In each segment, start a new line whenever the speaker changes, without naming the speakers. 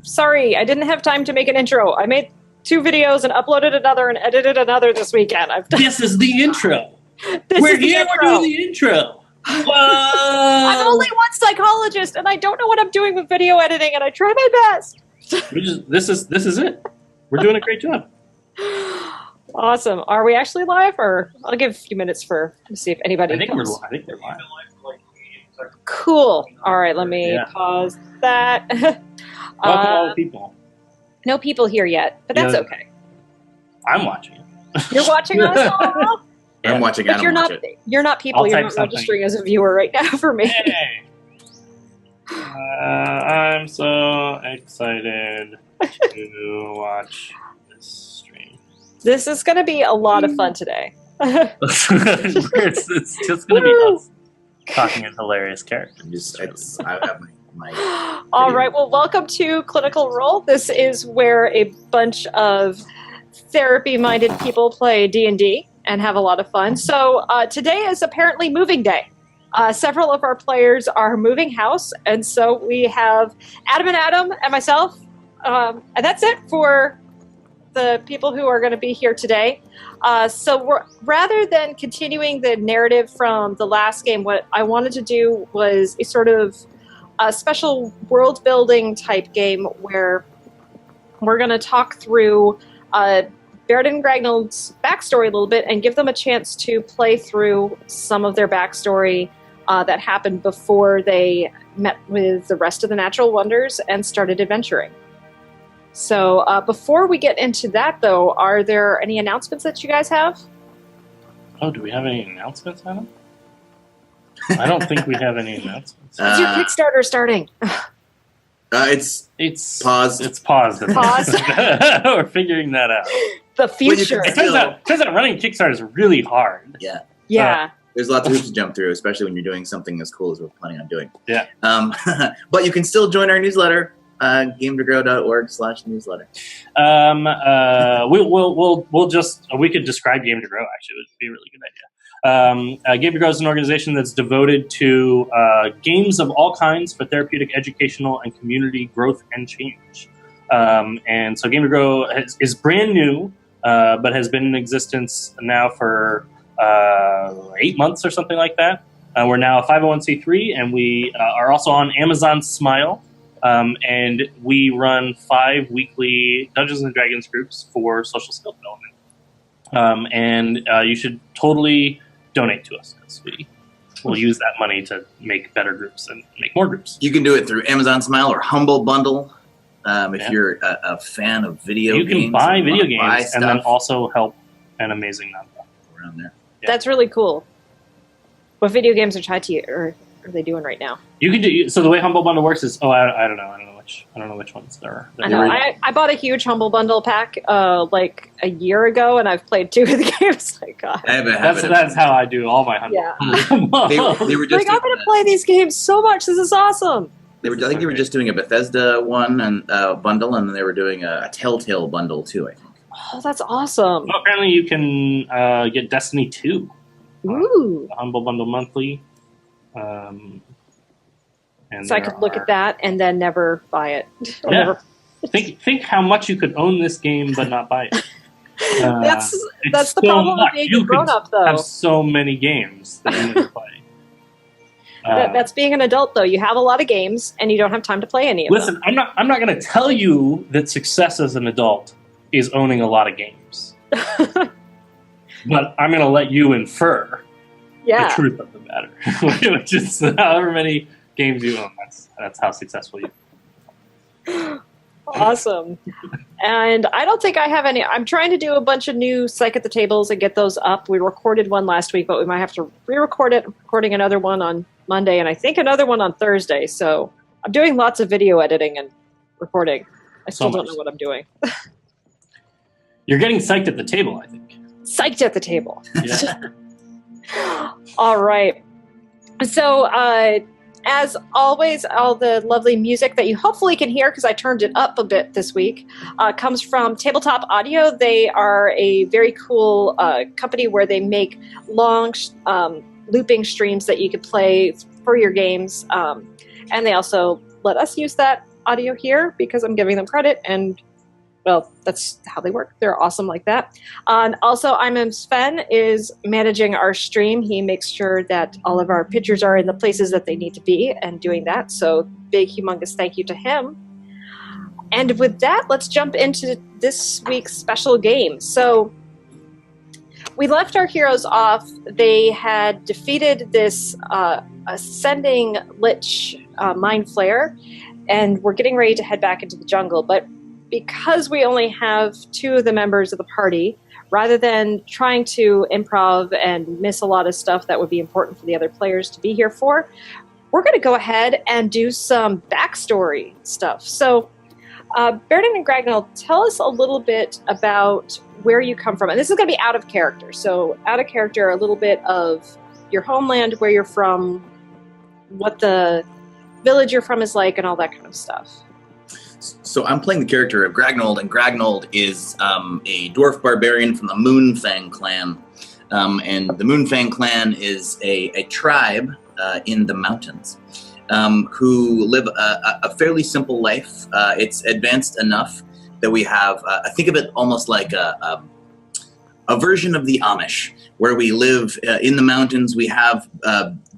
sorry, I didn't have time to make an intro. I made 2 videos and uploaded another and edited another this weekend.
This is the intro. We're doing the intro. Whoa!
I'm only one psychologist, and I don't know what I'm doing with video editing, and I try my best.
This is it. We're doing a great job.
Awesome. Are we actually live, or I'll give a few minutes to see if anybody.
I think we're live.
Cool. All right, let me pause that.
All the people.
No people here yet, but that's okay.
I'm watching it.
You're watching us?
I'm watching.
But you're not people. You're not registering as a viewer right now for me.
Hey. I'm so excited to watch this stream.
This is going to be a lot of fun today.
It's just going to be us talking as hilarious characters.
I have my
All right. Well, welcome to Clinical Role. This is where a bunch of therapy-minded people play D&D and have a lot of fun. So today is apparently moving day. Several of our players are moving house, and so we have Adam and myself, and that's it for the people who are going to be here today. So rather than continuing the narrative from the last game, what I wanted to do was a sort of a special world-building type game where we're going to talk through Baerdin and Gragnold's backstory a little bit and give them a chance to play through some of their backstory that happened before they met with the rest of the Natural Wonders and started adventuring. So before we get into that, though, are there any announcements that you guys have?
Oh, do we have any announcements, Adam? I don't think we have any announcements.
When's your Kickstarter starting?
It's paused.
It's paused.
Paused?
We're figuring that out.
The future.
It turns out running Kickstarter is really hard.
Yeah.
Yeah.
There's lots of hoops to jump through, especially when you're doing something as cool as we're planning on doing.
Yeah.
But you can still join our newsletter, gametogrow.org/newsletter.
We could describe Game to Grow, actually. It would be a really good idea. Game to Grow is an organization that's devoted to games of all kinds for therapeutic, educational, and community growth and change. And so Game to Grow is brand new, but has been in existence now for 8 months or something like that. We're now a 501c3, and we are also on Amazon Smile. And we run 5 weekly Dungeons & Dragons groups for social skill development. And you should totally donate to us, because we'll use that money to make better groups and make more groups.
You can do it through Amazon Smile or Humble Bundle. If you're a fan of video games.
You can buy video games and then also help an amazing nonprofit
around there.
Yeah. That's really cool. What video games are tied to you, or are they doing right now?
You can do so. The way Humble Bundle works is I don't know which ones there are.
I know. I bought a huge Humble Bundle pack like a year ago, and I've played 2 of the games. Like, God.
That's how I do all my Humble.
Yeah.
they were just
I'm going to play these games so much. This is awesome.
I think they were just doing a Bethesda one and bundle, and then they were doing a Telltale bundle too, I think.
Oh, that's awesome.
Well, apparently you can get Destiny 2.
Ooh.
The Humble Bundle monthly.
And so I could look at that and then never buy it.
Yeah. Think how much you could own this game but not buy it.
That's the problem with being a grown-up, though.
You have so many games that you never play.
That's being an adult, though. You have a lot of games, and you don't have time to play any of them.
Listen, I'm not going to tell you that success as an adult is owning a lot of games. But I'm going to let you infer the truth of the matter, which is however many games you own. That's how successful you are.
Awesome. And I don't think I have any. I'm trying to do a bunch of new Psych at the Tables and get those up. We recorded one last week, but we might have to re-record it. I'm recording another one on Monday, and I think another one on Thursday. So I'm doing lots of video editing and recording. I still don't know what I'm doing.
You're getting psyched at the table, I think.
Psyched at the table.
Yeah.
All right. So, as always, all the lovely music that you hopefully can hear, because I turned it up a bit this week, comes from Tabletop Audio. They are a very cool company where they make long looping streams that you could play for your games. And they also let us use that audio here because I'm giving them credit, and well, that's how they work. They're awesome like that. Also, I'm Sven is managing our stream. He makes sure that all of our pictures are in the places that they need to be and doing that. So big, humongous thank you to him. And with that, let's jump into this week's special game. So we left our heroes off. They had defeated this ascending lich mind flayer, and we're getting ready to head back into the jungle. But because we only have 2 of the members of the party, rather than trying to improv and miss a lot of stuff that would be important for the other players to be here for, we're going to go ahead and do some backstory stuff. So, Baerdin and Gragnold, tell us a little bit about where you come from. And this is going to be out of character. So, out of character, a little bit of your homeland, where you're from, what the village you're from is like, and all that kind of stuff.
So I'm playing the character of Gragnold, and Gragnold is a dwarf barbarian from the Moonfang clan. And the Moonfang clan is a tribe in the mountains who live a fairly simple life. It's advanced enough that we have, I think of it almost like a version of the Amish, where we live in the mountains. We have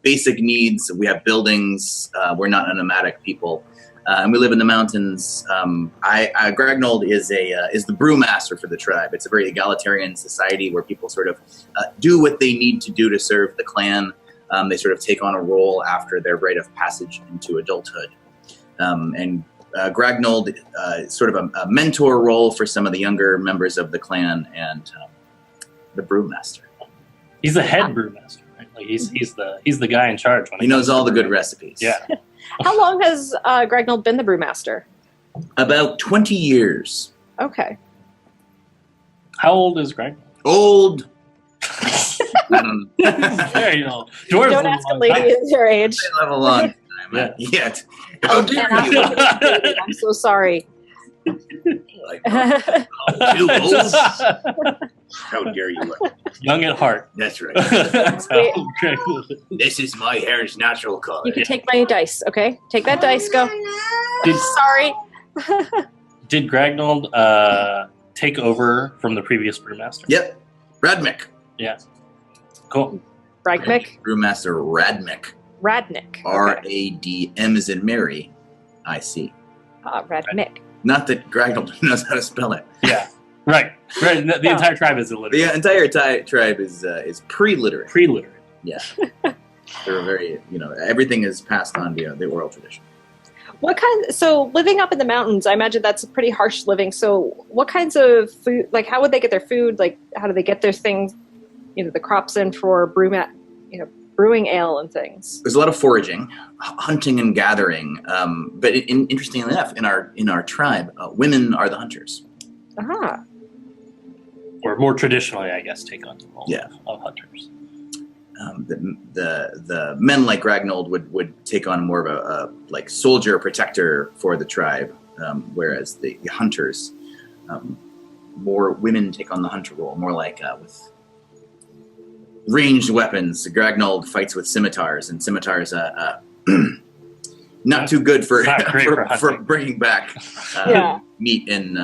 basic needs. We have buildings. We're not a nomadic people. And we live in the mountains. Gragnold is the brewmaster for the tribe. It's a very egalitarian society where people sort of do what they need to do to serve the clan. They sort of take on a role after their rite of passage into adulthood. And Gragnold is sort of a mentor role for some of the younger members of the clan, and the brewmaster.
He's the head brewmaster, right? Like he's the guy in charge.
He knows all the good recipes.
Yeah.
How long has Gragnold been the brewmaster?
About 20 years.
Okay.
How old is Gragnold?
Old. I don't know.
Very old. Dwarves
Don't ask a lady their age.
They live a long time yet. How dare you?
I'm so sorry.
Like, too old? How dare you?
Young at heart.
That's right.
That's how Gragnold is.
This is my hair's natural color.
You can take my dice, okay? Take that dice, go. Sorry.
Did Gragnold take over from the previous brewmaster?
Yep. Radmik.
Yeah. Cool.
Ragmick?
Brewmaster Radmik.
Radnick.
R-A-D-M as in Mary. I-C.
Radmick.
Not that Gragnold knows how to spell it.
Yeah. Right. The entire tribe is illiterate.
The entire tribe is pre-literate.
Pre-literate.
Yeah. They're very, everything is passed on via the oral tradition.
So living up in the mountains, I imagine that's a pretty harsh living. So what kinds of food, like how would they get their food? Like how do they get their things, the crops in for brewing ale and things?
There's a lot of foraging, hunting and gathering. But interestingly enough, in our tribe, women are the hunters.
Ah.
Or more traditionally, I guess, take on the role of hunters.
The men like Gragnold would take on more of a like soldier protector for the tribe, whereas the hunters, more women take on the hunter role, more like with ranged weapons. Gragnold fights with scimitars, and scimitars not too good for bringing back meat in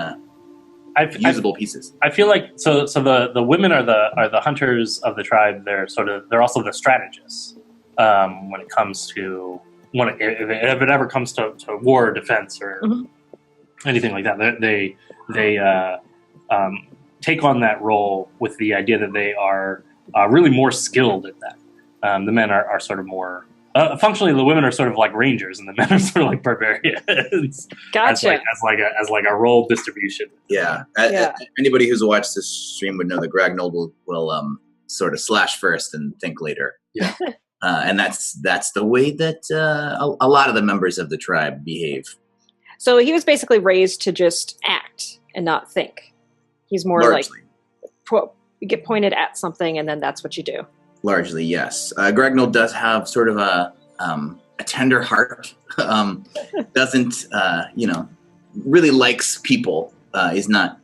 usable pieces.
I feel like so the women are the hunters of the tribe. They're also the strategists when it comes to if it ever comes to war or defense or anything like that. They take on that role with the idea that they are really more skilled at that. The men are sort of more functionally. The women are sort of like rangers, and the men are sort of like barbarians.
Gotcha.
As like a role distribution.
Yeah. Anybody who's watched this stream would know that Gragnold will sort of slash first and think later.
Yeah.
And that's the way that a lot of the members of the tribe behave.
So he was basically raised to just act and not think. He's more
Largely.
You get pointed at something, and then that's what you do.
Largely, yes. Gragnold does have sort of a tender heart. Doesn't really likes people. Is not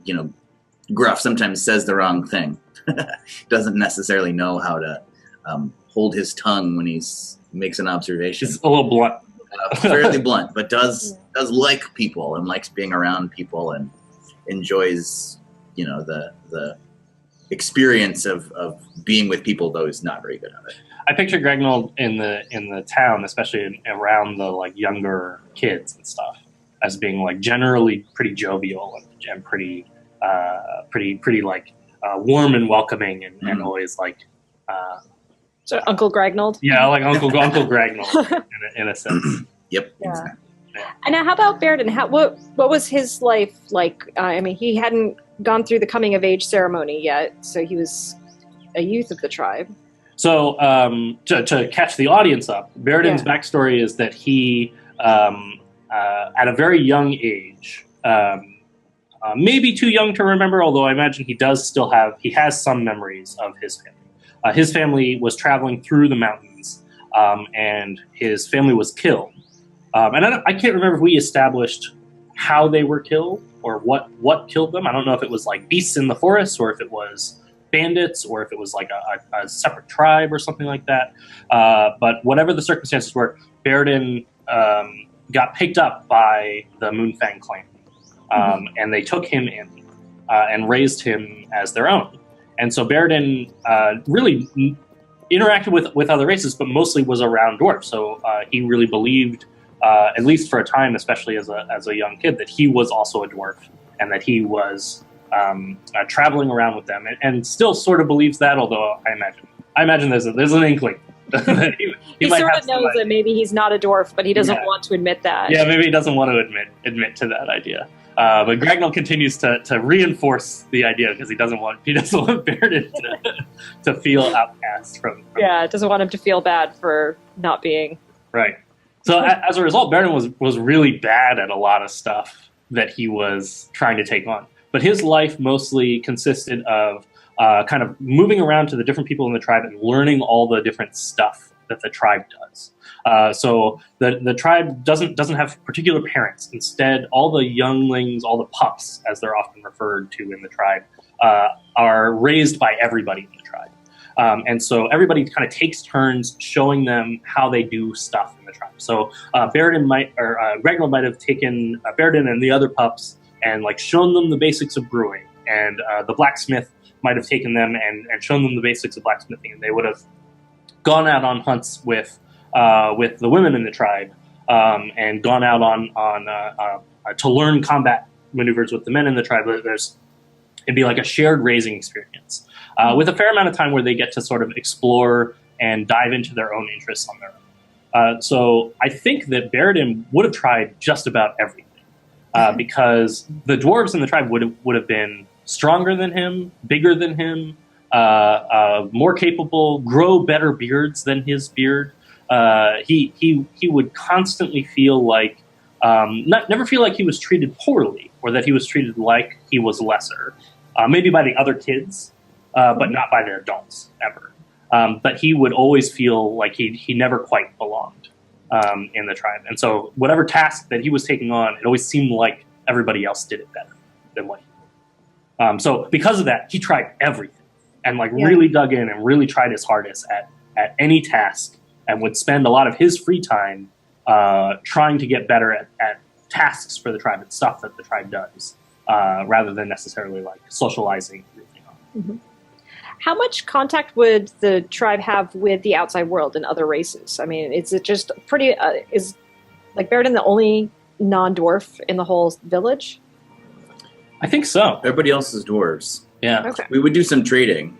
gruff. Sometimes says the wrong thing. Doesn't necessarily know how to hold his tongue when he makes an observation.
He's a little blunt.
fairly blunt, but does like people and likes being around people and enjoys, the experience of being with people, though he's not very good at it.
I picture Gragnold in the town, especially around the like younger kids and stuff, as being like generally pretty jovial and pretty like warm and welcoming and always like.
So Uncle Gragnold.
Yeah, like Uncle Gragnold in a sense.
Yep.
Yeah.
Exactly.
And now, how about Baerdin? What was his life like? I mean, he hadn't gone through the coming of age ceremony yet, so he was a youth of the tribe.
So to catch the audience up, Baeridin's backstory is that he, at a very young age, maybe too young to remember, although I imagine he has some memories of his family. His family was traveling through the mountains, and his family was killed. And I can't remember if we established how they were killed or what killed them. I don't know if it was like beasts in the forest or if it was bandits or if it was like a separate tribe or something like that. But whatever the circumstances were, Baerdin got picked up by the Moonfang clan. And they took him in and raised him as their own. And so Baerdin really interacted with other races, but mostly was around dwarves. So he really believed, at least for a time, especially as a young kid, that he was also a dwarf and that he was traveling around with them, and still sort of believes that. Although I imagine there's an inkling that he might
sort
have
of knows that maybe he's not a dwarf, but he doesn't want to admit that.
Yeah, maybe he doesn't want to admit to that idea. But Gragnold continues to reinforce the idea because he doesn't want Baerdin to feel outcast from.
Yeah, doesn't want him to feel bad for not being
right. So as a result, Baerdin was really bad at a lot of stuff that he was trying to take on. But his life mostly consisted of kind of moving around to the different people in the tribe and learning all the different stuff that the tribe does. So the tribe doesn't have particular parents. Instead, all the younglings, all the pups, as they're often referred to in the tribe, are raised by everybody in the tribe. And so everybody kind of takes turns showing them how they do stuff in the tribe. So Gragnold might have taken Baerdin and the other pups and like shown them the basics of brewing, and the blacksmith might have taken them and shown them the basics of blacksmithing, and they would have gone out on hunts with the women in the tribe, and gone out on to learn combat maneuvers with the men in the tribe. It'd be like a shared raising experience with a fair amount of time where they get to sort of explore and dive into their own interests on their own. So I think that Baerdin would have tried just about everything because the dwarves in the tribe would have been stronger than him, bigger than him, more capable, grow better beards than his beard. He would constantly feel like never feel like he was treated poorly or that he was treated like he was lesser. Maybe by the other kids, but not by the adults ever. But he would always feel like he never quite belonged in the tribe. And so whatever task that he was taking on, it always seemed like everybody else did it better than what he did. So because of that, he tried everything and really dug in and really tried his hardest at any task, and would spend a lot of his free time trying to get better at tasks for the tribe and stuff that the tribe does, rather than necessarily like socializing everything on.
Mm-hmm. How much contact would the tribe have with the outside world and other races? I mean, is it just pretty? Is like Baerdin the only non-dwarf in the whole village?
I think so.
Everybody else is dwarves.
Yeah.
Okay.
We would do some trading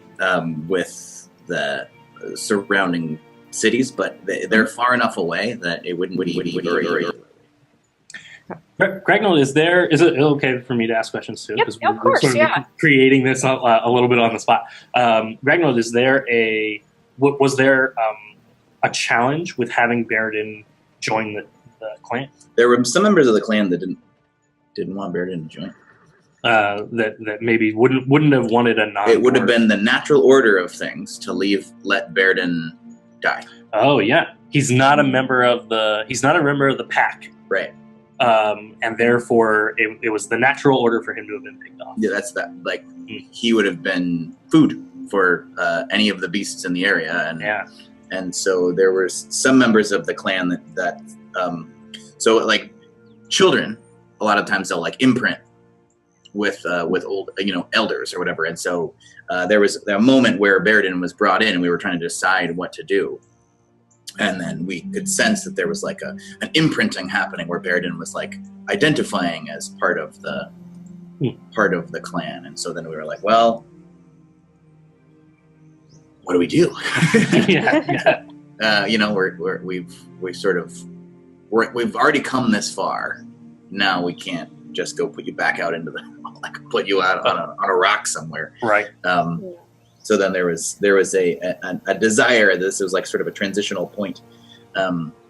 with the surrounding cities, but they're far enough away that it wouldn't be very.
Gragnold, is it okay for me to ask questions too?
Yep, of course,
sort of creating this a little bit on the spot. Gragnold, was there a challenge with having Baerdin join the clan?
There were some members of the clan that didn't want Baerdin to join.
That maybe wouldn't have wanted a non.
It would have been the natural order of things to let Baerdin die.
Oh yeah, he's not a member of the pack,
right?
And therefore, it was the natural order for him to have been picked off.
Yeah, that's that. Like he would have been food for any of the beasts in the area, and so there were some members of the clan that So like children, a lot of times they'll like imprint with old elders or whatever, and so there was a moment where Baeridin was brought in, and we were trying to decide what to do, and then we could sense that there was like an imprinting happening where Baeridin was like identifying as part of the clan, and so then we were like, well, what do we do? We've already come this far. Now we can't just go put you back out into the put you out on a rock somewhere.
Right.
So then there was a desire. This was like sort of a transitional point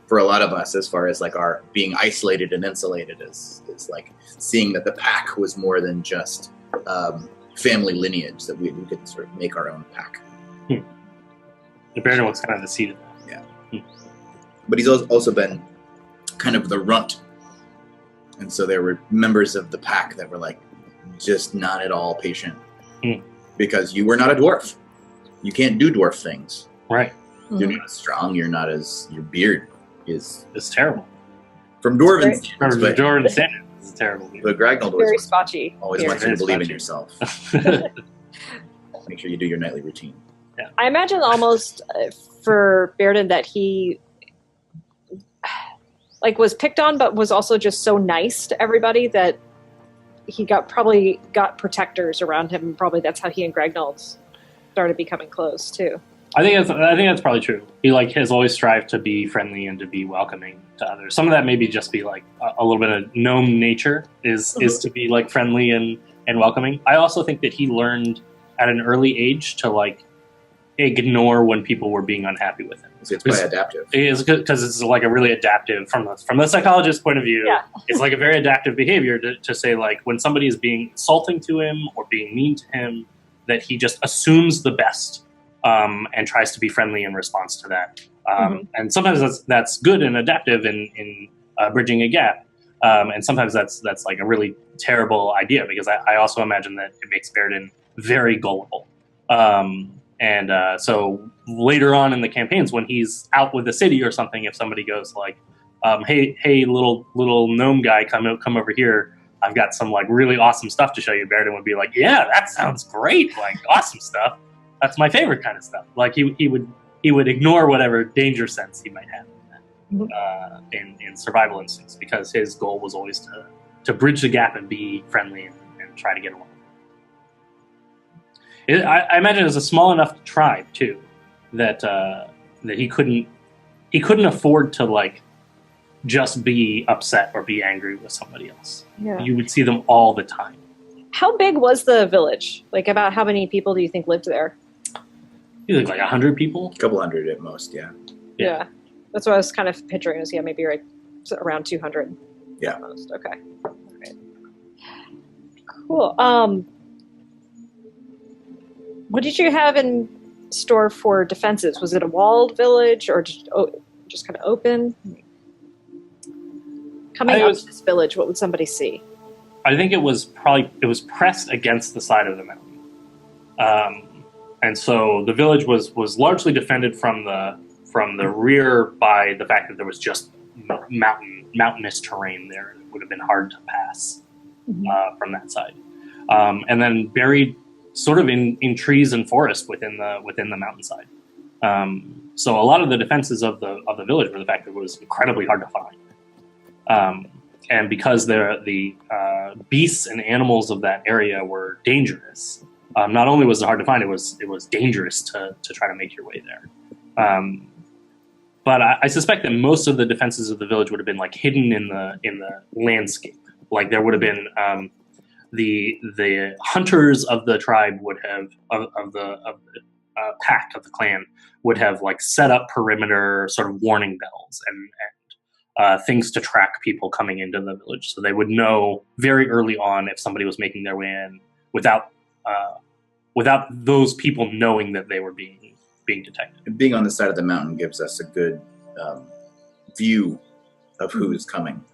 for a lot of us, as far as like our being isolated and insulated, is like seeing that the pack was more than just family lineage, that we could sort of make our own pack.
The Baeridin was kind of the seed of that.
Yeah. But he's also been kind of the runt. And so there were members of the pack that were like just not at all patient because you were not a dwarf. You can't do dwarf things.
Right.
You're not as strong. You're not as, your beard is
It's terrible.
from dwarven standards.
From Dwarven standards, it's terrible.
But Gragnold
Very spotchy.
always
here.
wants you to believe in yourself. Make sure you do your nightly routine.
I imagine almost for Baerdin that he was picked on, but was also just so nice to everybody that he probably got protectors around him. Probably that's how he and Gragnold started becoming close too.
I think that's probably true. He has always strived to be friendly and to be welcoming to others. Some of that maybe just be like a little bit of gnome nature is to be like friendly and welcoming. I also think that he learned at an early age to ignore when people were being unhappy with him.
It's quite adaptive.
It is because it's like a really adaptive from the psychologist's point of view.
Yeah.
It's like a very adaptive behavior to say like when somebody is being insulting to him or being mean to him, that he just assumes the best and tries to be friendly in response to that. And sometimes that's good and adaptive in bridging a gap. And sometimes that's like a really terrible idea, because I also imagine that it makes Baeridin very gullible. So later on in the campaigns, when he's out with the city or something, if somebody goes like, hey, little gnome guy, come over here. I've got some like really awesome stuff to show you. Baeridin would be like, yeah, that sounds great. Like awesome stuff. That's my favorite kind of stuff. Like he would ignore whatever danger sense he might have in survival instincts, because his goal was always to bridge the gap and be friendly and try to get along. I imagine it's a small enough tribe too that he couldn't afford to like just be upset or be angry with somebody else.
Yeah.
You would see them all the time.
How big was the village? Like, about how many people do you think lived there?
You think like 100 people?
A couple hundred at most, yeah.
Yeah. That's what I was kind of picturing, is maybe right around 200.
Yeah.
At most. Okay. All right. Cool. What did you have in store for defenses? Was it a walled village or just kind of open? Coming up to this village, what would somebody see?
I think it was pressed against the side of the mountain, and so the village was largely defended from the rear by the fact that there was just mountainous terrain there. It would have been hard to pass from that side, and then buried sort of in trees and forest within the mountainside. So a lot of the defenses of the village were the fact that it was incredibly hard to find. And because the beasts and animals of that area were dangerous, not only was it hard to find, it was dangerous to try to make your way there. But I suspect that most of the defenses of the village would have been like hidden in the landscape. Like there would have been the hunters of the tribe would have of the pack of the clan would have like set up perimeter sort of warning bells and things to track people coming into the village, so they would know very early on if somebody was making their way in without those people knowing that they were being detected.
And being on the side of the mountain gives us a good view of who's coming.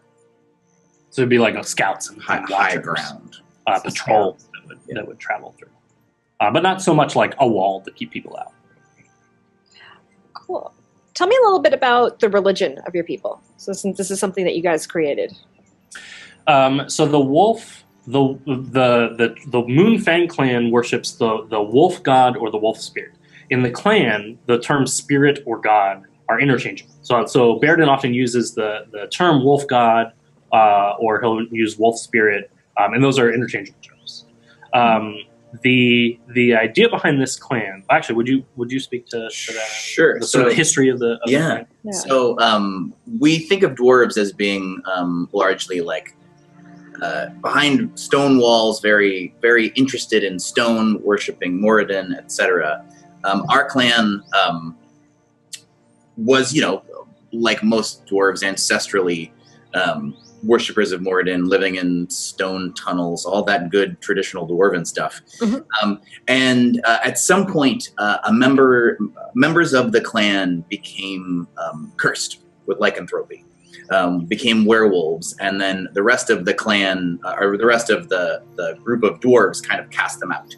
So it'd be like scouts and
high ground
patrols that would travel through, but not so much like a wall to keep people out.
Cool. tell me a little bit about the religion of your people. So since this is something that you guys created.
So the wolf, the Moonfang clan worships the wolf god or the wolf spirit. In the clan, the terms spirit or god are interchangeable. So Baerdin often uses the term wolf god, or he'll use wolf spirit, and those are interchangeable terms. The idea behind this clan, actually, would you speak to that?
Sure.
The sort of history of the clan?
Yeah.
So we think of dwarves as being largely like behind stone walls, very, very interested in stone, worshiping Baeridin, etc. Our clan was, like most dwarves, ancestrally worshippers of Baeridin, living in stone tunnels, all that good traditional dwarven stuff.
Mm-hmm.
And at some point, members of the clan became cursed with lycanthropy. Became werewolves, and then the rest of the clan, or the rest of the group of dwarves, kind of cast them out.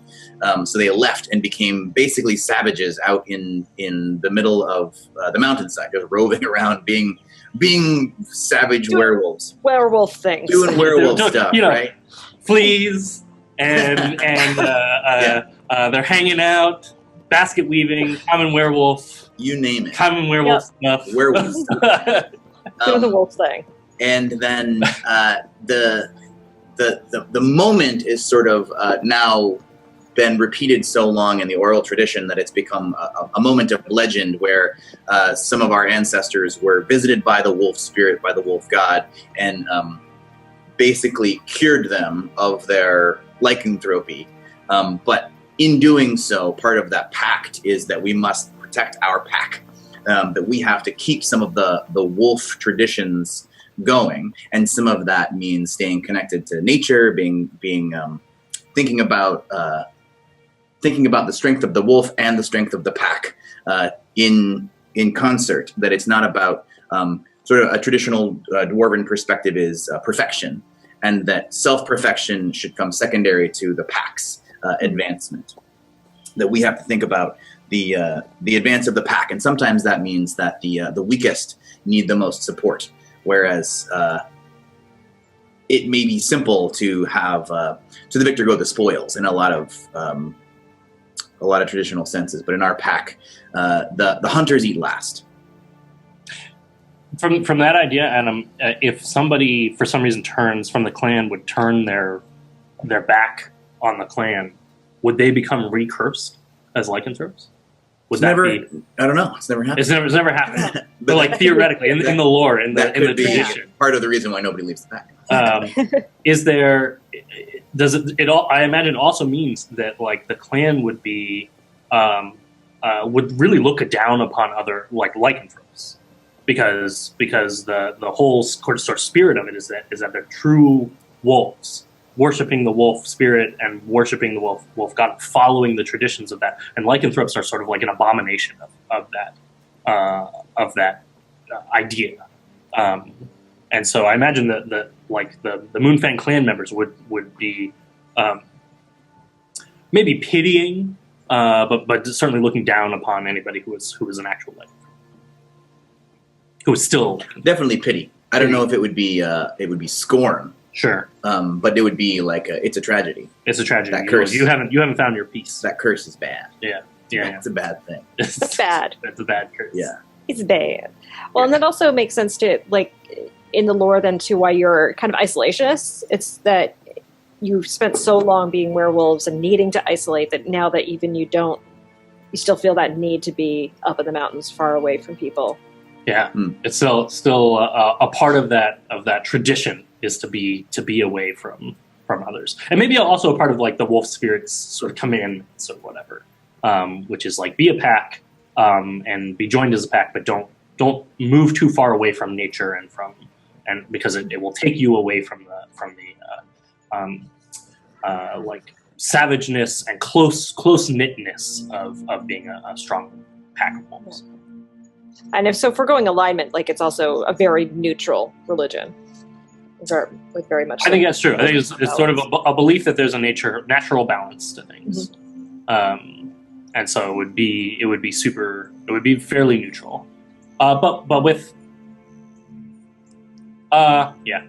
So they left and became basically savages out in the middle of the mountainside, just roving around, being savage werewolves,
Werewolf things,
doing werewolf stuff, right?
Fleas and they're hanging out, basket weaving, common werewolf,
you name it,
common werewolf stuff,
werewolf stuff.
Doing the wolf thing.
And then the moment is sort of now been repeated so long in the oral tradition that it's become a moment of legend where some of our ancestors were visited by the wolf spirit, by the wolf god, and basically cured them of their lycanthropy. But in doing so, part of that pact is that we must protect our pack. That we have to keep some of the wolf traditions going, and some of that means staying connected to nature, thinking about the strength of the wolf and the strength of the pack in concert. That it's not about sort of a traditional dwarven perspective is perfection, and that self-perfection should come secondary to the pack's advancement. That we have to think about the advance of the pack, and sometimes that means that the weakest need the most support, whereas it may be simple to have to the victor go the spoils in a lot of traditional senses, but in our pack, the hunters eat last.
From that idea, Adam, if somebody for some reason turns from the clan, would turn their back on the clan, would they become recursed as lycanthropes? Would that be?
I don't know. It's never happened.
It's never happened. But like theoretically, in the lore, in the tradition,
part of the reason why nobody leaves the pack.
Is there? Does it all? I imagine it also means that like the clan would be would really look down upon other like lycanthropes, because the whole sort of spirit of it is that they're true wolves, worshiping the wolf spirit and worshiping the wolf god, following the traditions of that. And lycanthropes are sort of like an abomination of that idea. And so I imagine that the Moonfang clan members would be maybe pitying, but certainly looking down upon anybody who was an actual lycanthrope, who is still
definitely pity. I don't know if it would be scorn.
Sure.
But it would be like it's a tragedy.
It's a tragedy.
That curse.
You haven't found your peace.
That curse is bad.
Yeah.
It's a bad thing.
It's bad.
It's a bad curse.
Yeah.
It's bad. Well, and that also makes sense to, like, in the lore then, to why you're kind of isolationists. It's that you've spent so long being werewolves and needing to isolate that now that even you still feel that need to be up in the mountains, far away from people.
Yeah. It's still a part of that tradition is to be away from others, and maybe also a part of like the wolf spirit's sort of commandments or whatever, which is like be a pack and be joined as a pack, but don't move too far away from nature and because it will take you away from the like savageness and close knitness of being a strong pack of wolves.
And if we're going alignment, like it's also a very neutral religion. With very much.
I think that's true. I think it's sort of a belief that there's a natural balance to things,
mm-hmm.
And so it would be fairly neutral. but with yeah,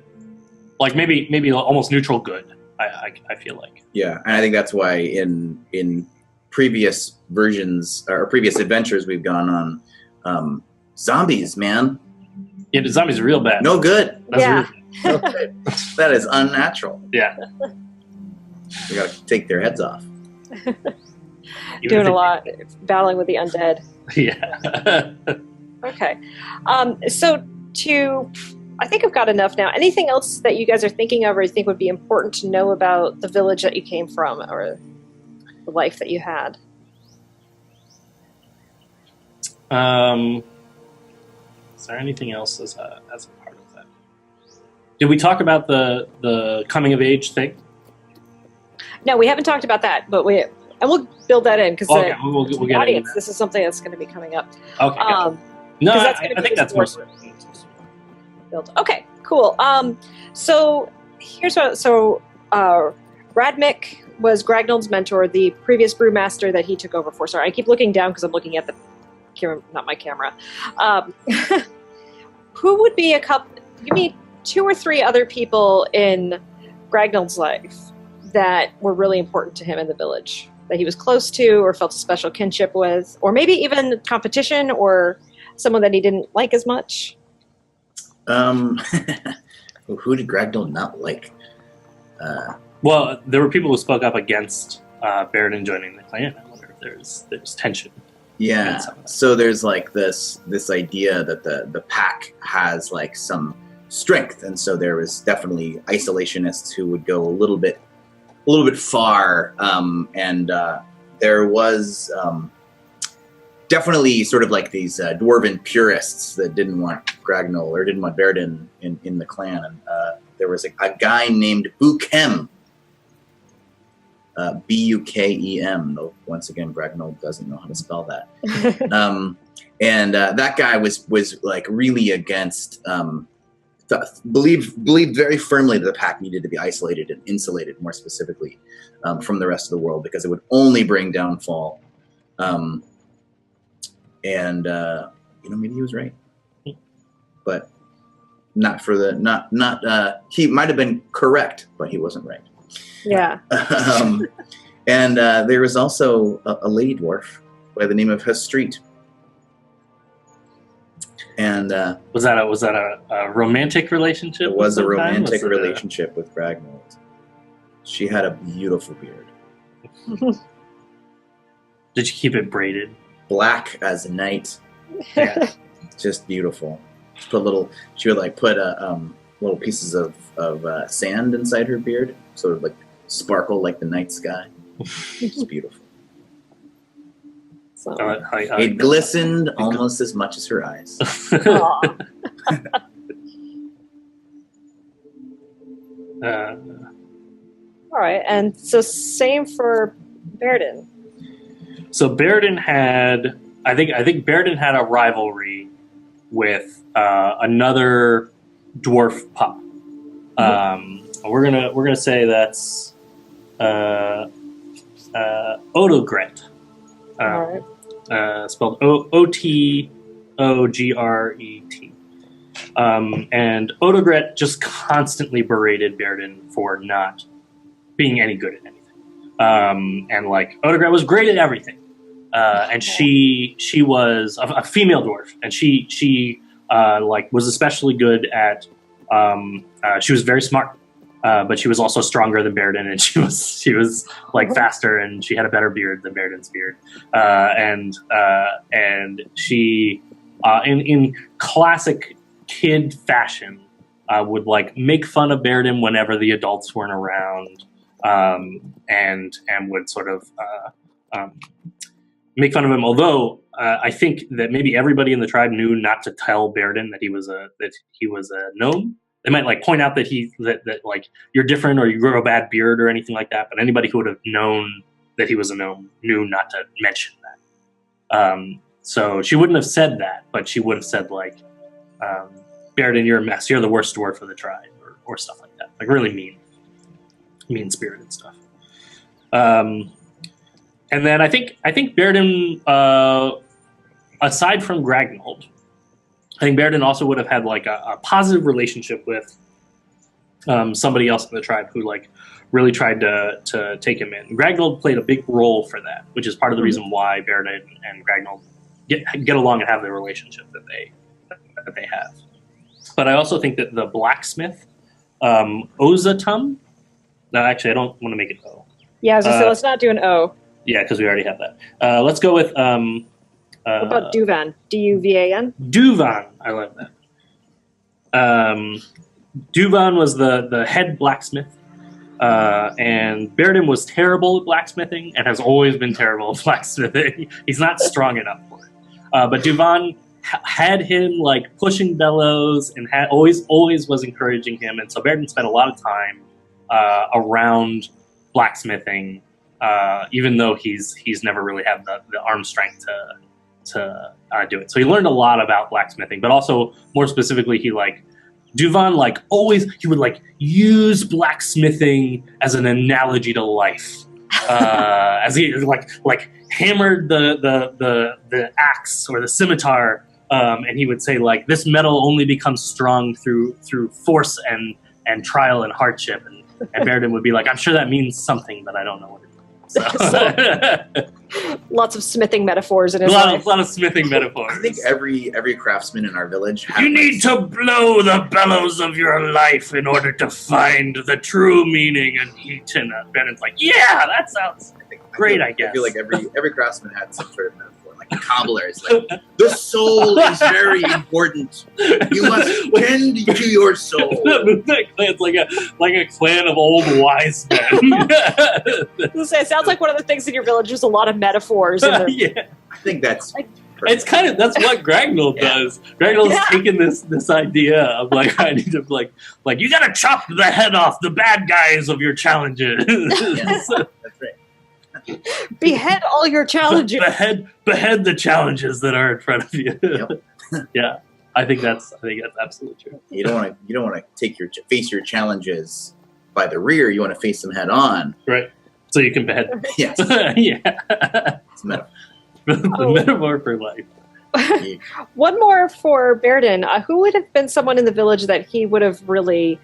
like maybe almost neutral good. I feel like.
Yeah, and I think that's why in previous versions or previous adventures we've gone on, zombies, man,
Yeah, the zombies are real bad.
no good.
That's
Yeah.
No good. That is unnatural.
Yeah.
We gotta take their heads off.
Doing a lot, battling with the undead.
Yeah.
Okay. So I think I've got enough now. Anything else that you guys are thinking of or you think would be important to know about the village that you came from or the life that you had?
Is there anything else as a part of that? Did we talk about the coming of age thing?
No, we haven't talked about that, but we'll build that in because
Okay, we'll
the
get
audience,
into
this is something that's going to be coming up.
that. Okay. Gotcha. No,
'cause that's gonna
I
be
think
the
that's most.
build. Okay, cool. So here's what. So Radmik was Gragnold's mentor, the previous brewmaster that he took over for. Sorry, I keep looking down because I'm looking at the camera, not my camera. Who would be a couple? Give me 2 or 3 other people in Gragnold's life that were really important to him in the village, that he was close to or felt a special kinship with, or maybe even competition or someone that he didn't like as much.
Who did Gragnold not like?
Well, there were people who spoke up against Baeridin joining the clan. I wonder if there's tension.
Yeah. So there's like this idea that the pack has like some strength, and so there was definitely isolationists who would go a little bit far, and there was definitely sort of like these dwarven purists that didn't want Gragnold or didn't want Baeridin in the clan, and there was a guy named Bukem. Bukem. No, once again, Gragnold doesn't know how to spell that. And that guy was like really against. Believed very firmly that the pack needed to be isolated and insulated, more specifically, from the rest of the world, because it would only bring downfall. And maybe he was right, but not for the not. He might have been correct, but he wasn't right.
Yeah.
And there was also a lady dwarf by the name of Hestreet. And
was that a romantic relationship?
It was a romantic relationship with Gragnold. She had a beautiful beard.
Did you keep it braided?
Black as night.
Yeah.
Just beautiful. She would like put little pieces of sand inside her beard, so it would like sparkle like the night sky. It's beautiful.
So.
It glistened almost as much as her eyes.
All right, and so same for Baerdin.
So Baeridin had, I think Baeridin had a rivalry with another dwarf pup. We're gonna say that's Odogret.
All right.
Spelled Otogret. And Odogret just constantly berated Baeridin for not being any good at anything. And like Odogret was great at everything. And she was a female dwarf, and she like was especially good at. She was very smart, but she was also stronger than Baeridin, and she was like faster, and she had a better beard than Baeridin's beard. And she, in classic kid fashion, would like make fun of Baeridin whenever the adults weren't around, and would sort of make fun of him. Although I think that maybe everybody in the tribe knew not to tell Baeridin that he was a gnome. They might like point out that that like you're different or you grow a bad beard or anything like that. But anybody who would have known that he was a gnome knew not to mention that. So she wouldn't have said that, but she would have said like, Baeridin, you're a mess. You're the worst dwarf of the tribe, or stuff like that. Like really mean-spirited stuff. And then I think Baeridin, aside from Gragnold, I think Baeridin also would have had like a positive relationship with somebody else in the tribe who like really tried to take him in. Gragnold played a big role for that, which is part of the reason why Baeridin and Gragnold get along and have the relationship that they have. But I also think that the blacksmith, Ozatum. No, actually, I don't want to make it O.
Yeah, I was gonna say, let's not do an O.
Yeah, because we already have that. Let's go with.
What about Duvan? Duvan?
Duvan. I love that. Duvan was the head blacksmith, and Baeridin was terrible at blacksmithing and has always been terrible at blacksmithing. He's not strong enough for it. But Duvan had him like pushing bellows and had always was encouraging him, and so Baeridin spent a lot of time around blacksmithing, even though he's never really had the arm strength to do it. So he learned a lot about blacksmithing, but also more specifically, Duvan he would like use blacksmithing as an analogy to life, as he like hammered the axe or the scimitar, and he would say like this metal only becomes strong through force and trial and hardship, and Baeridin would be like, I'm sure that means something, but I don't know what it means. So.
Lots of smithing metaphors in his life.
A lot of smithing metaphors.
I think every craftsman in our village.
You need to blow the bellows of your life in order to find the true meaning and heat. And Baeridin's like, yeah, that sounds great. I guess.
I feel like every craftsman had some sort of metaphor. Like the cobbler is like, the soul is very important. You must tend to your soul.
It's like a clan of old wise men.
It sounds like one of the things in your village is a lot of metaphors.
Yeah,
I think that's.
It's that's what Gragnold does. Gragnold's taken this idea of like I need to like you gotta chop the head off the bad guys of your challenges.
Yes, that's right.
Behead all your challenges.
Behead the challenges that are in front of you.
Yep.
Yeah, I think that's absolutely true.
You don't want to face your challenges by the rear. You want to face them head on.
Right. So you can behead them.
Yes.
Yeah.
It's a metaphor.
The metaphor for life.
One more for Baeridin. Who would have been someone in the village that he would have really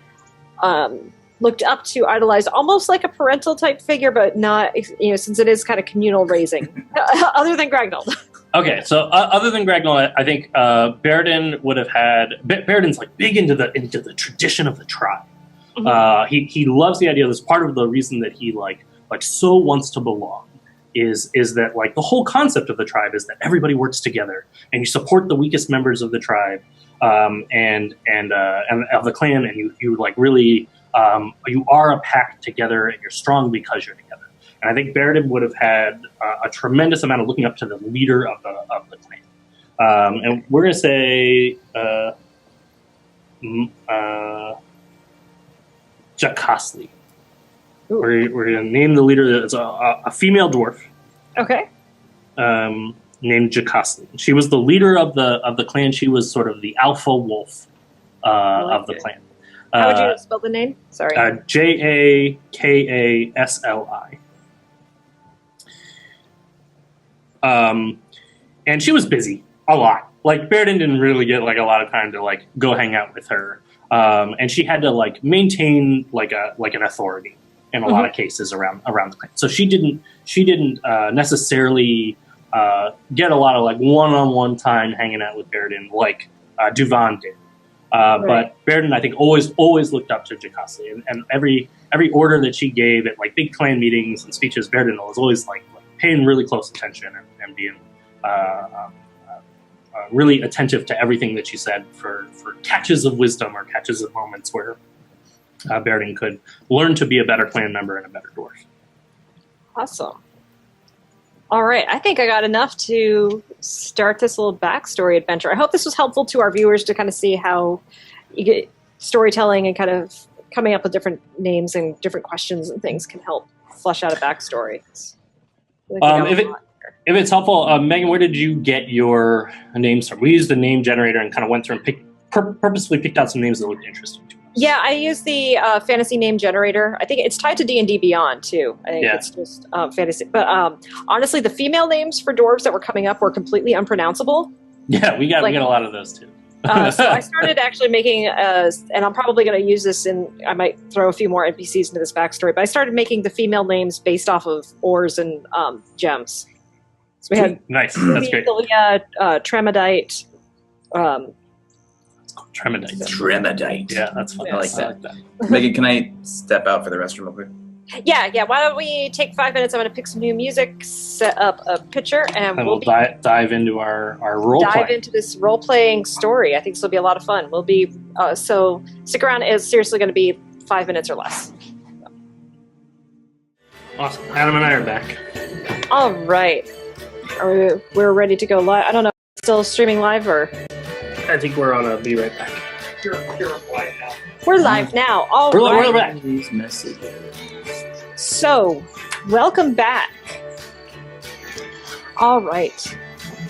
looked up to, idolized, almost like a parental type figure, but not, since it is kind of communal raising, other than Gragnold?
Okay, so other than Gragnold, I think Baeridin would have had. Baeridin's like big into the tradition of the tribe. Mm-hmm. He loves the idea. That's part of the reason that he like so wants to belong. Is that like the whole concept of the tribe is that everybody works together and you support the weakest members of the tribe, and of the clan, and you like really. You are a pack together, and you're strong because you're together. And I think Baeridin would have had a tremendous amount of looking up to the leader of the clan. And we're going to say Jakasli. We're going to name the leader that's a female dwarf.
Okay.
Named Jakasli. She was the leader of the clan. She was sort of the alpha wolf of the clan.
How would you spell the name? Sorry.
Jakasli. And she was busy a lot. Like Baeridin didn't really get like a lot of time to like go hang out with her, and she had to like maintain like an authority in a lot of cases around the clan. So she didn't necessarily get a lot of like one-on-one time hanging out with Baeridin like Duvan did. But Baeridin, I think, always looked up to Jakasli, and every order that she gave at like big clan meetings and speeches, Baeridin was always like paying really close attention and being really attentive to everything that she said for catches of wisdom or catches of moments where Baeridin could learn to be a better clan member and a better dwarf.
Awesome. All right, I think I got enough to start this little backstory adventure. I hope this was helpful to our viewers to kind of see how you get storytelling and kind of coming up with different names and different questions and things can help flesh out a backstory.
If it's helpful, Megan, where did you get your names from? We used the name generator and kind of went through and purposefully picked out some names that looked interesting to us.
Yeah, I use the fantasy name generator. I think it's tied to D&D Beyond, too. I think it's just fantasy. But honestly, the female names for dwarves that were coming up were completely unpronounceable.
Yeah, we got a lot of those, too.
So I started actually making, and I'm probably going to use this I might throw a few more NPCs into this backstory, but I started making the female names based off of ores and gems. So we had
nice. That's great.
Tremodite.
Tremodite. Yeah, that's fun.
I like that. Megan, can I step out for the restroom real quick?
Yeah. Why don't we take 5 minutes? I'm going to pick some new music, set up a picture, and
we'll dive into our role play.
Dive into this role-playing story. I think this will be a lot of fun. We'll be so stick around. It's seriously going to be 5 minutes or less.
Awesome. Adam and I are back.
All right. We're ready to go live. I don't know. Still streaming live or?
I think we're on a be right back. You're
live now. We're live now. All right.
We're back.
These messages.
So, welcome back. All right.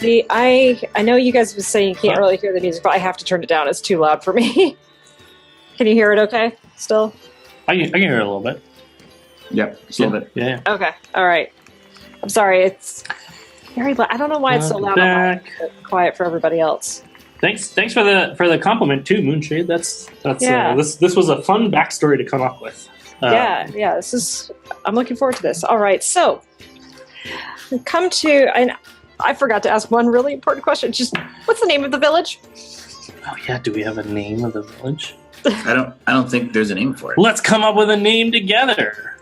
I know you guys have been saying you can't really hear the music, but I have to turn it down. It's too loud for me. Can you hear it okay still?
I can hear it a little bit.
Yep, a little bit.
Yeah.
Okay. All right. I'm sorry. It's very loud. I don't know why it's so loud. But quiet for everybody else.
Thanks for the compliment too, Moonshade. That's
yeah.
This was a fun backstory to come up with.
Yeah. I'm looking forward to this. All right, so come to, and I forgot to ask one really important question. Just what's the name of the village?
Oh yeah, do we have a name of the village?
I don't think there's a name for it.
Let's come up with a name together.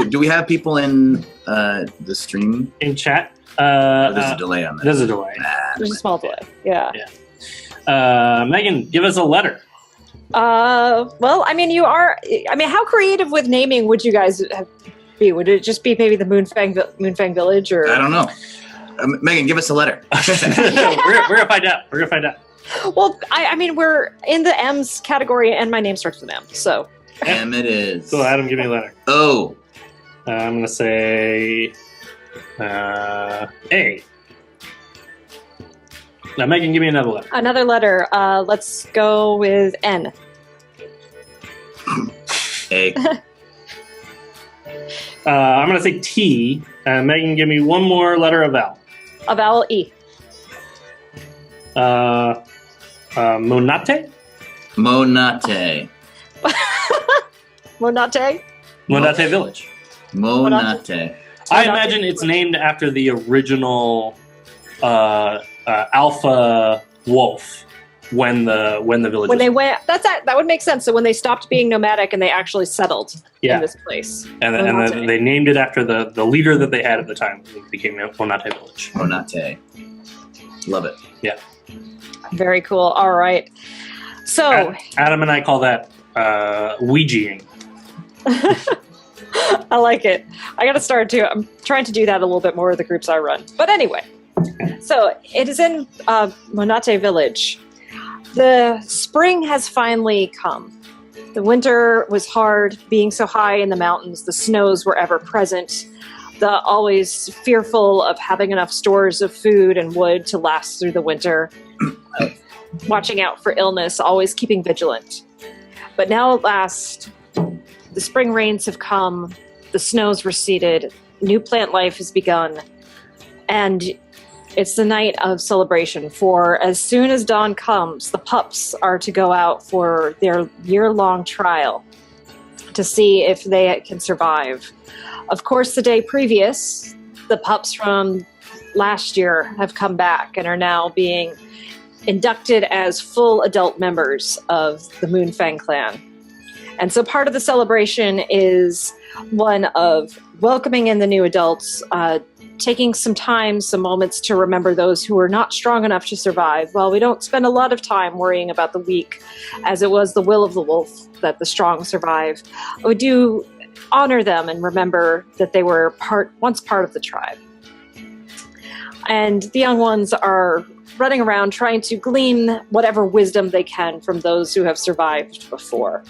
Do we have people in the stream?
In chat?
There's a delay on that.
There's a delay.
There's a small delay. Yeah.
Megan, give us a letter.
Well, I mean, how creative with naming would you guys be? Would it just be maybe the Moonfang Village, or?
I don't know. Megan, give us a letter.
We're gonna find out. We're gonna find out.
Well, I mean, we're in the M's category, and my name starts with M, so.
M it is.
So, Adam, give me a letter.
O.
I'm gonna say A. Now, Megan, give me another letter.
Another letter. Let's go with N.
A.
I'm going to say T. Megan, give me one more letter of L.
A vowel E.
Monate?
Monate.
Monate?
Monate Village.
Monate.
I imagine it's named after the original alpha wolf when the village
that would make sense. So when they stopped being nomadic and they actually settled in this place,
and then they named it after the leader that they had at the time. It became Monate Village.
Monate, love it.
Yeah,
very cool. All right, so
Adam and I call that Ouijaing.
I like it. I got to start too. I'm trying to do that a little bit more with the groups I run. But anyway, so it is in Monate Village. The spring has finally come. The winter was hard, being so high in the mountains. The snows were ever present. The always fearful of having enough stores of food and wood to last through the winter. Watching out for illness, always keeping vigilant. But now at last, the spring rains have come, the snows receded, new plant life has begun, and it's the night of celebration, for as soon as dawn comes, the pups are to go out for their year-long trial to see if they can survive. Of course, the day previous, the pups from last year have come back and are now being inducted as full adult members of the Moonfang clan. And so part of the celebration is one of welcoming in the new adults, taking some moments to remember those who are not strong enough to survive. While we don't spend a lot of time worrying about the weak, as it was the will of the wolf that the strong survive, we do honor them and remember that they were once part of the tribe. And the young ones are running around trying to glean whatever wisdom they can from those who have survived before.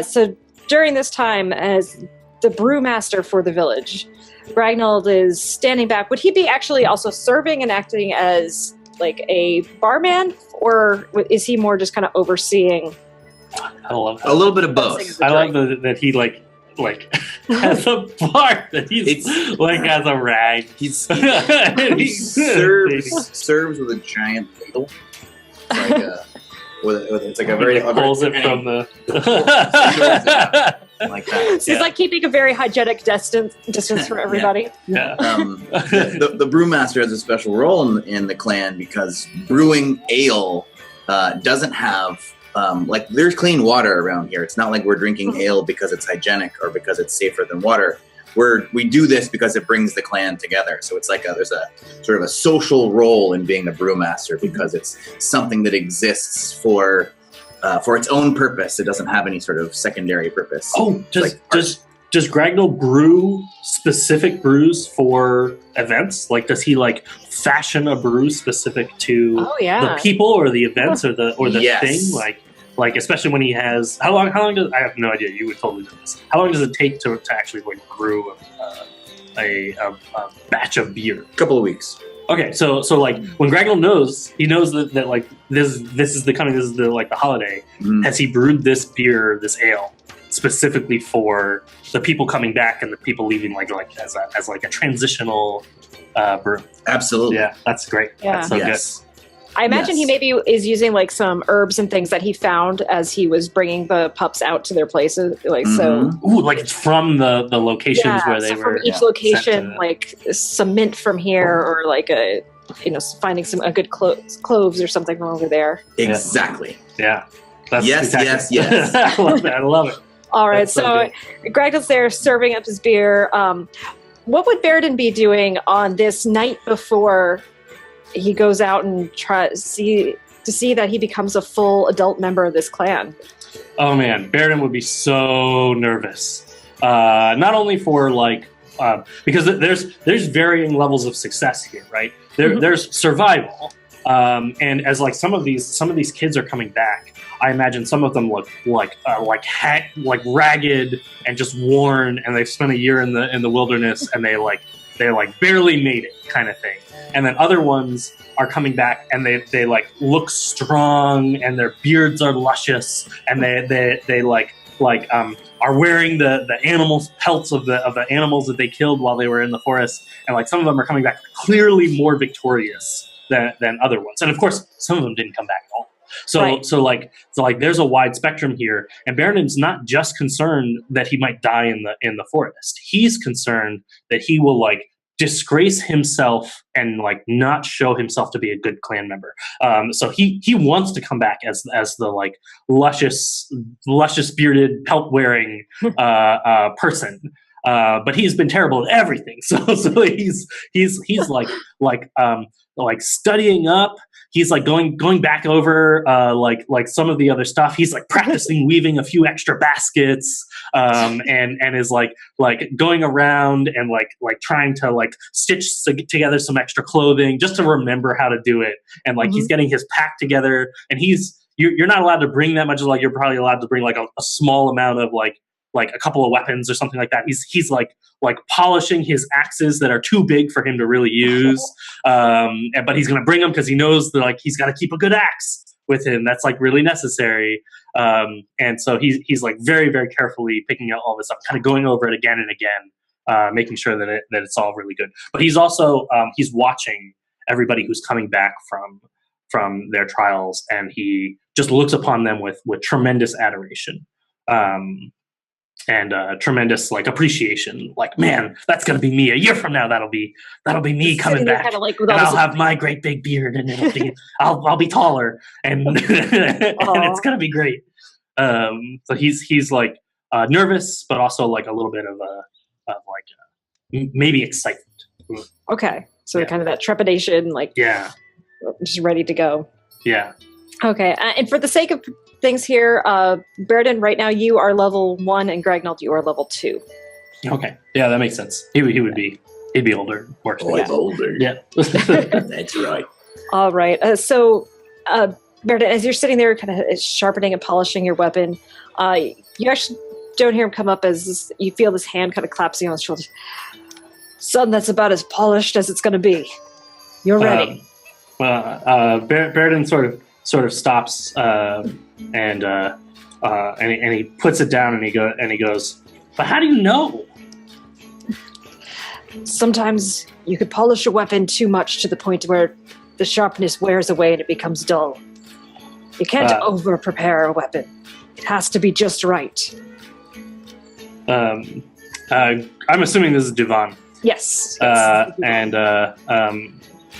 So during this time, as the brewmaster for the village, Gragnold is standing back. Would he be actually also serving and acting as like a barman, or is he more just kind of overseeing?
I love that.
A little bit of both.
I love that he like has a bar that he's has a rag.
He serves with a giant ladle. it's like a very
pulls it from the
like that.
So he's like keeping a very hygienic distance from everybody.
Yeah.
The brewmaster has a special role in the clan because brewing ale doesn't have like there's clean water around here. It's not like we're drinking ale because it's hygienic or because it's safer than water. We do this because it brings the clan together. So it's like there's a sort of a social role in being a brewmaster because it's something that exists for its own purpose. It doesn't have any sort of secondary purpose.
Oh, does Gragnold brew specific brews for events? Like, does he like fashion a brew specific to the people or the events or the thing? Like especially when he has how long does I have no idea. You would totally do this. How long does it take to actually like brew a batch of beer?
A couple of weeks.
Okay, so like when Gragnold knows that like this is the holiday. Has he brewed this beer, this ale, specifically for the people coming back and the people leaving, like as a transitional brew?
Absolutely.
Yeah, that's great.
Yeah.
That's so good.
I imagine he maybe is using like some herbs and things that he found as he was bringing the pups out to their places. Like so,
like it's from the locations where they were.
From each location, like some mint from here, or like finding some good cloves or something from over there.
Exactly.
Yeah.
Yes.
I love it.
All right, so Gragnold's there serving up his beer. What would Baeridin be doing on this night before he goes out and tries to see that he becomes a full adult member of this clan?
Oh man, Baeridin would be so nervous. Not only for like because there's varying levels of success here, right? There's survival, and as like some of these kids are coming back, I imagine some of them look like ragged and just worn, and they've spent a year in the wilderness, and they barely made it, kind of thing. And then other ones are coming back, and they like look strong, and their beards are luscious, and they are wearing the animals' pelts of the animals that they killed while they were in the forest. And like some of them are coming back clearly more victorious than other ones. And of course, some of them didn't come back at all. So there's a wide spectrum here, and Baeridin's not just concerned that he might die in the forest. He's concerned that he will like disgrace himself and like not show himself to be a good clan member. So he wants to come back as the like luscious bearded pelt wearing person. But he's been terrible at everything. So he's like studying up. He's like going back over like some of the other stuff. He's like practicing weaving a few extra baskets, and is like going around and like trying to like stitch together some extra clothing just to remember how to do it. And like he's getting his pack together. And you're not allowed to bring that much. Like you're probably allowed to bring like a small amount of like a couple of weapons or something like that. He's like polishing his axes that are too big for him to really use. But he's going to bring them because he knows that like he's got to keep a good axe with him. That's like really necessary. And so he's like very, very carefully picking out all this up, kind of going over it again and again, making sure that it's all really good. But he's also he's watching everybody who's coming back from their trials, and he just looks upon them with tremendous adoration. And tremendous like appreciation. Like, man, that's gonna be me a year from now. That'll be me coming back, like, and I'll have my great big beard, and I'll be taller, and and it's gonna be great. So he's like nervous, but also like a little bit of maybe excitement.
Okay, so kind of that trepidation, like just ready to go.
Yeah. Okay,
and for the sake of things here, Baeridin, right now you are level 1, and Gragnold, you are level 2.
Okay, yeah, that makes sense. He'd be older, of course.
Oh, he's older.
Yeah,
that's right.
All right, so Baeridin, as you're sitting there, kind of sharpening and polishing your weapon, you actually don't hear him come up as you feel this hand kind of collapsing on his shoulder. Son, that's about as polished as it's going to be. You're ready.
Baeridin sort of stops and he puts it down, and he goes, but how do you know?
Sometimes you could polish a weapon too much to the point where the sharpness wears away and it becomes dull. You can't over-prepare a weapon. It has to be just right.
I'm assuming this is Duvan.
Yes.
And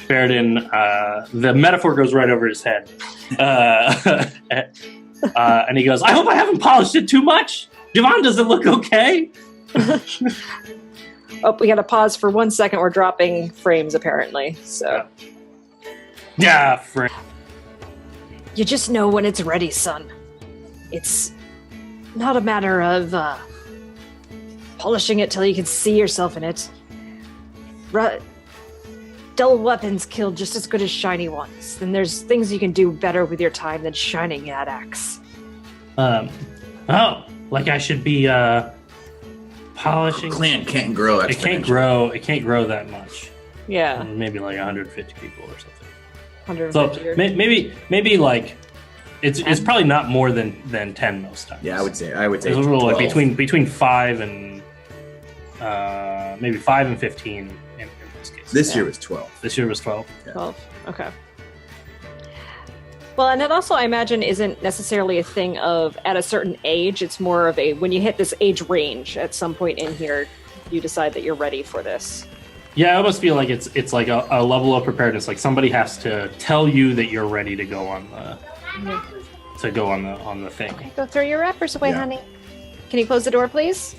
Baeridin, the metaphor goes right over his head. And he goes, I hope I haven't polished it too much. Duvan, does it look okay?
Oh, we got to pause for 1 second. We're dropping frames, apparently. So.
Yeah, frame.
You just know when it's ready, son. It's not a matter of polishing it till you can see yourself in it. Dull weapons kill just as good as shiny ones. Then there's things you can do better with your time than shining that axe.
Oh, like I should be polishing.
Clan can't grow exponentially.
It can't grow that much.
Yeah.
Maybe like 150 people or something.
150.
So maybe like it's probably not more than 10 most times.
Yeah, I would say. It's
a little like between 5 and maybe 5 and 15 in this case.
This year was 12.
This year was 12.
Yeah.
12. Okay. Well, and that also, I imagine, isn't necessarily a thing of at a certain age. It's more of a when you hit this age range at some point in here, you decide that you're ready for this.
Yeah, I almost feel like it's like a level of preparedness. Like somebody has to tell you that you're ready to go on the on the thing.
Okay, go throw your wrappers away,
Yeah.
honey. Can you close the door, please?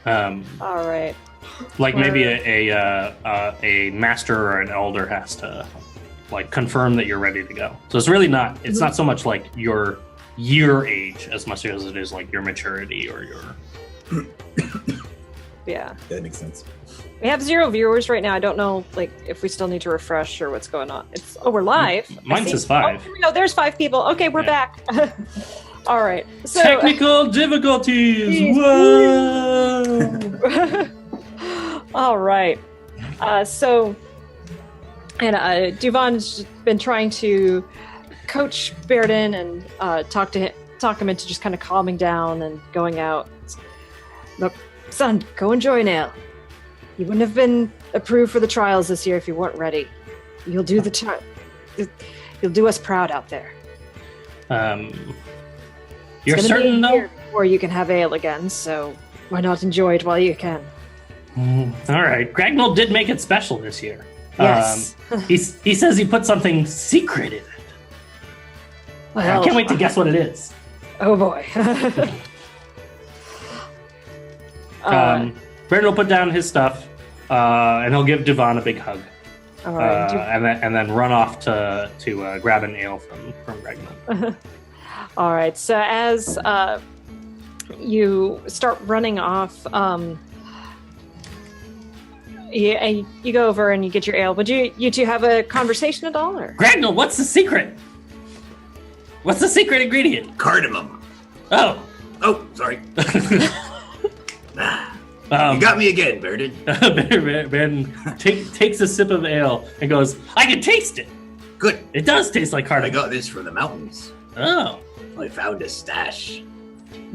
All right.
Like maybe a master or an elder has to like confirm that you're ready to go. So it's really not. It's not so much like your year age as much as it is like your maturity or your.
Yeah.
That makes sense.
We have 0 viewers right now. I don't know, like, if we still need to refresh or what's going on. We're live.
Mine says 5.
Oh, here we go. There's 5 people. Okay, we're back. All right. So,
Technical difficulties. Whoa.
all right. Duvan's been trying to coach Baerdin and talk him into just kind of calming down and going out. Look, son, go enjoy an ale. You wouldn't have been approved for the trials this year if you weren't ready. You'll do you'll do us proud out there.
You're certain though?
Or you can have ale again, so why not enjoy it while you can?
All right. Gragnold did make it special this year.
Yes.
He says he put something secret in it.
Well,
I can't wait to guess what it is.
Oh boy.
Baeridin will put down his stuff, and he'll give Duvan a big hug,
All right.
and then run off to grab an ale from Gragnold.
All right. So as you start running off, you go over and you get your ale. Would you two have a conversation at all? Or?
Gragnold, what's the secret? What's the secret ingredient?
Cardamom.
Oh,
Sorry. You got me again, Baerdin.
Baeridin takes a sip of ale and goes, I can taste it.
Good.
It does taste like
I
cardamom.
got this from the mountains.
Oh,
I found a stash.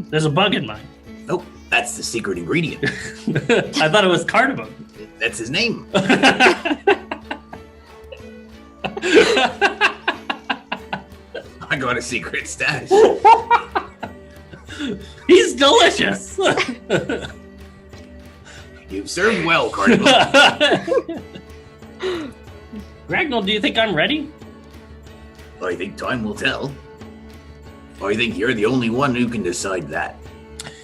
there's a bug in mine.
Nope, that's the secret ingredient.
I thought it was cardamom.
That's his name. I got a secret stash.
He's delicious.
You've served well, Cardinal.
Gragnold, do you think I'm ready?
I think time will tell. I think you're the only one who can decide that.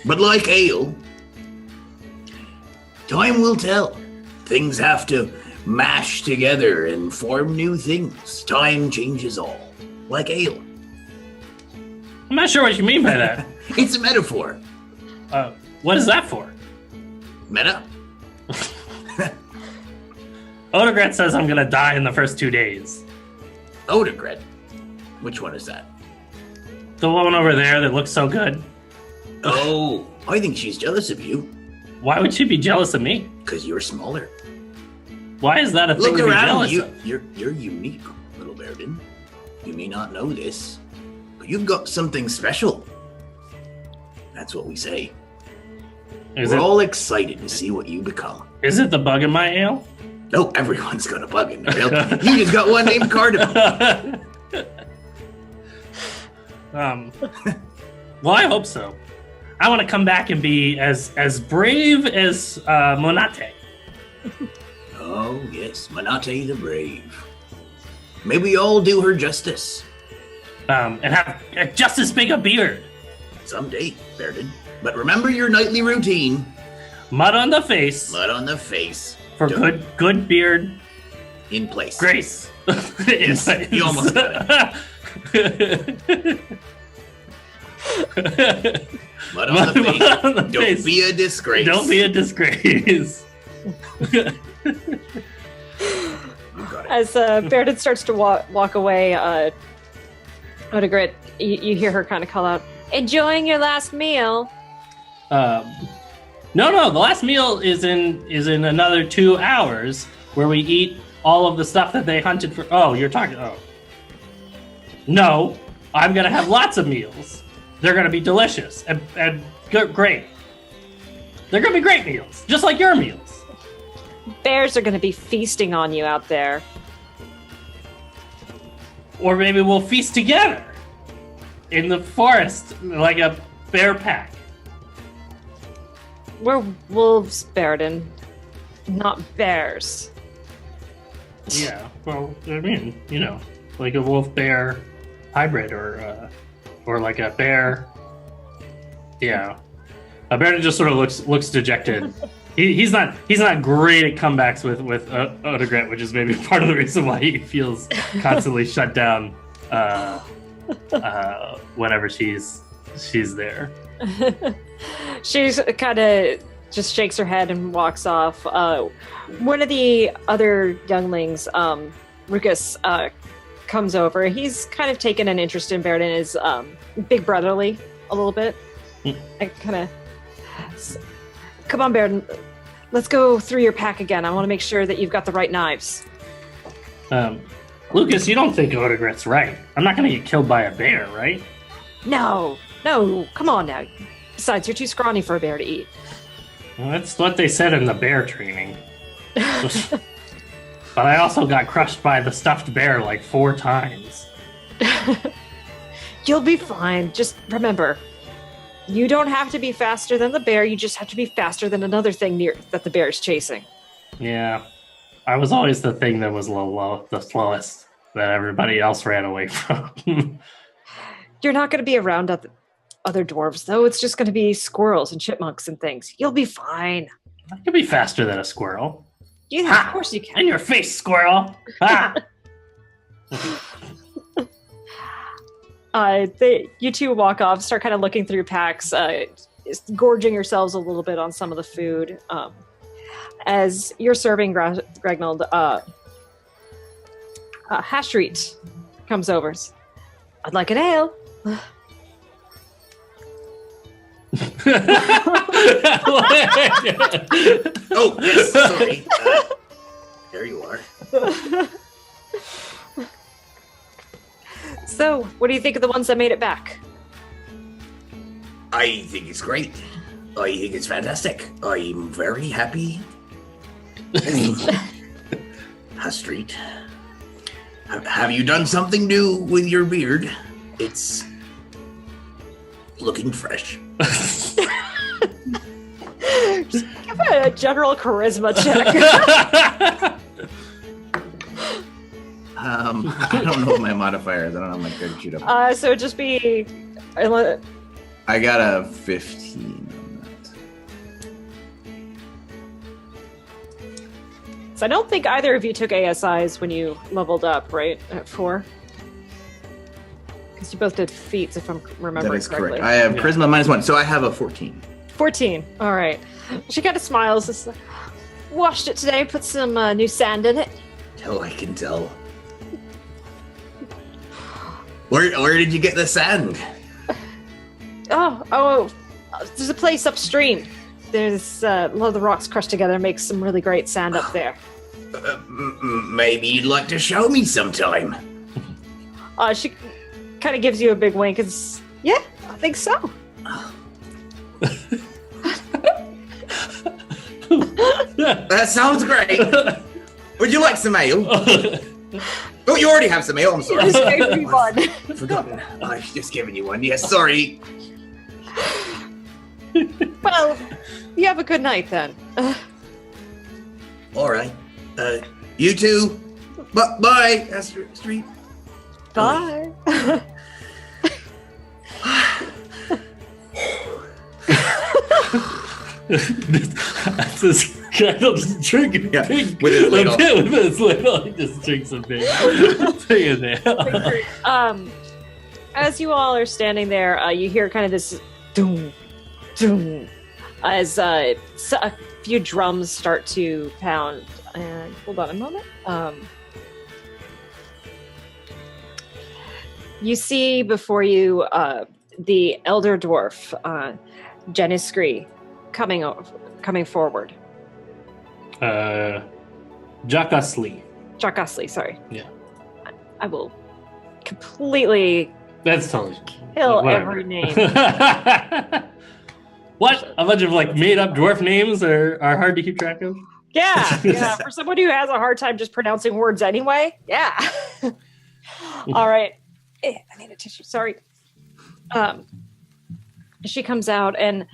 But like ale, time will tell. Things have to mash together and form new things. Time changes all. Like ale.
I'm not sure what you mean by that.
It's a metaphor.
What is that for?
Meta?
Odegret says I'm gonna die in the first 2 days.
Odegret? Which one is that?
The one over there that looks so good.
Oh, I think she's jealous of you.
Why would she be jealous of me?
Because you're smaller.
Why is that a thing
Look
to be
around.
jealous of?
You're unique, little Baeridin. You may not know this, but you've got something special. That's what we say. We're all excited to see what you become.
Is it the bug in my ale?
No, everyone's gonna bug in there. You just got one named Cardinal.
Well, I hope so. I want to come back and be as brave as Monate.
Oh, yes, Manate the Brave. May we all do her justice.
And have just as big a beard.
Someday, Baerdin. But remember your nightly routine.
Mud on the face.
Mud on the face.
For good beard.
In place.
Grace.
Yes, you almost got it. Mud on the face. Don't be a disgrace.
Don't be a disgrace.
You got it.
As Baerdin starts to walk away, Odegrit, you hear her kind of call out, "Enjoying your last meal?"
No. The last meal is in another 2 hours, where we eat all of the stuff that they hunted for. Oh, you're talking. Oh, no, I'm gonna have lots of meals. They're gonna be delicious and great. They're gonna be great meals, just like your meals.
Bears are going to be feasting on you out there.
Or maybe we'll feast together in the forest like a bear pack.
We're wolves, Baerdin, not bears.
Yeah, well, I mean, like a wolf-bear hybrid or like a bear. Yeah. Baerdin just sort of looks dejected. He's not great at comebacks with Odegrit, which is maybe part of the reason why he feels constantly shut down whenever she's there.
She's kind of just shakes her head and walks off. One of the other younglings, Rukus, comes over. He's kind of taken an interest in Baerdin, is big brotherly a little bit. I kind of... Come on, Baerdin. Let's go through your pack again. I want to make sure that you've got the right knives.
Lucas, you don't think Odegrit's right. I'm not going to get killed by a bear, right?
No, come on now. Besides, you're too scrawny for a bear to eat.
Well, that's what they said in the bear training. But I also got crushed by the stuffed bear like 4 times.
You'll be fine. Just remember, you don't have to be faster than the bear. You just have to be faster than another thing that the bear is chasing.
Yeah. I was always the thing that was the slowest that everybody else ran away from.
You're not going to be around other dwarves, though. It's just going to be squirrels and chipmunks and things. You'll be fine.
I can be faster than a squirrel.
Yeah, of course you can.
In your face, squirrel! Ha!
You two walk off, start kind of looking through packs, gorging yourselves a little bit on some of the food. As you're serving Gragnold, Hashreet comes over. I'd like an ale.
Oh, yes, sorry. There you are.
So, what do you think of the ones that made it back?
I think it's great. I think it's fantastic. I'm very happy. Street, have you done something new with your beard? It's looking fresh.
Just give it a general charisma check.
I don't know what my modifier is. I don't know my character sheet up.
So it'd just be...
I got a 15 on that.
So I don't think either of you took ASIs when you leveled up, right? At 4? Because you both did feats, if I'm remembering
That is
correctly.
correct. I have charisma -1, so I have a 14.
14. All right. She kind of smiles. Just like, washed it today, put some new sand in it.
Oh, I can tell. Where did you get the sand?
Oh, there's a place upstream. There's a lot of the rocks crushed together, makes some really great sand up there.
Maybe you'd like to show me sometime.
She kind of gives you a big wink. Yeah, I think so.
That sounds great. Would you like some ale? Oh, you already have some ale. I'm sorry.
Just gave me one.
Forgotten. I've just given you one. Yes, sorry.
Well, you have a good night then.
All right. You two. Bye, Street.
Bye.
This Gragnold just drinking big
with his ladle.
With his ladle, he just drinks a big thing in there.
As you all are standing there, you hear kind of this doom, doom, as a few drums start to pound. And hold on a moment. You see before you the elder dwarf, Jeniskri, coming forward. Jakasli, sorry.
Yeah.
I will completely
That's totally
kill
whatever.
every name.
What? A bunch of made up dwarf names are hard to keep track of?
Yeah. For someone who has a hard time just pronouncing words anyway. Yeah. All right. I need a tissue. Sorry. She comes out, and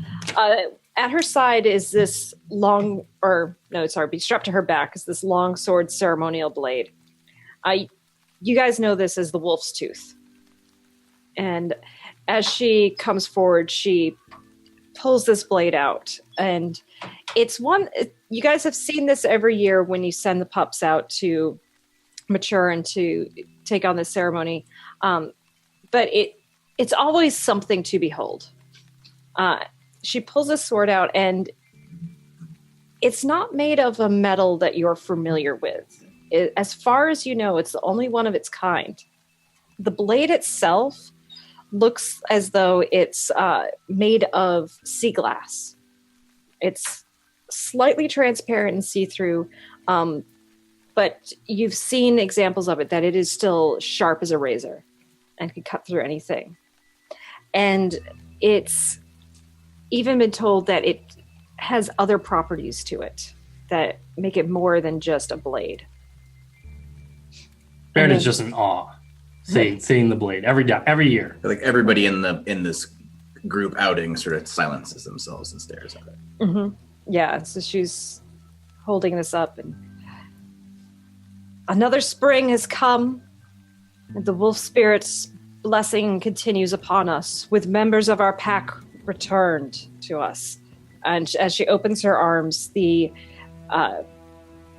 at her side is this strapped to her back is this long sword ceremonial blade. You guys know this as the wolf's tooth. And as she comes forward, she pulls this blade out, and it's one you guys have seen this every year when you send the pups out to mature and to take on this ceremony, but it's always something to behold. She pulls a sword out, and it's not made of a metal that you're familiar with. As far as you know, it's the only one of its kind. The blade itself looks as though it's made of sea glass. It's slightly transparent and see-through, but you've seen examples of it that it is still sharp as a razor and can cut through anything. And it's even been told that it has other properties to it that make it more than just a blade.
Baeridin's just in awe, seeing the blade every year.
Like everybody in this group outing sort of silences themselves and stares at it.
Mm-hmm. Yeah, so she's holding this up, and another spring has come, and the wolf spirit's blessing continues upon us, with members of our pack returned to us. And as she opens her arms,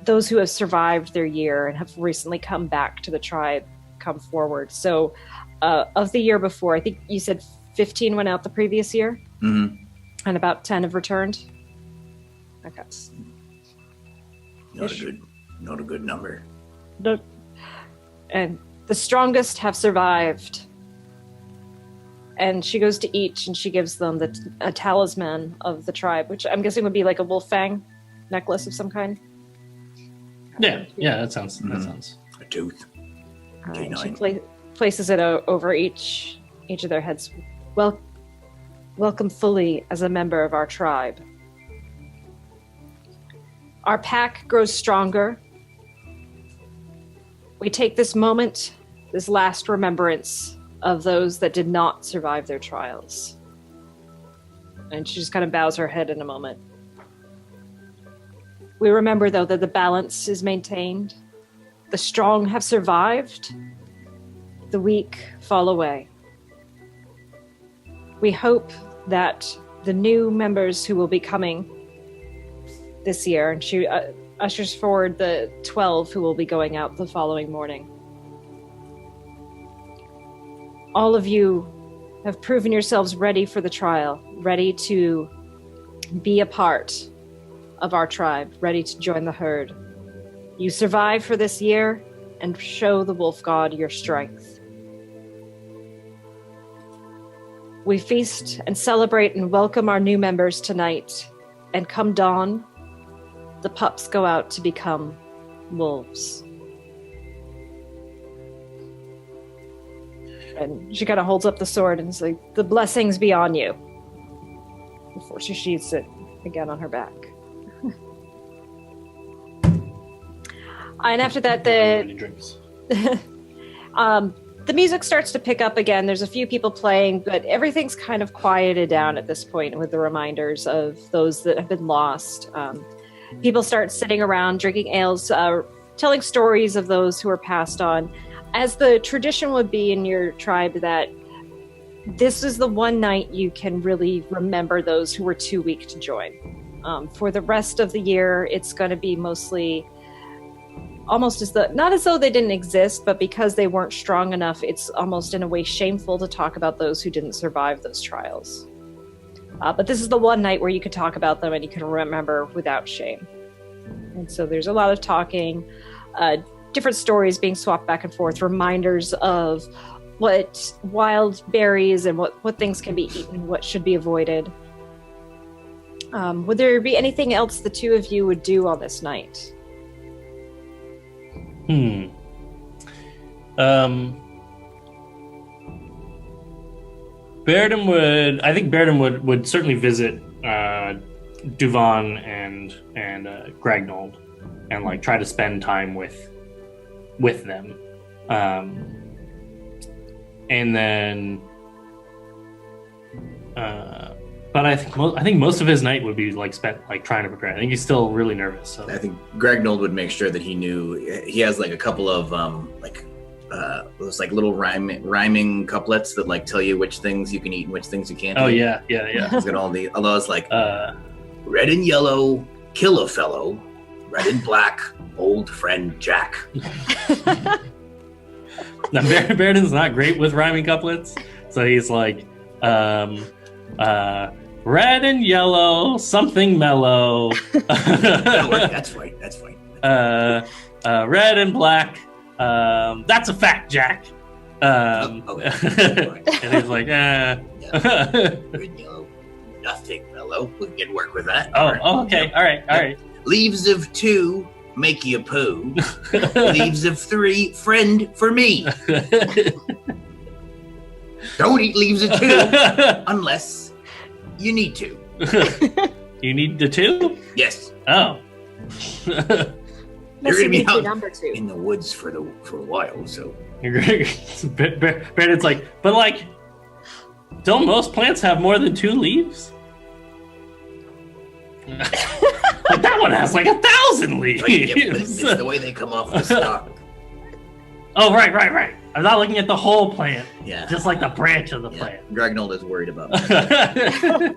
those who have survived their year and have recently come back to the tribe come forward. So of the year before, I think you said 15 went out the previous year?
Mm-hmm.
And about 10 have returned? Okay.
Not a good number.
No. And the strongest have survived. And she goes to each and she gives them a talisman of the tribe, which I'm guessing would be like a wolf fang necklace of some kind.
Yeah, that sounds.
A tooth.
She places it over each of their heads. Welcome fully as a member of our tribe. Our pack grows stronger. We take this moment, this last remembrance of those that did not survive their trials. And she just kind of bows her head in a moment. We remember, though, that the balance is maintained. The strong have survived. The weak fall away. We hope that the new members who will be coming this year, and she ushers forward the 12 who will be going out the following morning. All of you have proven yourselves ready for the trial, ready to be a part of our tribe, ready to join the herd. You survive for this year and show the wolf god your strength. We feast and celebrate and welcome our new members tonight, and come dawn, the pups go out to become wolves. And she kind of holds up the sword and is like, the blessings be on you, before she sheaths it again on her back. And after that,
Many drinks.
the music starts to pick up again. There's a few people playing, but everything's kind of quieted down at this point with the reminders of those that have been lost. People start sitting around, drinking ales, telling stories of those who are passed on. As the tradition would be in your tribe, that this is the one night you can really remember those who were too weak to join. For the rest of the year, it's going to be mostly almost not as though they didn't exist, but because they weren't strong enough, it's almost in a way shameful to talk about those who didn't survive those trials. But this is the one night where you could talk about them and you can remember without shame. And so there's a lot of talking, different stories being swapped back and forth, reminders of what wild berries and what things can be eaten, what should be avoided. Would there be anything else the two of you would do on this night?
Baeridin would certainly visit Duvan and Gragnold and like try to spend time with them. And then but I think most of his night would be like spent like trying to prepare. I think he's still really nervous. So
I think Gragnold would make sure that he knew he has like a couple of those like little rhyming couplets that like tell you which things you can eat and which things you can't.
Oh
eat.
yeah.
He's got all those like red and yellow, kill a fellow, red and black, old friend Jack.
Now Baeridin's not great with rhyming couplets, so he's like red and yellow, something mellow.
That's fine.
Red and black. That's a fact, Jack. And he's like,
Red and yellow, nothing mellow. We can work with that.
Okay. All right.
Leaves of 2 make you poo. Leaves of 3, friend for me. Don't eat leaves of 2 unless you need to.
You need the 2?
Yes.
Oh.
They're going to be out
number 2
in the woods for a while, so.
Baeridin's like, but like, don't most plants have more than 2 leaves? Like that one has like 1,000 leaves.
It's the way they come off the stalk.
Oh, right. I'm not looking at the whole plant.
Yeah.
Just like the branch of the plant.
Gragnold is worried about that.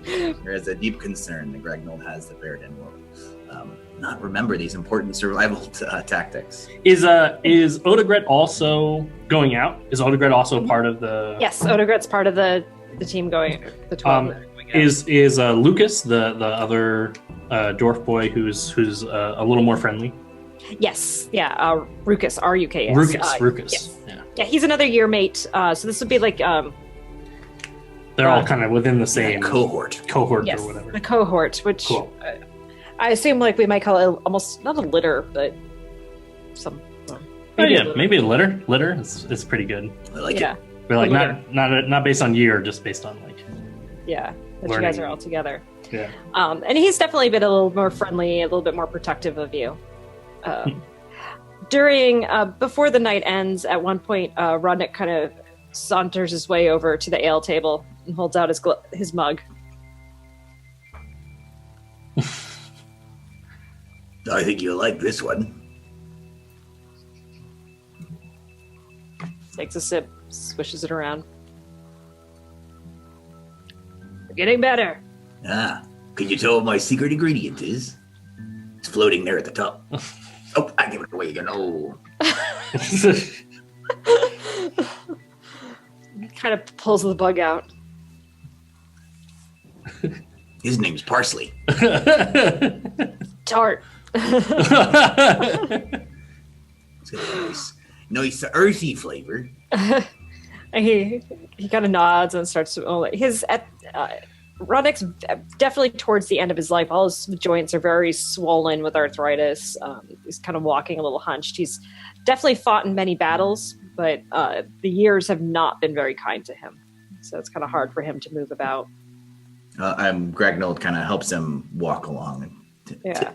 There is a deep concern that Gragnold has that Baeridin will not remember these important survival tactics.
Is Odegret also going out? Is Odegret also part of the?
Yes, Odegret's part of the team going. The 12 that are going out.
Is Lucas the other dwarf boy who's a little more friendly?
Yes, yeah, Rukus, R-U-K-S.
Rukus.
Yes.
Yeah,
he's another year mate. So this would be like
they're all kind of within the same
cohort
yes,
or whatever.
The cohort, which
cool.
I assume like we might call it almost not a litter, but some.
Maybe a litter. Litter is pretty good.
I like it.
But like not based on year, just based on like.
Yeah, that
learning.
you guys are all together.
Yeah.
And he's definitely been a little more friendly, a little bit more protective of you. Before the night ends, at one point, Rodnick kind of saunters his way over to the ale table and holds out his mug.
I think you'll like this one.
Takes a sip, swishes it around. We're getting better.
Can you tell what my secret ingredient is? It's floating there at the top. Oh, I give it away again. Oh.
Kind of pulls the bug out.
His name's Parsley.
Tart.
It's got a nice earthy flavor.
He kind of nods and starts to. Rodnick's definitely towards the end of his life. All his joints are very swollen with arthritis. He's kind of walking a little hunched. He's definitely fought in many battles, but the years have not been very kind to him. So it's kind of hard for him to move about.
Gragnold kind of helps him walk along.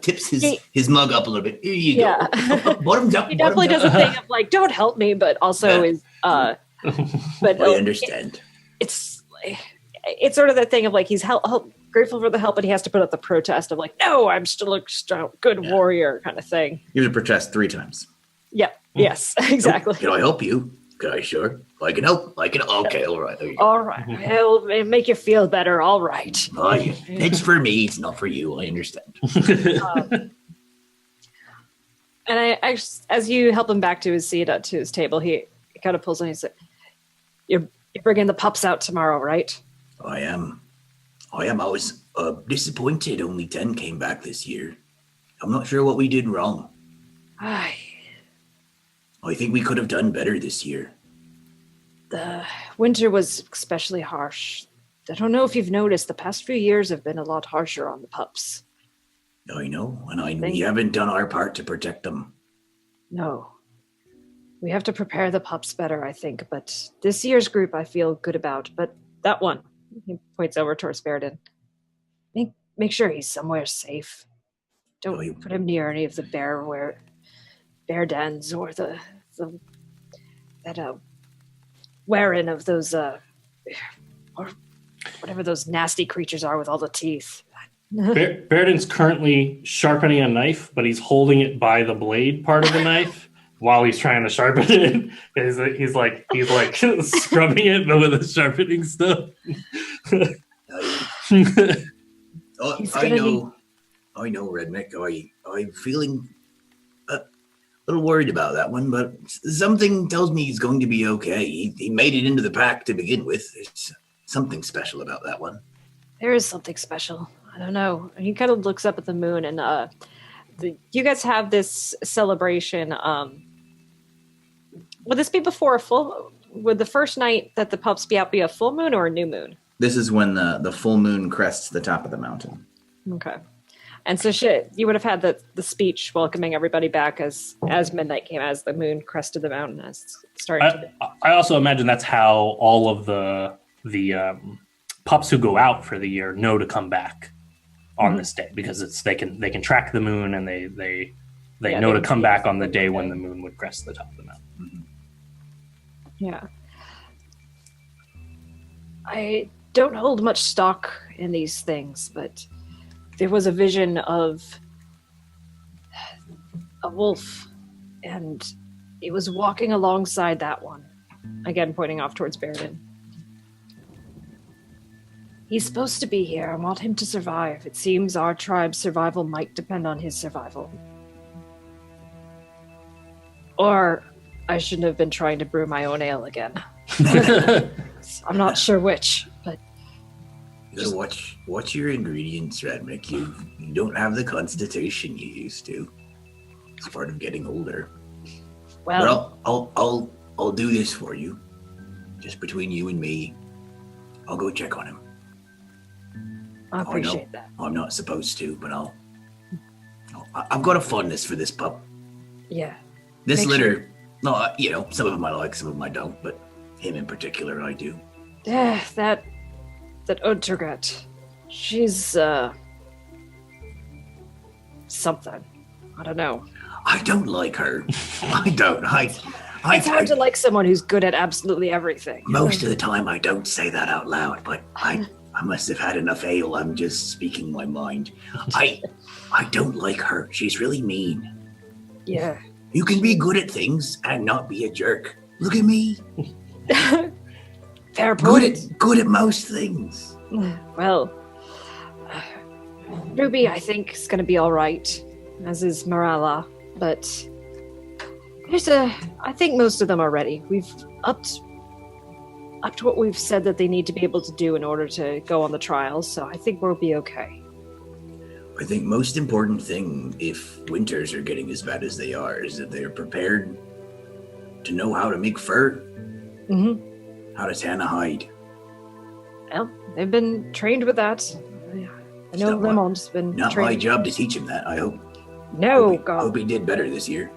tips his mug up a little bit. Here you go. Bottoms up.
He definitely does a thing of like, don't help me, but also is. But
I understand.
It's sort of that thing of like he's grateful for the help, but he has to put up the protest of like, no, I'm still a strong, good warrior kind of thing.
You have to protest 3 times.
Yeah. Yes. Exactly.
Can I help you? Can I? Sure. I can help. Okay. All right. There you go.
All right. It'll make you feel better. All right.
Oh, yeah. It's for me. It's not for you. I understand.
And as you help him back to his seat, to his table, he kind of pulls on. He said, "You're bringing the pups out tomorrow, right?"
I am. I was disappointed. Only 10 came back this year. I'm not sure what we did wrong. I think we could have done better this year.
The winter was especially harsh. I don't know if you've noticed, the past few years have been a lot harsher on the pups.
I know, and we haven't done our part to protect them.
No. We have to prepare the pups better, I think, but this year's group I feel good about, but that one, he points over towards Baerdin. Make sure he's somewhere safe. Don't put him near any of the Baerdins or that wearing of those or whatever those nasty creatures are with all the teeth.
Baeridin's currently sharpening a knife, but he's holding it by the blade part of the knife while he's trying to sharpen it. He's like scrubbing it, but with the sharpening stuff.
I know, Redneck. I'm feeling a little worried about that one, but something tells me he's going to be okay. He made it into the pack to begin with. There's something special about that one.
There is something special. I don't know. He kind of looks up at the moon, and you guys have this celebration. Would this be before would the first night that the pups be out be a full moon or a new moon?
This is when the full moon crests the top of the mountain.
Okay. And so you would have had the speech welcoming everybody back as midnight came, as the moon crested the mountain, as started.
I also imagine that's how all of the pups who go out for the year know to come back on this day, because they can track the moon, and they know to come back on the day when the moon would crest the top of the mountain. Mm-hmm.
Yeah. I don't hold much stock in these things, but there was a vision of a wolf, and it was walking alongside that one. Again, pointing off towards Baeridin. He's supposed to be here. I want him to survive. It seems our tribe's survival might depend on his survival. Or I shouldn't have been trying to brew my own ale again. I'm not sure which, but...
You gotta watch your ingredients, Radmick. You don't have the constitution you used to. It's part of getting older.
Well,
but I'll do this for you. Just between you and me. I'll go check on him.
I appreciate that.
I'm not supposed to, but I've got a fondness for this pup.
Yeah.
This litter, no, some of them I like, some of them I don't, but him in particular I do.
That Untergut, she's something. I don't know.
I don't like her. I don't.
It's hard to like someone who's good at absolutely everything.
Most of the time I don't say that out loud, but I must have had enough ale. I'm just speaking my mind. I don't like her. She's really mean.
Yeah.
You can be good at things and not be a jerk. Look at me.
Fair point.
Good at most things.
Well, Ruby, I think, is going to be all right, as is Marala. But I think most of them are ready. We've upped what we've said that they need to be able to do in order to go on the trials. So I think we'll be okay.
I think most important thing, if winters are getting as bad as they are, is that they're prepared to know how to make fur, how to tan a hide.
Well, they've been trained with that. I know Lemon's been
not
trained.
My job to teach him that, I hope.
No,
hope he did better this year.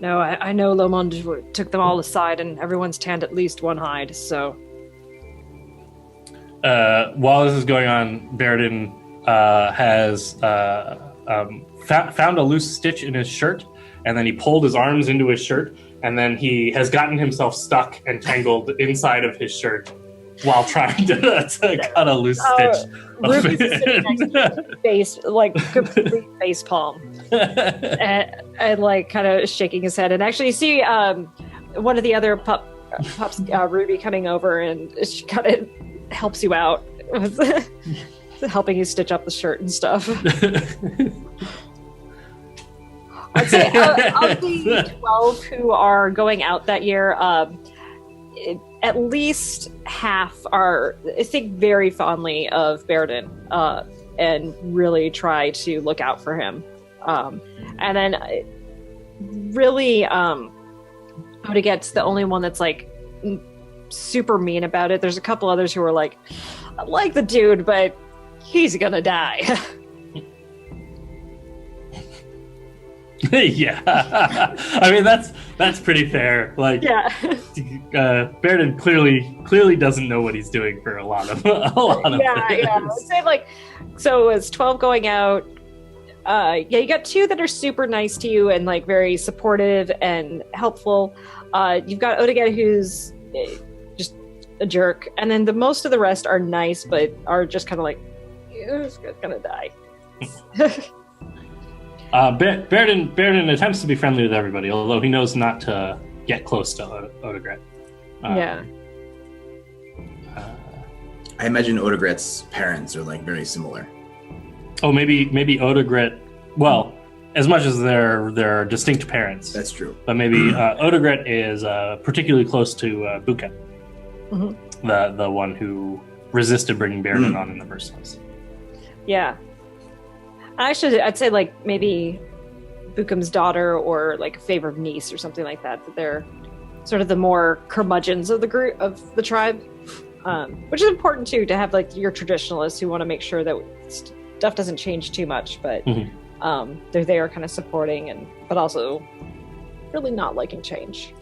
No, I know Lomond took them all aside, and everyone's tanned at least one hide, so...
While this is going on, Baeridin has found a loose stitch in his shirt, and then he pulled his arms into his shirt, and then he has gotten himself stuck and tangled inside of his shirt while trying to cut a loose stitch.
Ruby's sitting next to his face, like complete face palm, and like kind of shaking his head. And actually, you see one of the other pups, Ruby, coming over, and she kind of helps you out with helping you stitch up the shirt and stuff. I'd say of the 12 who are going out that year, at least half are, I think, very fondly of Baerdin and really try to look out for him. And then really, Odeget's the only one that's like super mean about it. There's a couple others who are like, I like the dude, but he's gonna die.
Yeah, I mean that's pretty fair. Like, yeah, Baeridin clearly doesn't know what he's doing for a lot of
yeah.
things.
Yeah, I would say like, so it's 12 going out. You got 2 that are super nice to you and like very supportive and helpful. You've got Odeget, who's just a jerk, and then the most of the rest are nice but are just kind of like, who's gonna die.
Baeridin attempts to be friendly with everybody, although he knows not to get close to Odeget.
Yeah.
I imagine Odegret's parents are like very similar.
Oh, maybe Odeget. Well, as much as they're distinct parents.
That's true.
But maybe Odegret is particularly close to Buket, the one who resisted bringing Baeridin on in the first place.
Yeah. I'd say like maybe Bukem's daughter or like a favored niece or something like that. That they're sort of the more curmudgeons of the group of the tribe, which is important too, to have like your traditionalists who want to make sure that stuff doesn't change too much, but they're there kind of supporting but also really not liking change.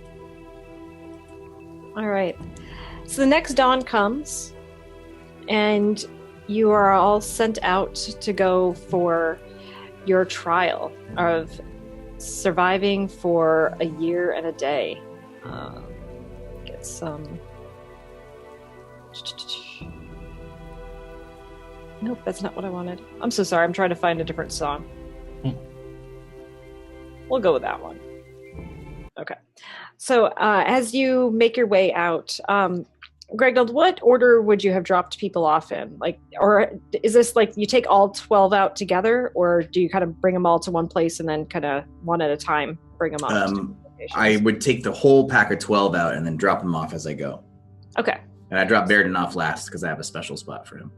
All right, so the next dawn comes, and you are all sent out to go for your trial of surviving for a year and a day. Get some... Nope, that's not what I wanted. I'm so sorry. I'm trying to find a different song. We'll go with that one. Okay. So as you make your way out... Gragnold, what order would you have dropped people off in? Like, or is this like you take all 12 out together, or do you kind of bring them all to one place and then kind of one at a time bring them off?
I would take the whole pack of 12 out and then drop them off as I go. Okay. And I drop Baerdin off last because I have a special spot for him.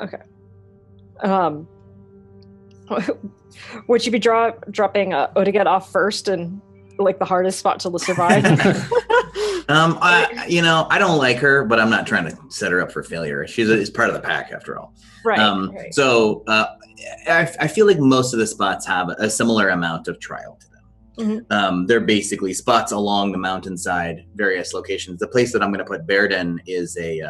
Okay. Would you be dropping Odeget off first and like the hardest spot to survive?
I don't like her, but I'm not trying to set her up for failure. She's part of the pack after all.
Right.
Right. So I feel like most of the spots have a similar amount of trial to them. Mm-hmm. They're basically spots along the mountainside, various locations. The place that I'm going to put Baerdin is a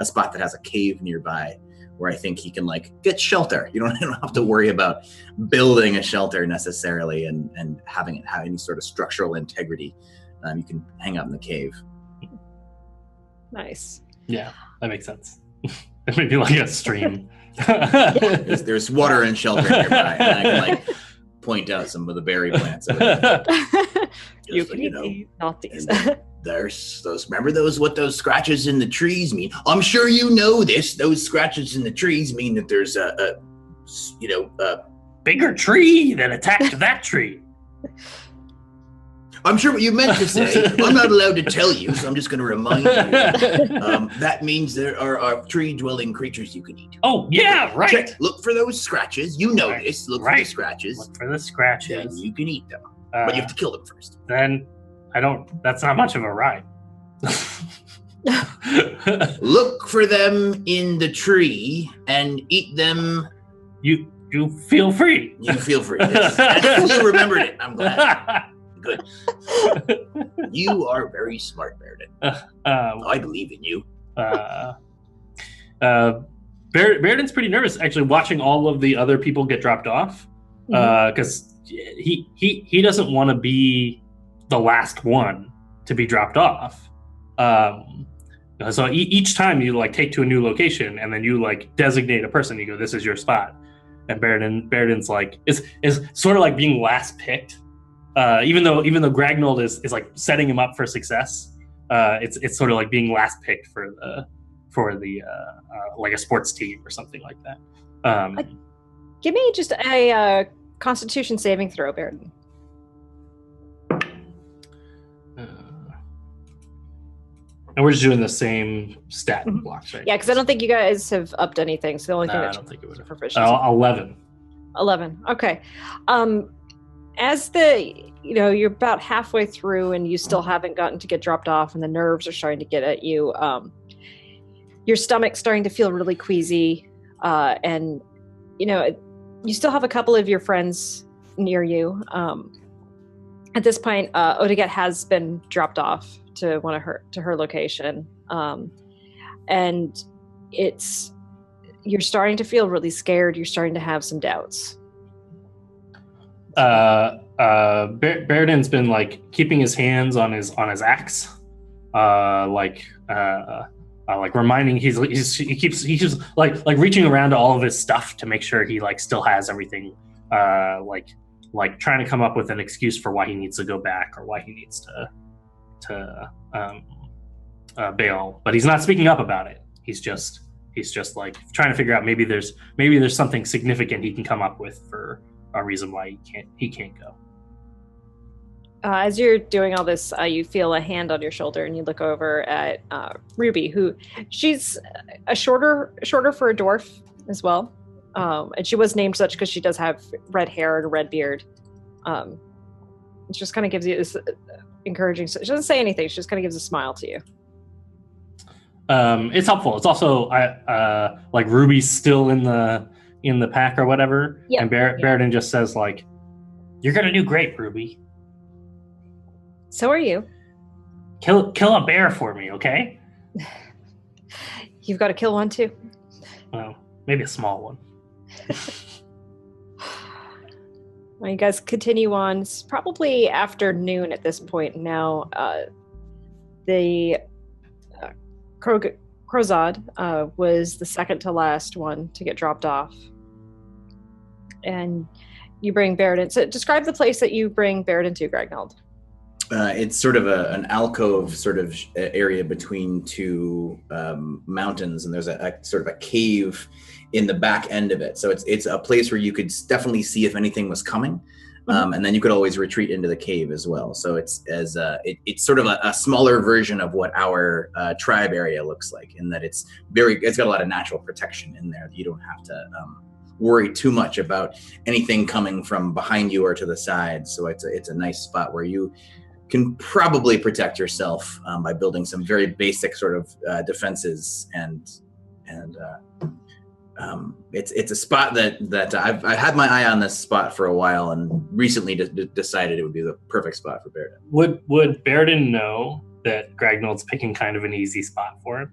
spot that has a cave nearby, where I think he can like get shelter. You don't have to worry about building a shelter necessarily and having it have any sort of structural integrity. You can hang out in the cave.
Nice.
Yeah, that makes sense. It may be like a stream.
There's water and shelter nearby, and I can like point out some of the berry plants.
You can eat not these.
There's those. Remember what those scratches in the trees mean? I'm sure you know this. Those scratches in the trees mean that there's a
bigger tree that attacked that tree.
I'm sure what you meant to say. I'm not allowed to tell you, so I'm just going to remind you. That means there are tree-dwelling creatures you can eat.
Oh, yeah, right.
Check. Look for those scratches. You know this. Look for the scratches.
Look for the scratches.
Then you can eat them. But you have to kill them first.
Then that's not much of a ride.
Look for them in the tree and eat them.
You feel free.
You feel free. Yes. You remembered it. I'm glad. Good. You are very smart, Baeridin. I believe in you.
Baeridin's pretty nervous, actually, watching all of the other people get dropped off. because he doesn't want to be the last one to be dropped off. So each time you like take to a new location and then you like designate a person, you go, this is your spot. And Baeridin's like is sort of like being last picked, even though Gragnold is like setting him up for success. It's sort of like being last picked for the like a sports team or something like that.
Give me just a Constitution saving throw, Baerdin.
And we're just doing the same stat blocks, right?
Yeah, because I don't think you guys have upped anything. So the only thing
I don't think it would have.
Proficiency.
11.
11. Okay. As you're about halfway through and you still haven't gotten to get dropped off and the nerves are starting to get at you, your stomach's starting to feel really queasy, and you still have a couple of your friends near you. At this point, Odeget has been dropped off to her location, and you're starting to feel really scared. You're starting to have some doubts.
Baeridin's been like keeping his hands on his axe, like reminding he keeps like reaching around to all of his stuff to make sure he like still has everything, like trying to come up with an excuse for why he needs to go back or why he needs to bail, but he's not speaking up about it. He's just like trying to figure out maybe there's something significant he can come up with for a reason why he can't go.
As you're doing all this, you feel a hand on your shoulder, and you look over at Ruby, who she's a shorter for a dwarf as well, and she was named such because she does have red hair and a red beard. It just kind of gives you this encouraging. She doesn't say anything. She just kind of gives a smile to you.
It's helpful. It's also like Ruby's still in the pack or whatever, yep. And Baeridin just says like, "You're gonna do great, Ruby.
So are you.
Kill a bear for me, okay?
You've got to kill one too.
Well, maybe a small one."
Well, you guys continue on. It's probably afternoon at this point now. The Crozad was the second to last one to get dropped off. And you bring Baeridin. So describe the place that you bring Baeridin to, Gragnold.
It's sort of an alcove sort of area between two mountains, and there's a sort of a cave in the back end of it. So it's a place where you could definitely see if anything was coming, and then you could always retreat into the cave as well. So it's sort of a smaller version of what our tribe area looks like, in that it's got a lot of natural protection in there. You don't have to worry too much about anything coming from behind you or to the side. So it's a nice spot where you can probably protect yourself by building some very basic sort of defenses, and it's a spot that I've had my eye on this spot for a while, and recently decided it would be the perfect spot for Baeridin.
Would Baeridin know that Gragnold's picking kind of an easy spot for him?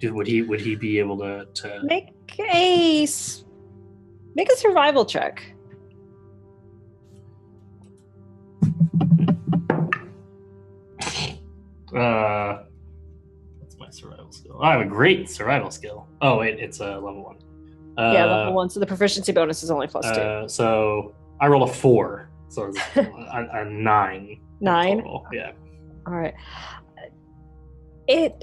Would he be able to
make a survival check?
What's my survival skill? I have a great survival skill. Oh wait, it's a level 1.
Yeah, level 1. So the proficiency bonus is only +2.
So I rolled a 4. So it's a 9.
9.
Total. Yeah.
All right. It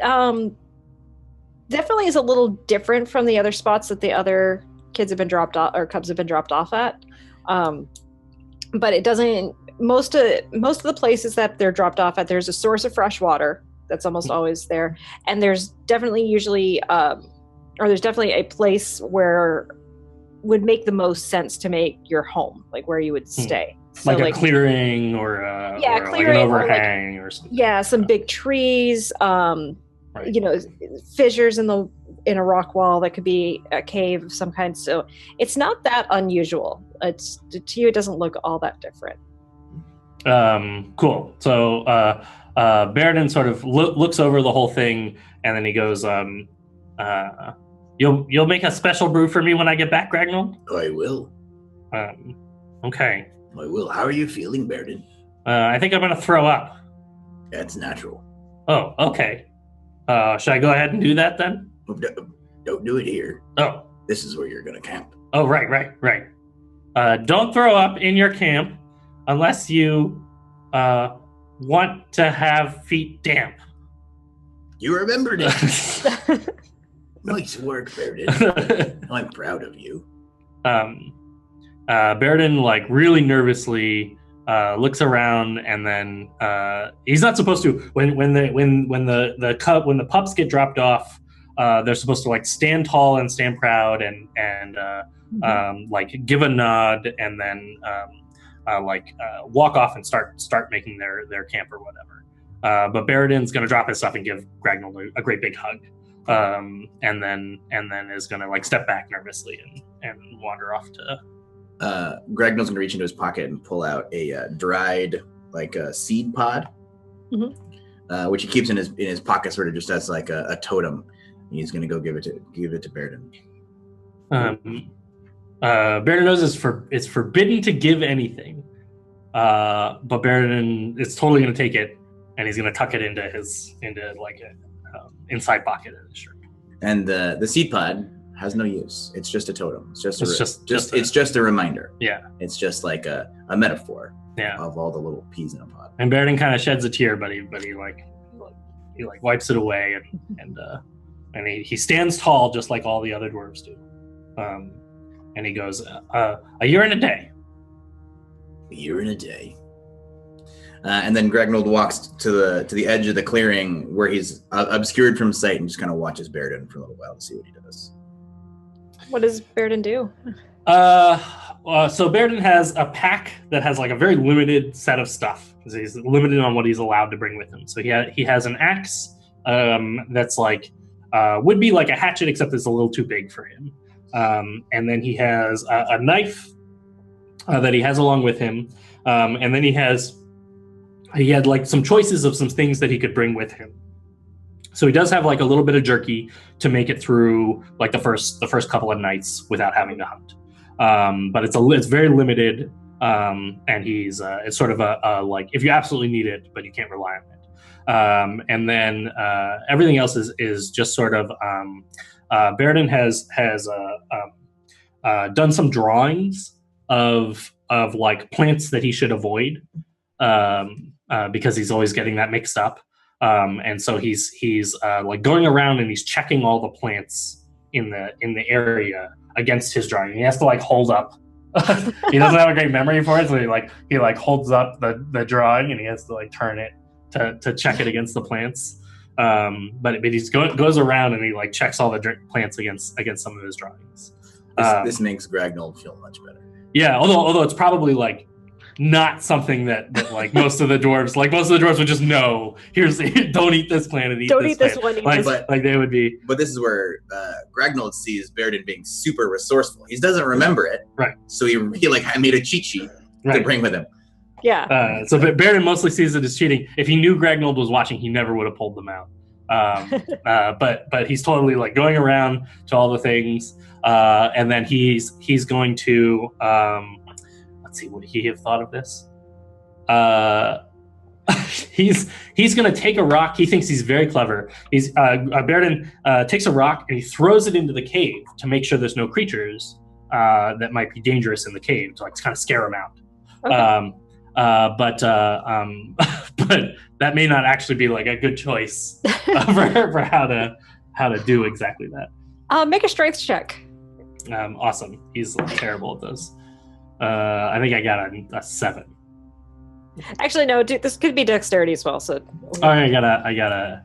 definitely is a little different from the other spots that the other kids have been dropped off, or cubs have been dropped off at. But it doesn't. Most of the places that they're dropped off at, there's a source of fresh water that's almost always there, and there's definitely there's definitely a place where would make the most sense to make your home, like where you would stay. So
like a clearing or
clearing,
like an overhang or something.
Yeah, some big trees, right. Fissures in a rock wall that could be a cave of some kind. So it's not that unusual. To you, it doesn't look all that different.
Cool. So Baeridin sort of looks over the whole thing, and then he goes, "You'll make a special brew for me when I get back, Gragnold?"
I will.
Okay.
Well, how are you feeling, Baerdin?
I think I'm going to throw up.
That's natural.
Oh, okay. Should I go ahead and do that then?
Don't do it here.
Oh.
This is where you're going to camp.
Oh, right. Don't throw up in your camp unless you want to have feet damp.
You remembered it. Nice work, Baerdin. I'm proud of you.
Baeridin, like, really nervously looks around, and then he's not supposed to. When the pups get dropped off, they're supposed to like stand tall and stand proud, and like give a nod, and then walk off and start making their camp or whatever. But Baeridin's going to drop his stuff and give Gragnold a great big hug, and then is going to like step back nervously and wander off to.
Gragnold's going to reach into his pocket and pull out a dried seed pod, which he keeps in his pocket, sort of just as like a totem. And he's going to go give it to Baerdin.
Baerdin knows it's forbidden to give anything, but Baeridin is totally going to take it, and he's going to tuck it into like a inside pocket of his shirt. And
the seed pod has no use. It's just a totem. It's just a reminder.
Yeah.
It's just like a metaphor.
Yeah.
Of all the little peas in a pod.
And Baerdin kind of sheds a tear, but he wipes it away, and he stands tall just like all the other dwarves do. And he goes, a year and a day.
A year and a day. And then Gragnold walks to the edge of the clearing where he's obscured from sight and just kind of watches Baerdin for a little while to see what he does.
What does Baerdin do?
So Baerdin has a pack that has like a very limited set of stuff. He's limited on what he's allowed to bring with him. So he has an axe that's like would be like a hatchet, except it's a little too big for him. And then he has a knife that he has along with him. And then he had like some choices of some things that he could bring with him. So he does have like a little bit of jerky to make it through like the first couple of nights without having to hunt. But it's very limited, and it's sort of a like if you absolutely need it, but you can't rely on it. And then everything else is just sort of Baerdin has done some drawings of like plants that he should avoid, because he's always getting that mixed up. And so he's like going around and he's checking all the plants in the area against his drawing. He has to like hold up. He doesn't have a great memory for it, so he holds up the drawing and he has to like turn it to check it against the plants. But he goes around and he like checks all the plants against some of his drawings.
This makes Gragnold feel much better.
Yeah, although it's probably like not something that like most of the dwarves would just know. Don't eat this plant and eat
don't
this
eat this
plant.
one.
Like they would be.
But this is where Gragnold sees Baerdin being super resourceful. He doesn't remember it,
right?
So he like made a cheat sheet to bring with him.
Yeah.
So Baerdin mostly sees it as cheating. If he knew Gragnold was watching, he never would have pulled them out. But he's totally like going around to all the things, and then he's going to. Let's see, would he have thought of this? He's going to take a rock. He thinks he's very clever. Baerdin takes a rock and he throws it into the cave to make sure there's no creatures that might be dangerous in the cave to like kind of scare him out. Okay. But that may not actually be like a good choice for how to do exactly that.
Make a strength check.
Awesome. He's terrible at those. I think I got a 7.
Actually, no. This could be dexterity as well. So.
Oh, I got a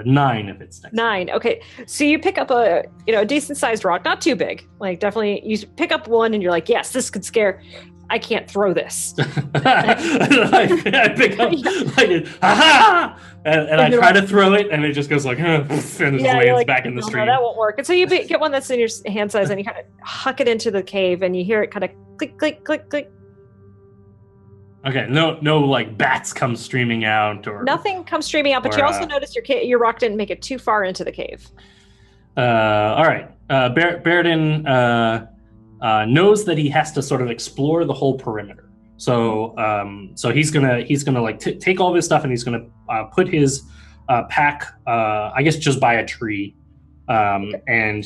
9 if it's dexterity.
9. Okay, so you pick up a decent sized rock, not too big. Like definitely, you pick up one and you're like, yes, this could scare. I can't throw this. I pick up like, aha! And I try to throw it, and it just goes like, and it just lands back in the stream. No, that won't work. And so you get one that's in your hand size, and you kind of huck it into the cave, and you hear it kind of click, click, click, click.
Okay, no, like bats come streaming out, or
nothing comes streaming out. But you also notice your rock didn't make it too far into the cave.
All right, Baeridin knows that he has to sort of explore the whole perimeter. So he's gonna like take all this stuff and he's gonna put his pack, I guess, just by a tree, and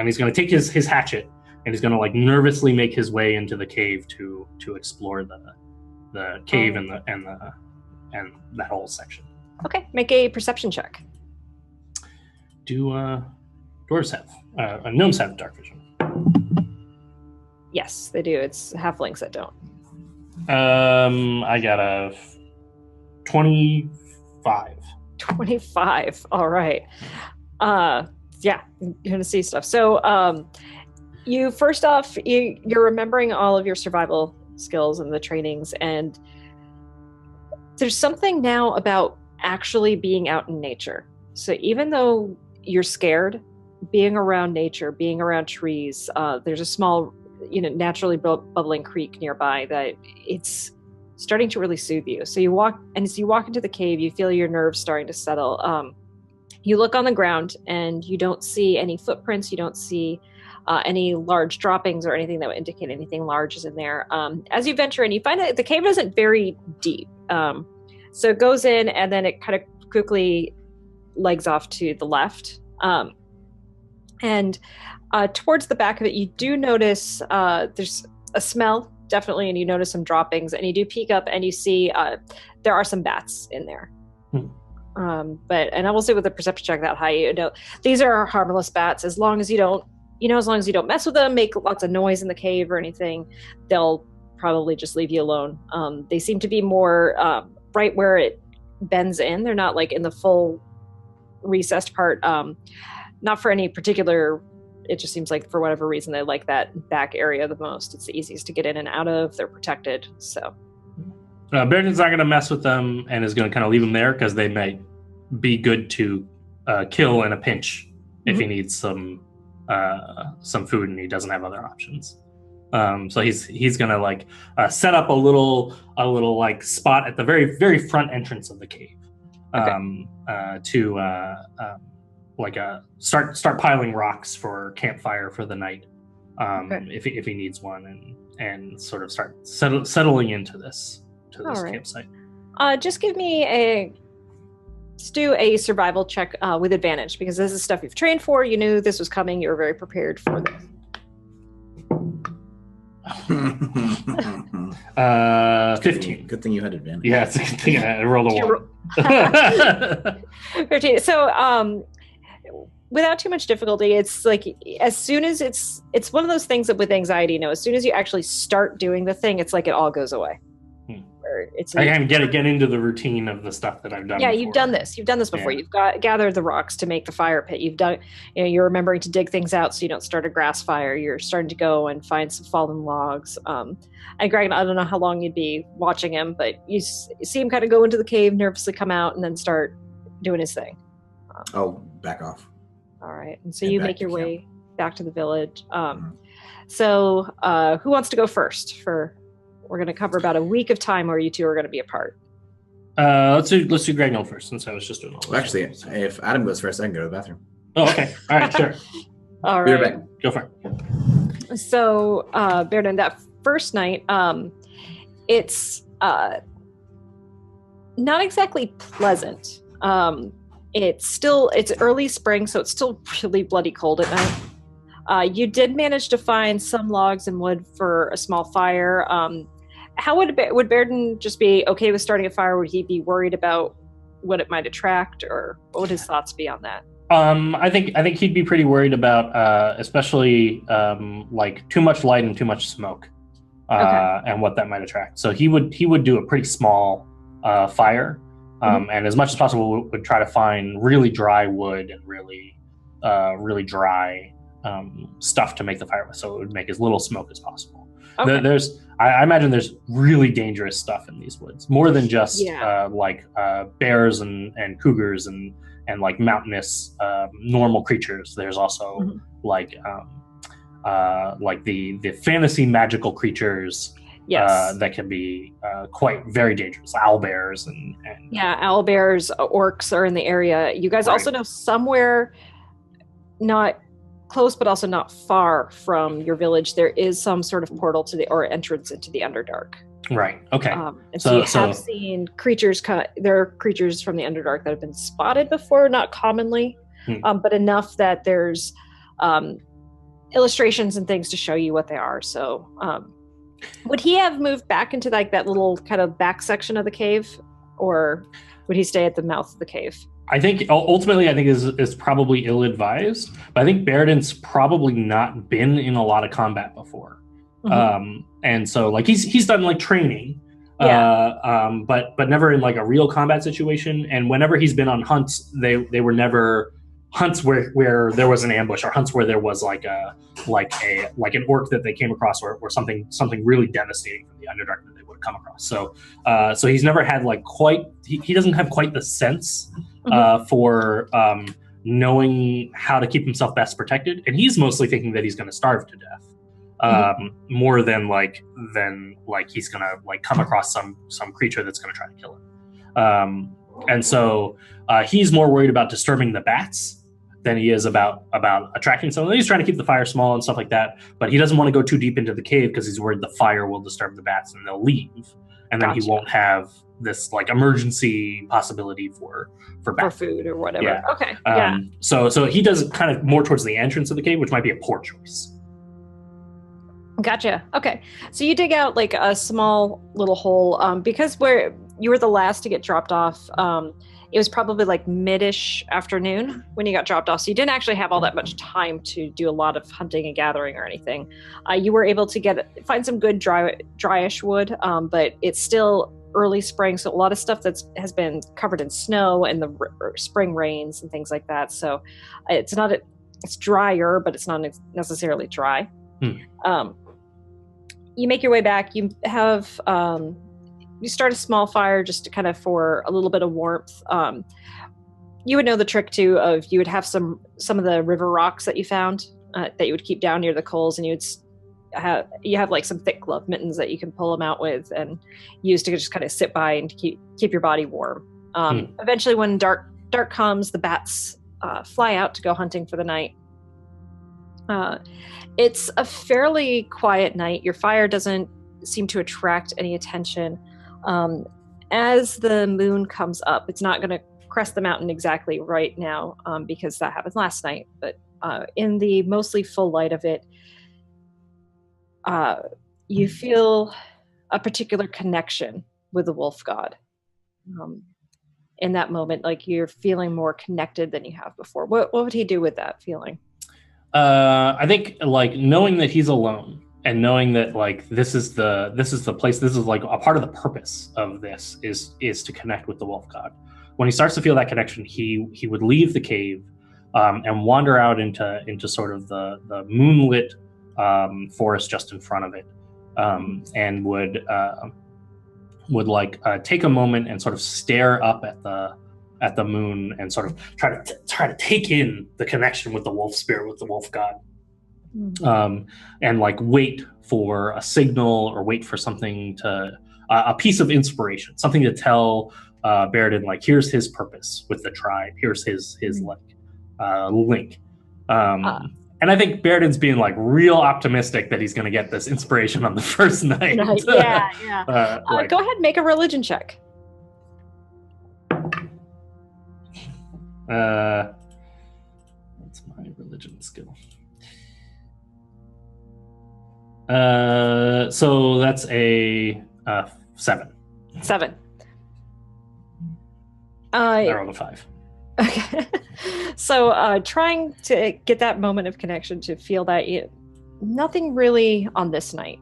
he's gonna take his hatchet and he's gonna like nervously make his way into the cave to explore the cave and that whole section.
Okay, make a perception check.
Do dwarves have gnomes have dark vision?
Yes, they do. It's halflings that don't.
I got a 25.
25. All right. Yeah, you're gonna see stuff. So, you first off, you're remembering all of your survival skills and the trainings, and there's something now about actually being out in nature. So even though you're scared, being around nature, being around trees, there's a small, naturally bubbling creek nearby that it's starting to really soothe you. So you walk, and as you walk into the cave, you feel your nerves starting to settle. You look on the ground and you don't see any footprints. You don't see any large droppings or anything that would indicate anything large is in there. As you venture in, you find that the cave isn't very deep. So it goes in and then it kind of quickly legs off to the left. And towards the back of it, you do notice there's a smell, definitely, and you notice some droppings, and you do peek up and you see there are some bats in there. And I will say with a perception check that high, these are harmless bats. As long as you don't, as long as you don't mess with them, make lots of noise in the cave or anything, they'll probably just leave you alone. They seem to be more right where it bends in. They're not like in the full recessed part. Not for any particular, it just seems like for whatever reason they like that back area the most. It's the easiest to get in and out of. They're protected. So
Baeridin's not going to mess with them and is going to kind of leave them there because they might be good to kill in a pinch if he needs some food and he doesn't have other options. So he's going to like set up a little like spot at the very, very front entrance of the cave to start piling rocks for campfire for the night, if he needs one, and sort of start settling into this campsite.
Just give me do a survival check with advantage, because this is stuff you've trained for. You knew this was coming. You were very prepared for this.
15.
Good thing you had advantage.
Yeah, it's a good thing I rolled a 1.
15. So, without too much difficulty, it's like as soon as it's one of those things that with anxiety, as soon as you actually start doing the thing, it's like it all goes away.
I can get into the routine of the stuff that I've done.
Yeah,
before.
You've done this before.
Yeah.
You've gathered the rocks to make the fire pit. You've done, you're remembering to dig things out so you don't start a grass fire. You're starting to go and find some fallen logs. And Greg, I don't know how long you'd be watching him, but you see him kind of go into the cave, nervously come out, and then start doing his thing.
Back off.
All right, and so you make your way back to the village. So who wants to go first? We're going to cover about a week of time where you two are going to be apart.
Let's do Gragnold first, since I was just doing all this.
Well, actually, if Adam goes first, I can go to the bathroom.
Oh, okay. All right, sure.
All
Be
right.
right back.
Go for it.
So, Baerdin, that first night, it's not exactly pleasant. It's early spring, so it's still really bloody cold at night. You did manage to find some logs and wood for a small fire. How would Baerdin just be okay with starting a fire? Would he be worried about what it might attract, or what would his thoughts be on that?
I think he'd be pretty worried about, especially like too much light and too much smoke, and what that might attract. So he would do a pretty small fire, and as much as possible would try to find really dry wood and really dry stuff to make the fire with, so it would make as little smoke as possible. Okay. I imagine there's really dangerous stuff in these woods, more than just like bears and cougars and like mountainous normal creatures. There's also like the fantasy magical creatures that can be quite very dangerous. Owl bears and
owl bears, orcs are in the area. You guys also know somewhere not close but also not far from your village, there is some sort of portal or entrance into the Underdark.
Right. Okay.
And so you have seen creatures. There are creatures from the Underdark that have been spotted before, not commonly, but enough that there's illustrations and things to show you what they are. So, would he have moved back into like that little kind of back section of the cave, or would he stay at the mouth of the cave?
I think ultimately, I think is probably ill-advised. But I think Baeridin's probably not been in a lot of combat before, and so like he's done like training, but never in like a real combat situation. And whenever he's been on hunts, they were never hunts where there was an ambush, or hunts where there was like an orc that they came across, or something really devastating from the Underdark that they would have come across. So he's never had like he doesn't have quite the sense for knowing how to keep himself best protected, and he's mostly thinking that he's going to starve to death, more than he's going to like come across some creature that's going to try to kill him. And so he's more worried about disturbing the bats than he is about attracting someone. He's trying to keep the fire small and stuff like that, but he doesn't want to go too deep into the cave because he's worried the fire will disturb the bats and they'll leave, and then he won't have this like emergency possibility for
food or whatever.
Yeah.
Okay.
So he does it kind of more towards the entrance of the cave, which might be a poor choice.
Gotcha. Okay. So you dig out like a small little hole, because where you were the last to get dropped off, it was probably like mid-ish afternoon when you got dropped off. So you didn't actually have all that much time to do a lot of hunting and gathering or anything. You were able to find some good dryish wood, but it's still early spring. So a lot of stuff has been covered in snow and the spring rains and things like that. So it's drier, but it's not necessarily dry. You make your way back. You have, you start a small fire just to kind of for a little bit of warmth. You would know the trick too of you would have some of the river rocks that you found that you would keep down near the coals, and you have like some thick glove mittens that you can pull them out with and use to just kind of sit by and keep your body warm. Eventually, when dark comes, the bats fly out to go hunting for the night. It's a fairly quiet night. Your fire doesn't seem to attract any attention. As the moon comes up, it's not going to crest the mountain exactly right now, because that happened last night, but in the mostly full light of it, you feel a particular connection with the wolf god. In that moment, like you're feeling more connected than you have before. What would he do with that feeling?
I think like knowing that he's alone, and knowing that like this is the place, this is like a part of the purpose of this is to connect with the wolf god. When he starts to feel that connection, he would leave the cave and wander out into sort of the moonlit forest just in front of it, and would take a moment and sort of stare up at the moon and sort of try to take in the connection with the wolf spirit, with the wolf god. And like wait for a signal, or wait for something a piece of inspiration, something to tell Baeridin, like, here's his purpose with the tribe, here's his link. And I think Baeridin's being like real optimistic that he's going to get this inspiration on the first night.
Yeah. Go ahead and make a religion check.
What's my religion skill? So that's a 7.
7.
I rolled a 5.
Okay. So trying to get that moment of connection, to feel that nothing really on this night.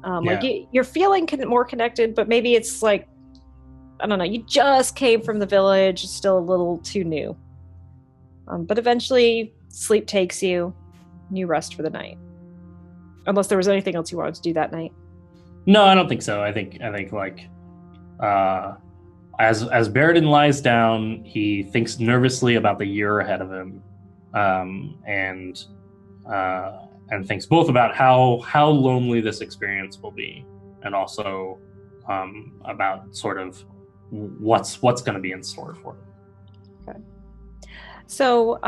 Like you're feeling more connected, but maybe it's like, I don't know, you just came from the village, it's still a little too new. But eventually sleep takes you and you rest for the night. Unless there was anything else you wanted to do that night.
No, I don't think so. I think like as Baeridin lies down, he thinks nervously about the year ahead of him, and thinks both about how lonely this experience will be, and also about sort of what's going to be in store for him.
Okay. So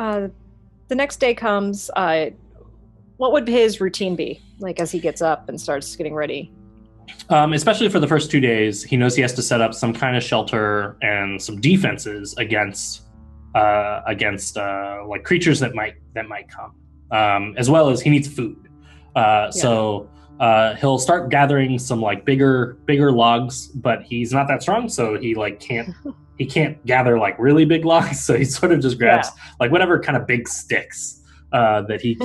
the next day comes. What would his routine be like as he gets up and starts getting ready?
Especially for the first 2 days, he knows he has to set up some kind of shelter and some defenses against like creatures that might come, as well as he needs food. So he'll start gathering some like bigger logs, but he's not that strong, so he like can't gather like really big logs. So he sort of just grabs like whatever kind of big sticks that he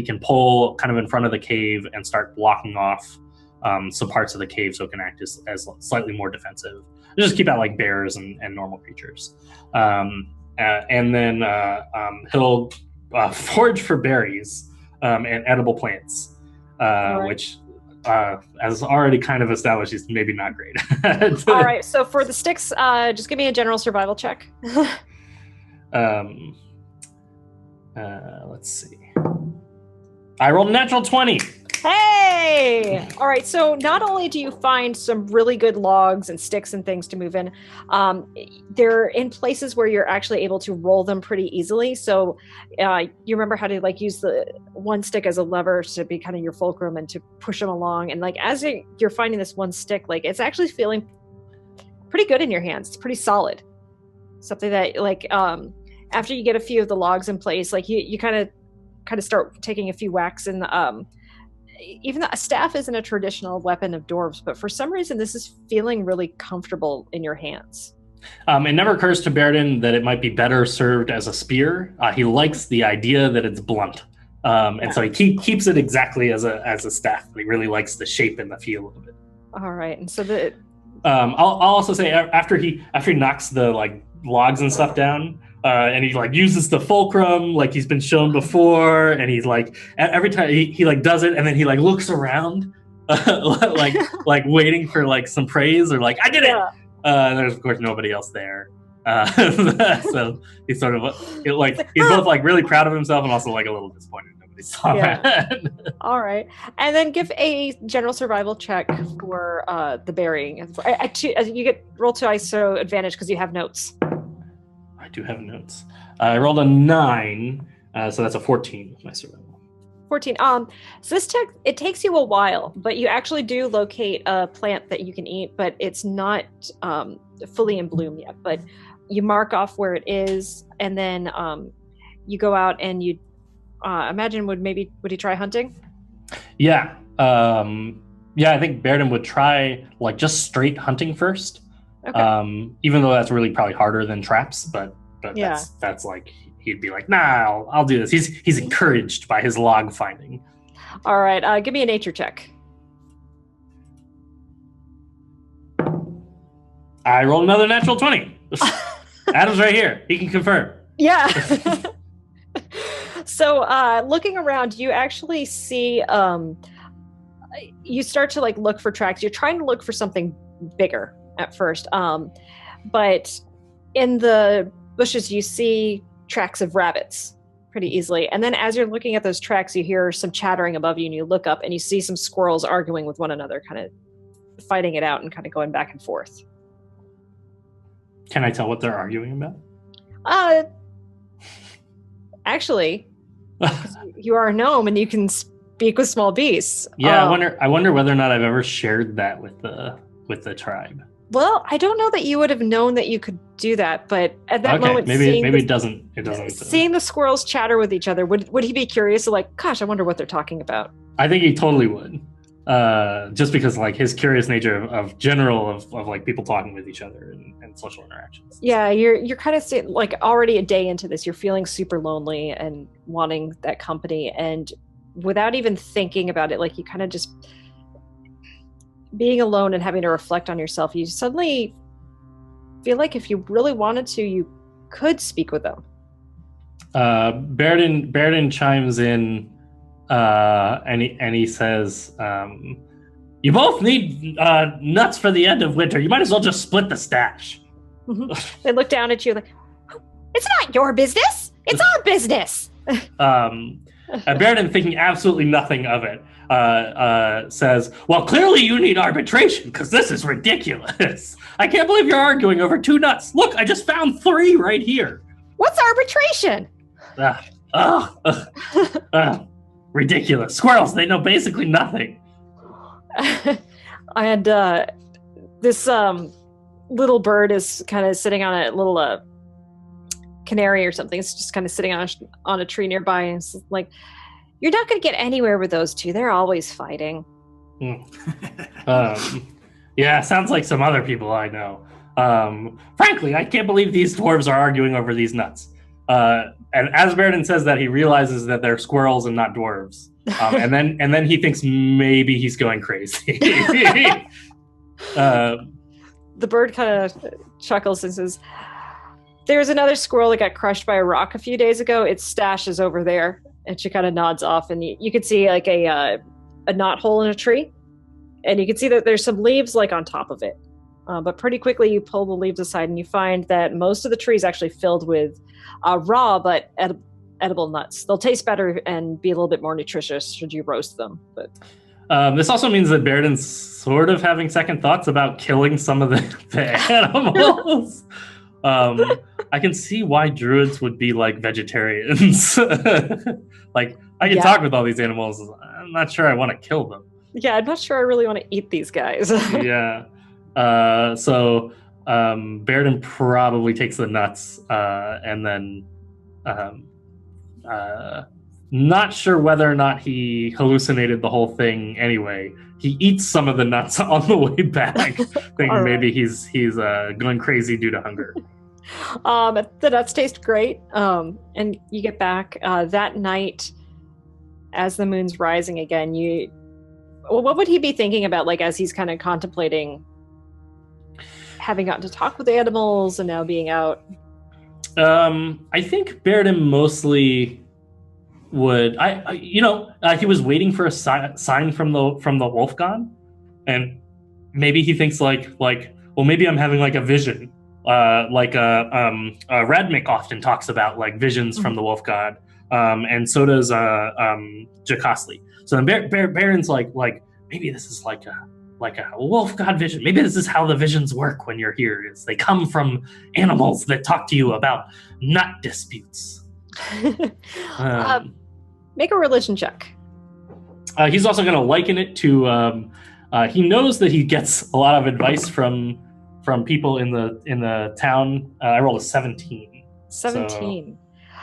can pull kind of in front of the cave and start blocking off some parts of the cave so it can act as slightly more defensive. Just keep out like bears and normal creatures. And then he'll forage for berries and edible plants, which, as already kind of established, is maybe not great.
All right, so for the sticks, just give me a general survival check.
Let's see. I rolled a natural 20.
Hey! All right, so not only do you find some really good logs and sticks and things to move in, they're in places where you're actually able to roll them pretty easily. So you remember how to like use the one stick as a lever to be kind of your fulcrum and to push them along. And like as you're finding this one stick, like it's actually feeling pretty good in your hands. It's pretty solid. Something that like after you get a few of the logs in place, like you kind of start taking a few whacks and even though a staff isn't a traditional weapon of dwarves, but for some reason this is feeling really comfortable in your hands.
It never occurs to Baerdin that it might be better served as a spear. He likes the idea that it's blunt, and so he keeps it exactly as a staff. He really likes the shape and the feel of it.
All right, and so
I'll also say after he knocks the like logs and stuff down. And he like uses the fulcrum like he's been shown before, and he's like every time he like does it, and then he like looks around, like waiting for like some praise or like I did it. There's of course nobody else there, so he's sort of he's both like really proud of himself and also like a little disappointed nobody saw that.
All right, and then give a general survival check for the burying. You get roll 2 ISO advantage because you have notes.
I do have notes. I rolled a 9, so that's a 14 with my survival.
14. So it takes you a while, but you actually do locate a plant that you can eat, but it's not fully in bloom yet. But you mark off where it is, and then you go out and you imagine would he try hunting?
Yeah. I think Baerdin would try like just straight hunting first. Okay. Even though that's really probably harder than traps, but that's like he'd be like, nah, I'll do this. He's encouraged by his log finding.
All right, give me a nature check.
I rolled another natural 20. Adam's right here. He can confirm.
Yeah. So looking around, you actually see you start to like look for tracks. You're trying to look for something bigger at first, but in the bushes you see tracks of rabbits pretty easily, and then as you're looking at those tracks you hear some chattering above you, and you look up and you see some squirrels arguing with one another, kind of fighting it out and kind of going back and forth.
Can I tell what they're arguing about?
Actually, you are a gnome and you can speak with small beasts.
Yeah, I wonder whether or not I've ever shared that with the tribe.
Well, I don't know that you would have known that you could do that, but at that moment,
maybe it doesn't.
Seeing the squirrels chatter with each other, would he be curious? Like, gosh, I wonder what they're talking about.
I think he totally would, just because like his curious nature of like people talking with each other and social interactions.
Yeah, you're kind of like already a day into this, you're feeling super lonely and wanting that company, and without even thinking about it, like you kind of just. Being alone and having to reflect on yourself, you suddenly feel like if you really wanted to, you could speak with them.
Baeridin chimes in, and he says, "You both need nuts for the end of winter. You might as well just split the stash."
Mm-hmm. They look down at you like, "It's not your business. It's our business."
Baeridin, thinking absolutely nothing of it, says, "Well, clearly you need arbitration because this is ridiculous. I can't believe you're arguing over 2 nuts. Look, I just found 3 right here."
What's arbitration?
Ridiculous. Squirrels, they know basically nothing.
And this little bird is kind of sitting on a little canary or something. It's just kind of sitting on a tree nearby, and it's like, you're not going to get anywhere with those two. They're always fighting.
Yeah, sounds like some other people I know. Frankly, I can't believe these dwarves are arguing over these nuts. And as Baerdin says that, he realizes that they're squirrels and not dwarves. And then he thinks maybe he's going crazy.
The bird kind of chuckles and says, there's another squirrel that got crushed by a rock a few days ago. Its stash is over there. And she kind of nods off, and you could see like a knot hole in a tree. And you can see that there's some leaves like on top of it. But pretty quickly you pull the leaves aside and you find that most of the tree is actually filled with raw but edible nuts. They'll taste better and be a little bit more nutritious should you roast them. But
this also means that Baerdin's sort of having second thoughts about killing some of the animals. I can see why druids would be like vegetarians. Like, I can talk with all these animals. I'm not sure I want to kill them.
Yeah, I'm not sure I really want to eat these guys.
Yeah. So Baerdin probably takes the nuts, and then not sure whether or not he hallucinated the whole thing anyway. He eats some of the nuts on the way back, thinking right. Maybe he's going crazy due to hunger.
The nuts taste great, and you get back that night as the moon's rising again. What would he be thinking about, like, as he's kind of contemplating having gotten to talk with animals and now being out?
I think Baerdin mostly would. He was waiting for a sign from the wolf god, and maybe he thinks like, well, maybe I'm having like a vision, Radmik often talks about like visions from the wolf god, and so does Jocosli. So then Baerdin's like maybe this is like a wolf god vision. Maybe this is how the visions work when you're here. Is they come from animals that talk to you about nut disputes.
Make a religion check.
He's also going to liken it to. He knows that he gets a lot of advice from people in the town. I rolled a 17.
17.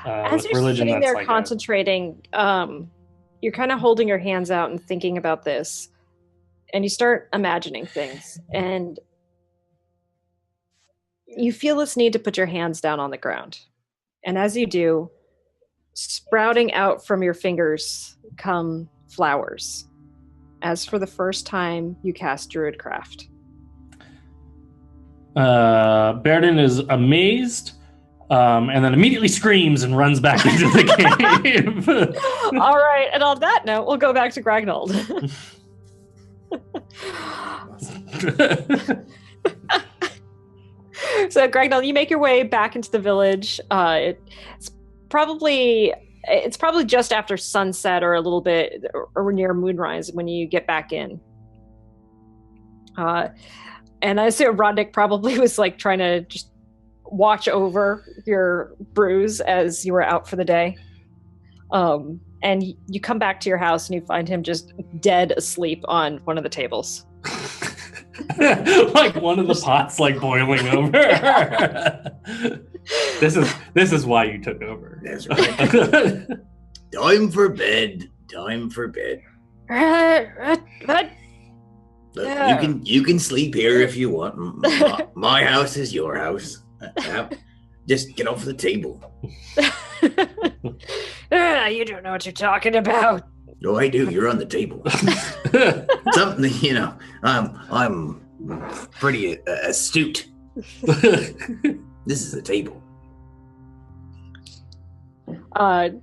So,
as you're sitting there like concentrating, you're kind of holding your hands out and thinking about this, and you start imagining things, and you feel this need to put your hands down on the ground. And as you do, sprouting out from your fingers come flowers, as for the first time you cast Druidcraft.
Baerdin is amazed, and then immediately screams and runs back into the cave.
All right, and on that note, we'll go back to Gragnold. So, Gragnold, you make your way back into the village. It's probably just after sunset or a little bit or near moonrise when you get back in. And I assume Rodnik probably was like trying to just watch over your bruise as you were out for the day. And you come back to your house and you find him just dead asleep on one of the tables.
Like one of the pots like boiling over. This is why you took over.
That's right. Time for bed. Look, you can sleep here if you want. My house is your house. Just get off the table.
You don't know what you're talking about.
Oh, I do. You're on the table. Something, I'm pretty astute. This is the table.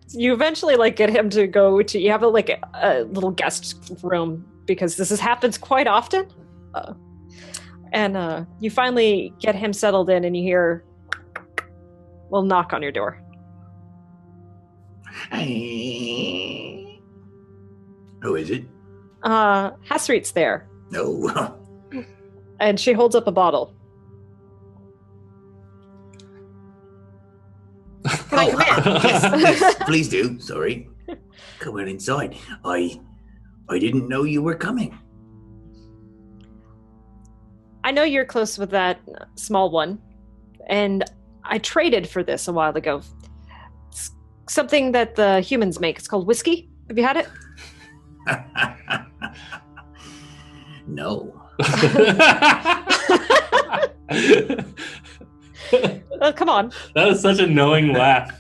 You eventually get him to go to. You have a little guest room because this happens quite often, and you finally get him settled in, and you hear a little knock on your door.
Who is it?
Hasreet's there.
No.
And she holds up a bottle. my command.
Yes, please do. Sorry. Come on inside. I didn't know you were coming.
I know you're close with that small one, and I traded for this a while ago. It's something that the humans make. It's called whiskey. Have you had it?
No.
Oh, come on.
That was such a knowing laugh.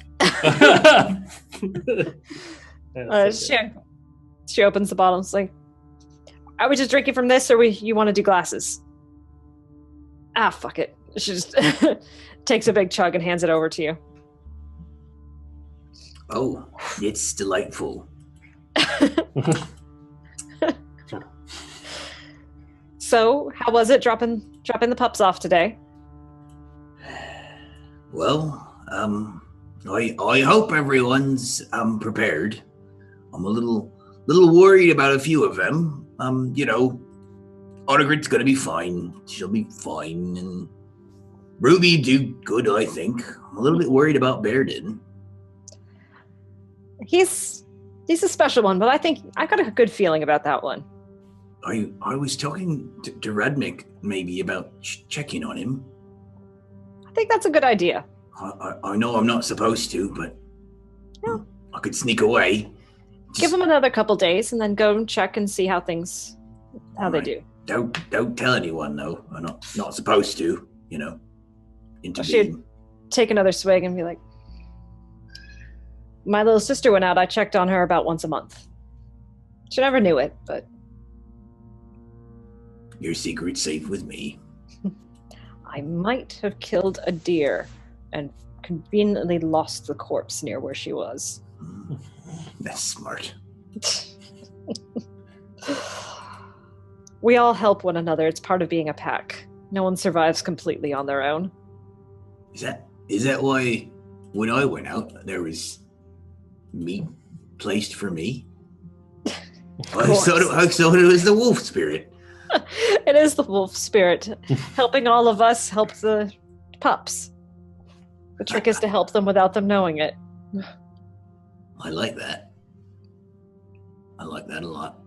She opens the bottle and is like, "Are we just drinking from this, or you want to do glasses?" Ah, fuck it. She just takes a big chug and hands it over to you.
Oh, it's delightful.
So, how was it dropping the pups off today?
Well, I hope everyone's prepared. I'm a little worried about a few of them. Odigrid's gonna be fine. She'll be fine, and Ruby do good, I think. I'm a little bit worried about Baerdin.
He's a special one, but I think I got a good feeling about that one.
I was talking to Radmik maybe about checking on him.
I think that's a good idea.
I know I'm not supposed to, but
Yeah.
I could sneak away.
Give them another couple days and then go and check and see how they do.
Don't tell anyone though. I'm not supposed to, intervene.
Take another swig and be like, "My little sister went out. I checked on her about once a month. She never knew it, but
Your secret's safe with me.
I might have killed a deer and conveniently lost the corpse near where she was."
That's smart.
We all help one another. It's part of being a pack. No one survives completely on their own.
Is that why when I went out there was meat placed for me? I thought it was the wolf spirit.
It is the wolf spirit. Helping all of us help the pups. The trick is to help them without them knowing it.
I like that. I like that a lot.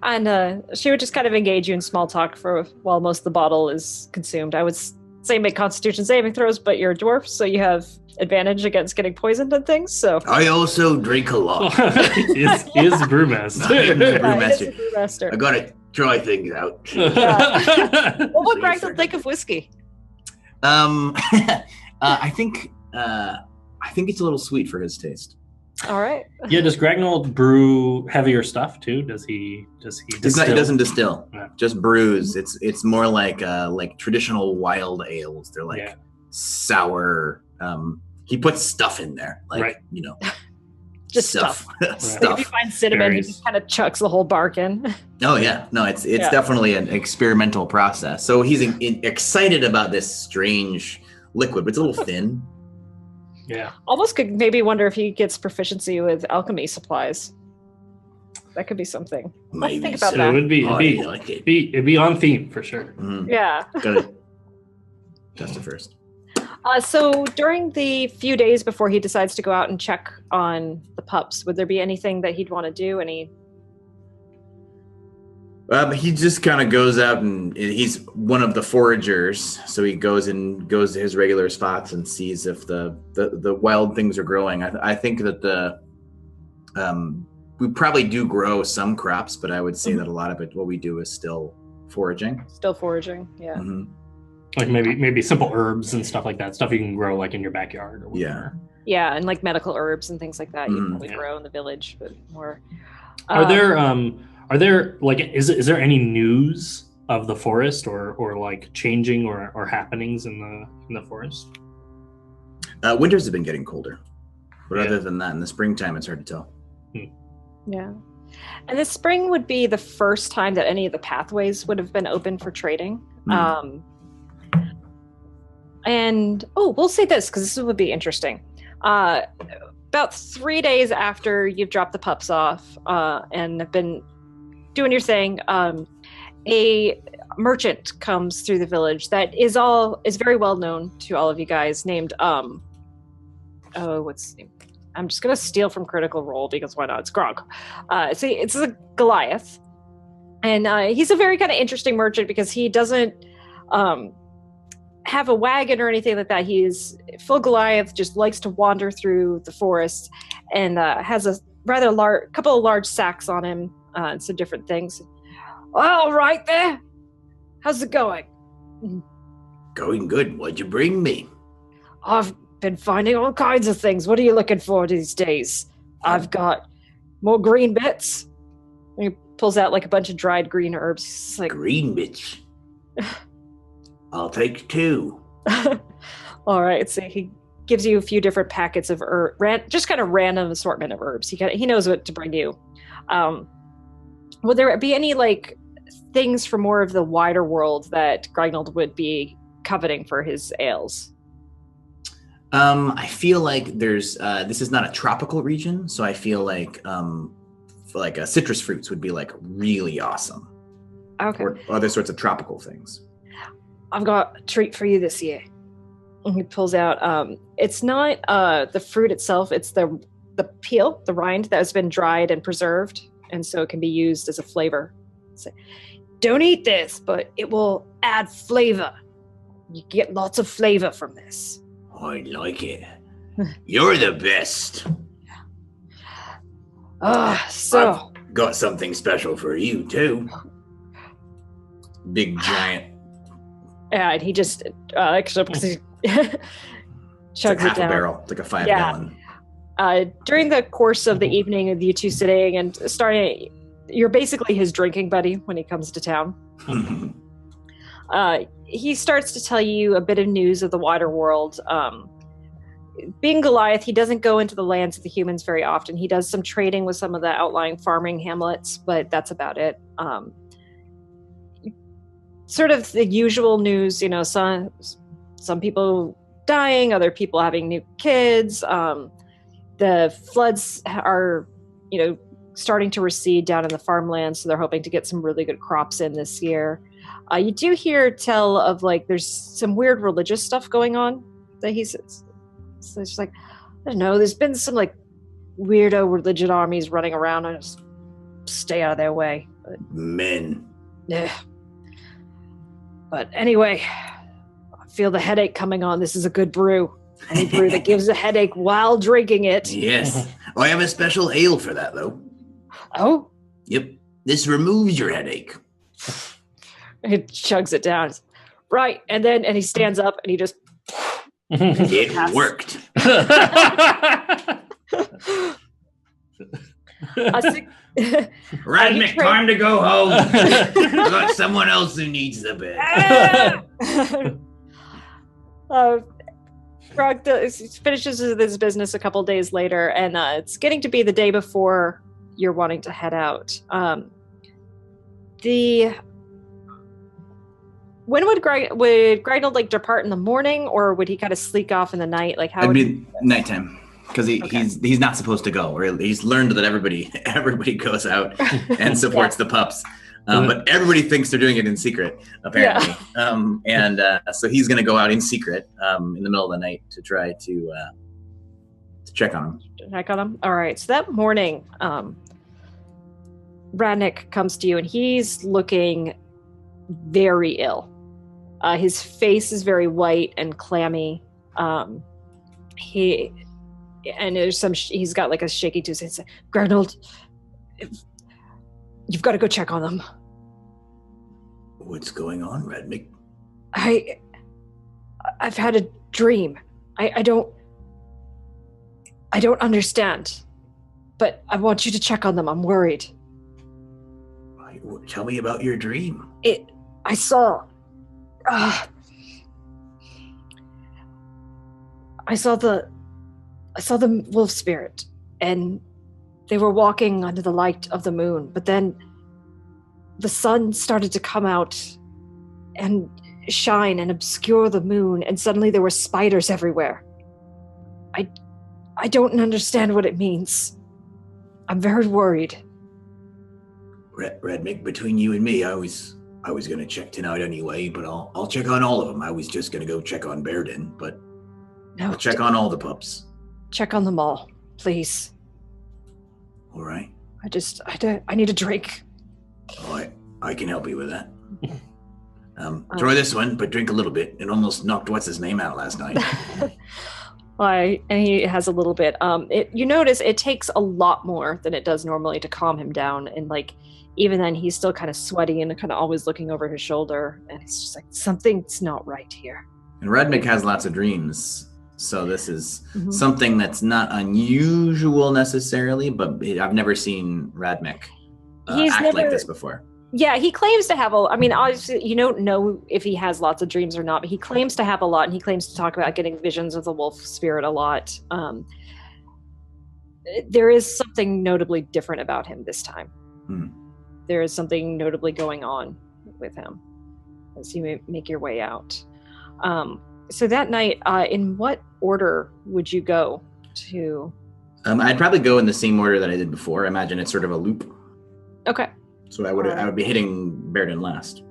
And she would just kind of engage you in small talk for while most of the bottle is consumed. I would say make Constitution saving throws, but you're a dwarf, so you have advantage against getting poisoned and things. So
I also drink a lot.
He is brewmaster.
I'm a
brewmaster.
brewmaster. I gotta try things out.
Yeah. What would Gragnold think of whiskey?
I think it's a little sweet for his taste.
All right.
Yeah, does Gragnold brew heavier stuff too? Does he distill?
He doesn't distill.
Yeah.
Just brews. It's more like traditional wild ales. They're like sour. He puts stuff in there,
just stuff. If you find cinnamon, he just kind of chucks the whole bark in.
Oh yeah, no, it's definitely an experimental process. So he's excited about this strange liquid, but it's a little thin.
Yeah.
Almost could maybe wonder if he gets proficiency with alchemy supplies. That could be something.
Maybe
think about
So
that.
it'd be on theme for sure.
Mm-hmm.
Yeah.
Gotta test it first.
So during the few days before he decides to go out and check on the pups, would there be anything that he'd want to do?
He just kind of goes out and he's one of the foragers, so he goes to his regular spots and sees if the wild things are growing. I think that we probably do grow some crops, but I would say that a lot of it, what we do is still foraging.
Still foraging, yeah.
Mm-hmm.
Like maybe simple herbs and stuff like that. Stuff you can grow like in your backyard or whatever.
Yeah, and like medical herbs and things like that you probably
Yeah.
grow in the village, but more.
Are there like is there any news of the forest or like changing or happenings in the forest?
Winters have been getting colder, but other than that, in the springtime, it's hard to tell.
Yeah. And this spring would be the first time that any of the pathways would have been open for trading. And we'll say this because this would be interesting. About 3 days after you've dropped the pups off and have been doing your thing, a merchant comes through the village that is very well known to all of you guys, named I'm just gonna steal from Critical Role because why not? It's Grog. See, it's a Goliath, and he's a very kind of interesting merchant because he doesn't have a wagon or anything like that. He's full Goliath, just likes to wander through the forest, and has a rather couple of large sacks on him, and some different things. All right there. How's it going?
Going good. What'd you bring me?
I've been finding all kinds of things. What are you looking for these days? I've got more green bits. And he pulls out like a bunch of dried green herbs. He's like,
green bits. I'll take 2.
All right. So he gives you a few different packets of just kind of random assortment of herbs. He knows what to bring you. Would there be any like things from more of the wider world that Gragnold would be coveting for his ales?
I feel like there's this is not a tropical region, so I feel like citrus fruits would be like really awesome.
Okay.
Or other sorts of tropical things.
I've got a treat for you this year. And he pulls out it's not the fruit itself, it's the peel, the rind that has been dried and preserved, and so it can be used as a flavor. So, don't eat this, but it will add flavor. You get lots of flavor from this.
I like it. You're the best.
So
I've got something special for you too.
Big giant.
Yeah, and he just chugs
It's like
it
half
down.
a barrel. It's like a 5
Yeah.
gallon.
During the course of the evening of you two sitting and starting, you're basically his drinking buddy when he comes to town. He starts to tell you a bit of news of the wider world. Being Goliath, he doesn't go into the lands of the humans very often. He does some trading with some of the outlying farming hamlets, but that's about it. Sort of the usual news, some people dying, other people having new kids. The floods are, starting to recede down in the farmlands, so they're hoping to get some really good crops in this year. You do hear tell of there's some weird religious stuff going on that he says. So it's like, I don't know, there's been some weirdo religion armies running around. I just stay out of their way. But,
Men.
yeah. But anyway, I feel the headache coming on. This is a good brew. Any brew that gives a headache while drinking it.
Yes. I have a special ale for that though.
Oh?
Yep. This removes your headache.
He chugs it down. Right. And he stands up and he just...
It worked. Radmick, time to go home. I got someone else who needs the bed.
Grog finishes his business a couple days later, and it's getting to be the day before you're wanting to head out. When would Gragnold depart in the morning, or would he kind of sleek off in the night? How
It'd be nighttime because he's not supposed to go, or he's learned that everybody goes out and supports the pups, but everybody thinks they're doing it in secret apparently. Yeah. So he's going to go out in secret in the middle of the night to try to check on him.
Check on him. All right. So that morning, Radnick comes to you, and he's looking very ill. His face is very white and clammy. He's got a shaky tooth. He says, Gragnold, you've got to go check on them.
What's going on, Radmick?
I've had a dream. I don't understand, but I want you to check on them. I'm worried.
Tell me about your dream.
I saw the wolf spirit, and they were walking under the light of the moon, but then the sun started to come out and shine and obscure the moon, and suddenly there were spiders everywhere. I don't understand what it means. I'm very worried.
Radmick, between you and me, I was going to check tonight anyway, but I'll check on all of them. I was just going to go check on Baerdin, but
No,
I'll check on all the pups.
check on them all, please.
All right.
I need a drink.
All right. I can help you with that. Try this one, but drink a little bit. It almost knocked what's his name out last night.
And he has a little bit. You notice it takes a lot more than it does normally to calm him down, and like even then he's still kind of sweaty and kind of always looking over his shoulder, and it's just like something's not right here.
And Radmik has lots of dreams, so this is something that's not unusual necessarily, but I've never seen Radmik act like this before.
Yeah, he claims to have obviously you don't know if he has lots of dreams or not, but he claims to have a lot, and he claims to talk about getting visions of the wolf spirit a lot. There is something notably different about him this time. There is something notably going on with him as you make your way out. So that night, in what order would you go to?
I'd probably go in the same order that I did before. I imagine it's sort of a loop.
Okay.
So I would be hitting Baerdin last.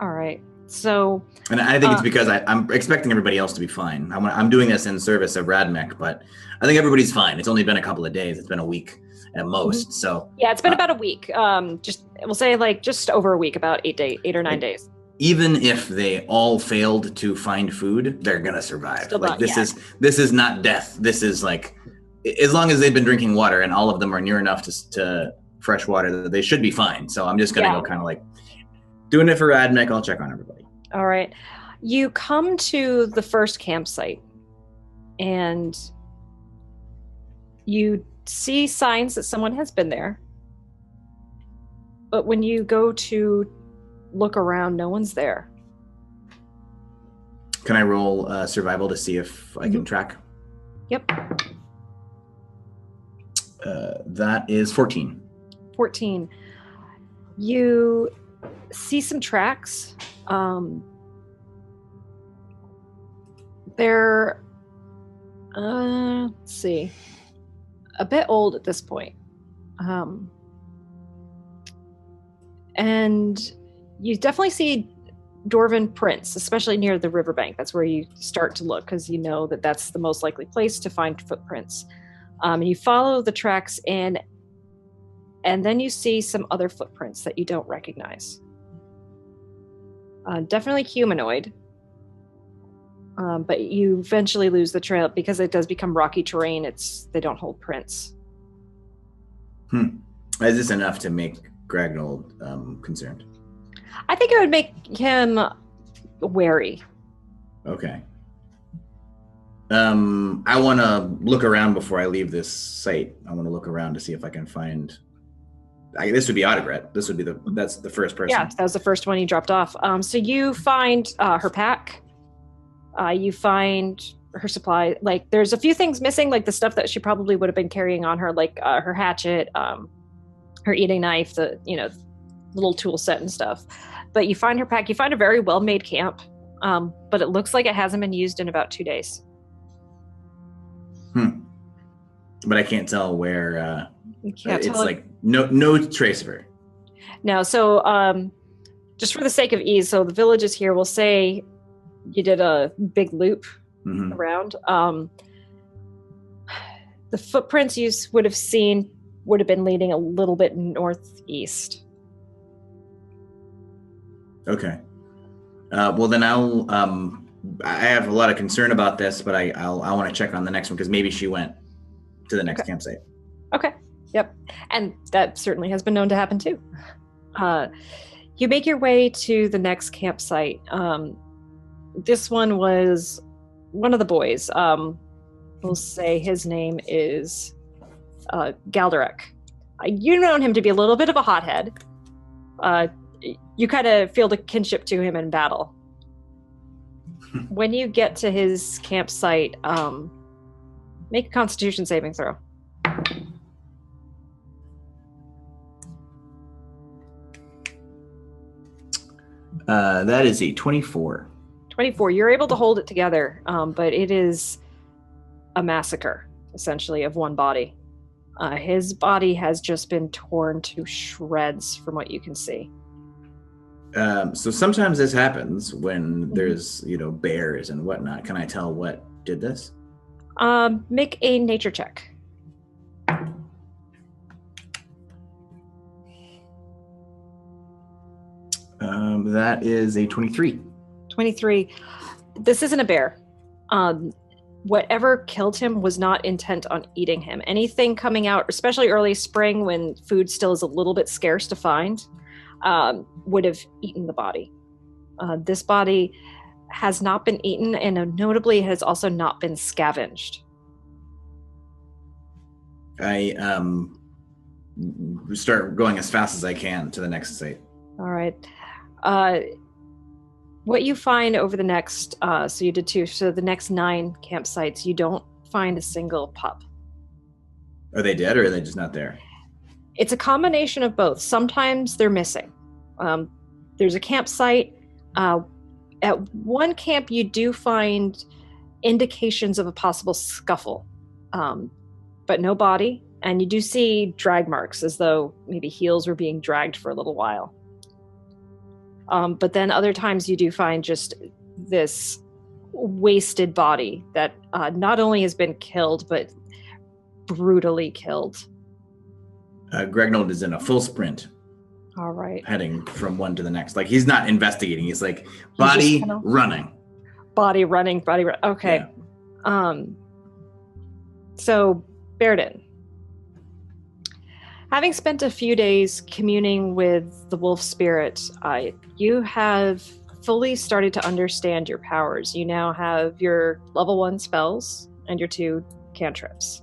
All right. So.
And I think it's because I'm expecting everybody else to be fine. I'm doing this in service of Radmik, but I think everybody's fine. It's only been a couple of days. It's been a week at most. So.
Yeah, it's been about a week. We'll say like just over a week, about 8 or 9 days.
Even if they all failed to find food, they're gonna survive. This is not death. This is like, as long as they've been drinking water and all of them are near enough to fresh water, they should be fine. So I'm just gonna go kind of like doing it for Radmik. I'll check on everybody.
All right. You come to the first campsite and you see signs that someone has been there. But when you go to look around, no one's there.
Can I roll survival to see if I can track?
Yep.
That is 14.
14. You see some tracks. They're, let's see, a bit old at this point. And you definitely see dwarven prints, especially near the riverbank. That's where you start to look, because you know that that's the most likely place to find footprints. And you follow the tracks in, and then you see some other footprints that you don't recognize. Definitely humanoid, but you eventually lose the trail because it does become rocky terrain. They don't hold prints.
Is this enough to make Gragnold concerned?
I think it would make him wary.
Okay. I want to look around before I leave this site. I want to look around to see if I can find. This would be Autogret. This would be that's the first person.
Yeah, that was the first one you dropped off. So you find her pack. You find her supply. Like, there's a few things missing, like the stuff that she probably would have been carrying on her, like her hatchet, her eating knife, the little tool set and stuff. But you find her pack. You find a very well-made camp, but it looks like it hasn't been used in about 2 days.
But I can't tell where.
It's
like no trace of her.
No. So just for the sake of ease, so the village is here. We'll say you did a big loop around. The footprints you would have seen would have been leading a little bit northeast.
Okay. Well, then I have a lot of concern about this, but I want to check on the next one because maybe she went to the next campsite.
Okay. Yep. And that certainly has been known to happen too. You make your way to the next campsite. This one was one of the boys. We'll say his name is Galderek. You've known him to be a little bit of a hothead. You kind of feel the kinship to him in battle. When you get to his campsite, make a Constitution saving throw.
That is a 24.
24. You're able to hold it together, but it is a massacre, essentially, of one body. His body has just been torn to shreds from what you can see.
So sometimes this happens when there's, bears and whatnot. Can I tell what did this?
Make a nature check.
That is a 23.
23. This isn't a bear. Whatever killed him was not intent on eating him. Anything coming out, especially early spring when food still is a little bit scarce to find, would have eaten the body. This body has not been eaten, and notably has also not been scavenged.
I start going as fast as I can to the next site.
All right. What you find over the next, so you did 2, so the next 9 campsites, you don't find a single pup.
Are they dead or are they just not there?
It's a combination of both. Sometimes they're missing. There's a campsite. At one camp, you do find indications of a possible scuffle, but no body. And you do see drag marks as though maybe heels were being dragged for a little while. But then other times you do find just this wasted body that not only has been killed, but brutally killed.
Gragnold is in a full sprint.
All right.
Heading from one to the next. Like, he's not investigating. He's like, body running.
Body running. Okay. Yeah. So, Baerdin. Having spent a few days communing with the wolf spirit, you have fully started to understand your powers. You now have your level 1 spells and your 2 cantrips.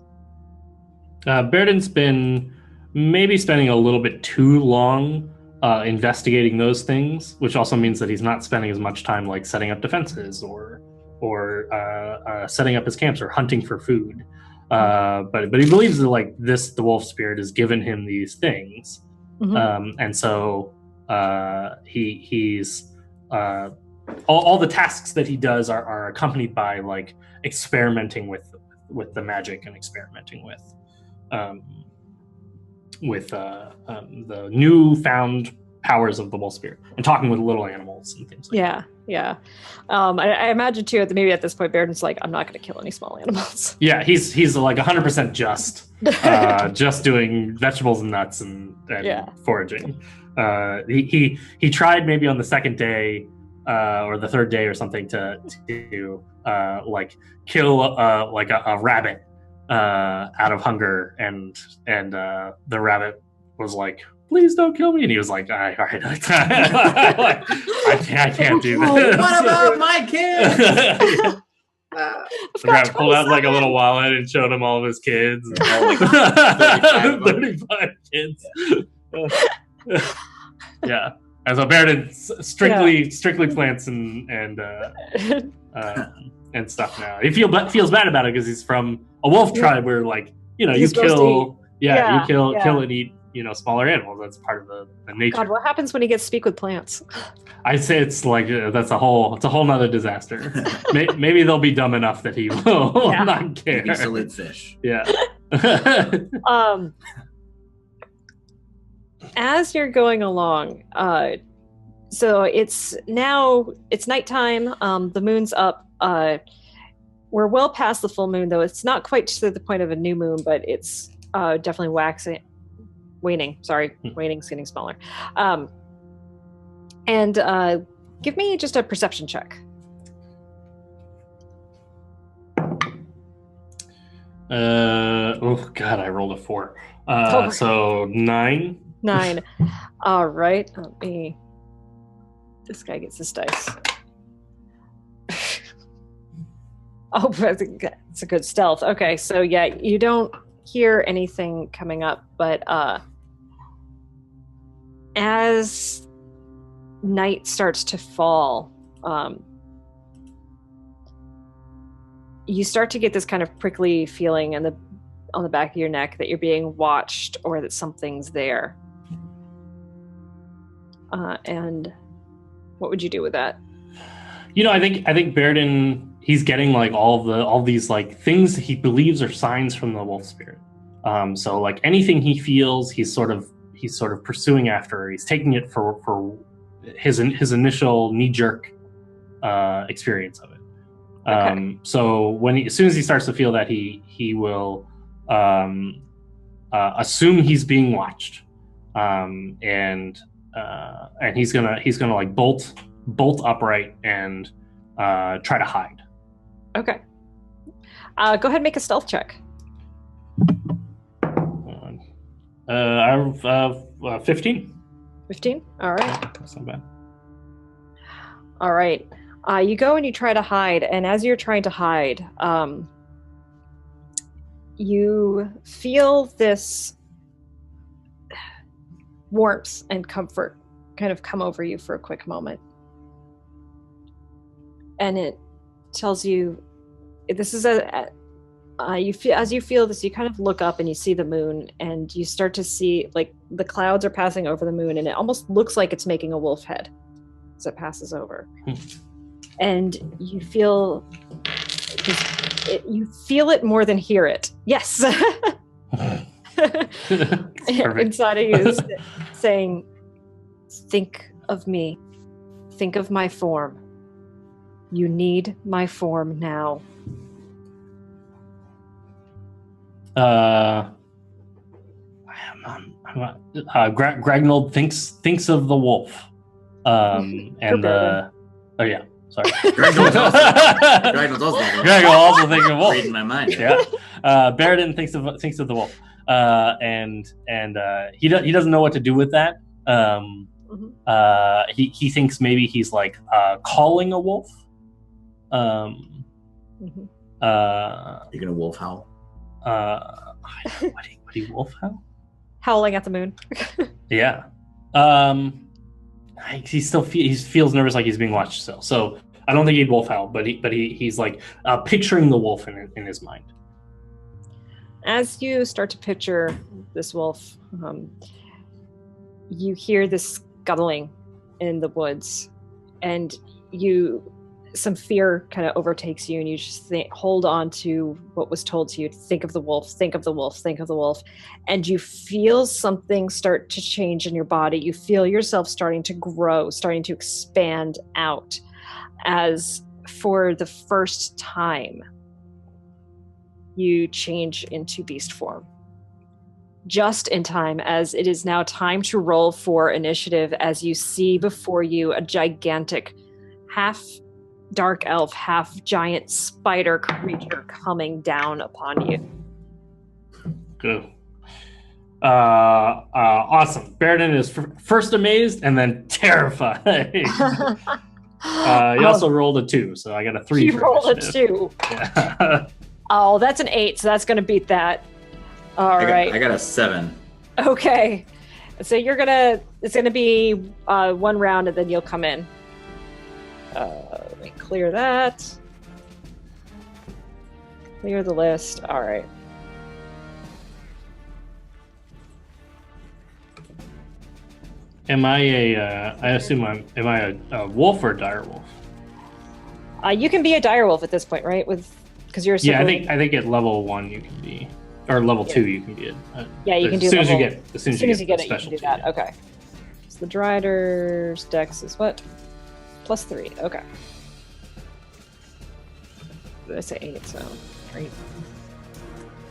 Baerdin's been maybe spending a little bit too long investigating those things, which also means that he's not spending as much time like setting up defenses or setting up his camps or hunting for food. But he believes that like this, the wolf spirit has given him these things, and so he's all the tasks that he does are accompanied by like experimenting with the magic and experimenting with the newfound powers of the wolf spirit and talking with little animals and things like that.
Yeah. I imagine too maybe at this point Baerdin's like, I'm not going to kill any small animals.
Yeah, he's like 100% just doing vegetables and nuts and foraging. He tried maybe on the second day or the third day or something to like kill like a rabbit out of hunger, and the rabbit was like, please don't kill me, and he was like, all right, I can't do this.
What about my kids?
The rabbit pulled out like a little wallet and showed him all of his kids. 35 kids. Yeah. And so Baerdin strictly plants and stuff now. He feels bad about it because he's from a wolf tribe where, like, you kill and eat, smaller animals. That's part of the nature.
God, what happens when he gets to speak with plants?
I say it's like it's a whole nother disaster. Maybe they'll be dumb enough that he will not care.
Maybe salute fish.
Yeah.
As you're going along, so it's nighttime. The moon's up. We're well past the full moon, though. It's not quite to the point of a new moon, but it's definitely waning. Sorry, waning's getting smaller. And give me just a perception check.
Oh God, I rolled a 4. So 9.
9. All right. This guy gets his dice. Oh, it's a good stealth. Okay, so yeah, you don't hear anything coming up, but as night starts to fall, you start to get this kind of prickly feeling on the back of your neck that you're being watched or that something's there. And what would you do with that?
I think Baerdin, he's getting like all these like things he believes are signs from the wolf spirit. So like anything he feels, he's sort of pursuing after. He's taking it for his initial knee-jerk experience of it. So as soon as he starts to feel that, he will assume he's being watched, and he's gonna like bolt upright and try to hide.
Okay. Go ahead and make a stealth check.
I have 15.
15? All right.
That's not bad.
All right. You go and you try to hide, and as you're trying to hide, you feel this warmth and comfort kind of come over you for a quick moment. And it tells you, this is you feel, as you feel this, you kind of look up and you see the moon, and you start to see like the clouds are passing over the moon, and it almost looks like it's making a wolf head as it passes over. And you feel it more than hear it. Yes. Inside of you is saying, think of me. Think of my form. You need my form now.
Gragnold thinks of the wolf. Oh yeah, sorry.
Gragnold's
also thinking of wolf.
reading my mind.
Yeah. Baeridin thinks of the wolf, and he doesn't know what to do with that. He thinks maybe he's like calling a wolf.
You're gonna wolf howl.
What do you wolf howl?
Howling at the moon.
Yeah. He feels nervous, like he's being watched still. So I don't think he'd wolf howl, but he's like picturing the wolf in his mind.
As you start to picture this wolf, you hear this scuttling in the woods, and some fear kind of overtakes you, and you just hold on to what was told to you. Think of the wolf, think of the wolf, think of the wolf. And you feel something start to change in your body. You feel yourself starting to grow, starting to expand out, as for the first time, you change into beast form. Just in time, as it is now time to roll for initiative, as you see before you a gigantic half dark elf, half giant spider creature coming down upon you.
Good. Awesome. Baeridin is first amazed and then terrified. He also rolled a 2, so I got a 3.
You rolled initiative. A 2.
Yeah.
Oh, that's an 8, so that's going to beat that. All right.
I got a 7.
Okay. So it's going to be 1 round, and then you'll come in. Let me clear that. Clear the list. All right.
Am I a wolf or a dire wolf?
You can be a dire wolf at this point, right? Because you're
I think at level 1 you can be, or level 2 you can be.
You can do.
As soon as you get it, you
can do that. Okay. So the Drider's dex is what? +3. Okay. Did I say 8? So 3.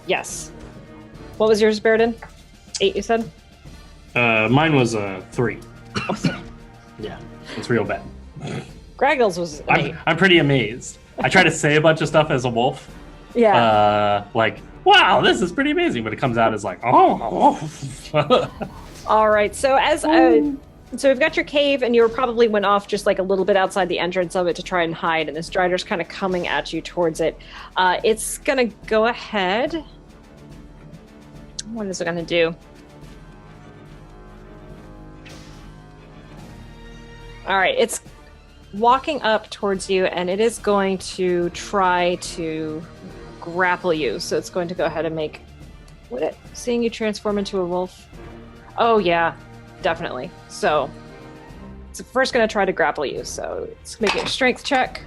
Yes. What was yours, Baeridin? 8, you said?
Mine was 3.
Oh, 3.
Yeah, it's real bad.
Gragnold's was 8.
I'm pretty amazed. I try to say a bunch of stuff as a wolf.
Yeah.
Like, wow, this is pretty amazing, but it comes out as like, oh.
All right. So so we've got your cave, and you probably went off just like a little bit outside the entrance of it to try and hide, and this Drider's kind of coming at you towards it. It's gonna go ahead. What is it gonna do? All right, it's walking up towards you, and it is going to try to grapple you. So it's going to go ahead and make... seeing you transform into a wolf? Oh, yeah, definitely. So it's first going to try to grapple you. So it's making a strength check.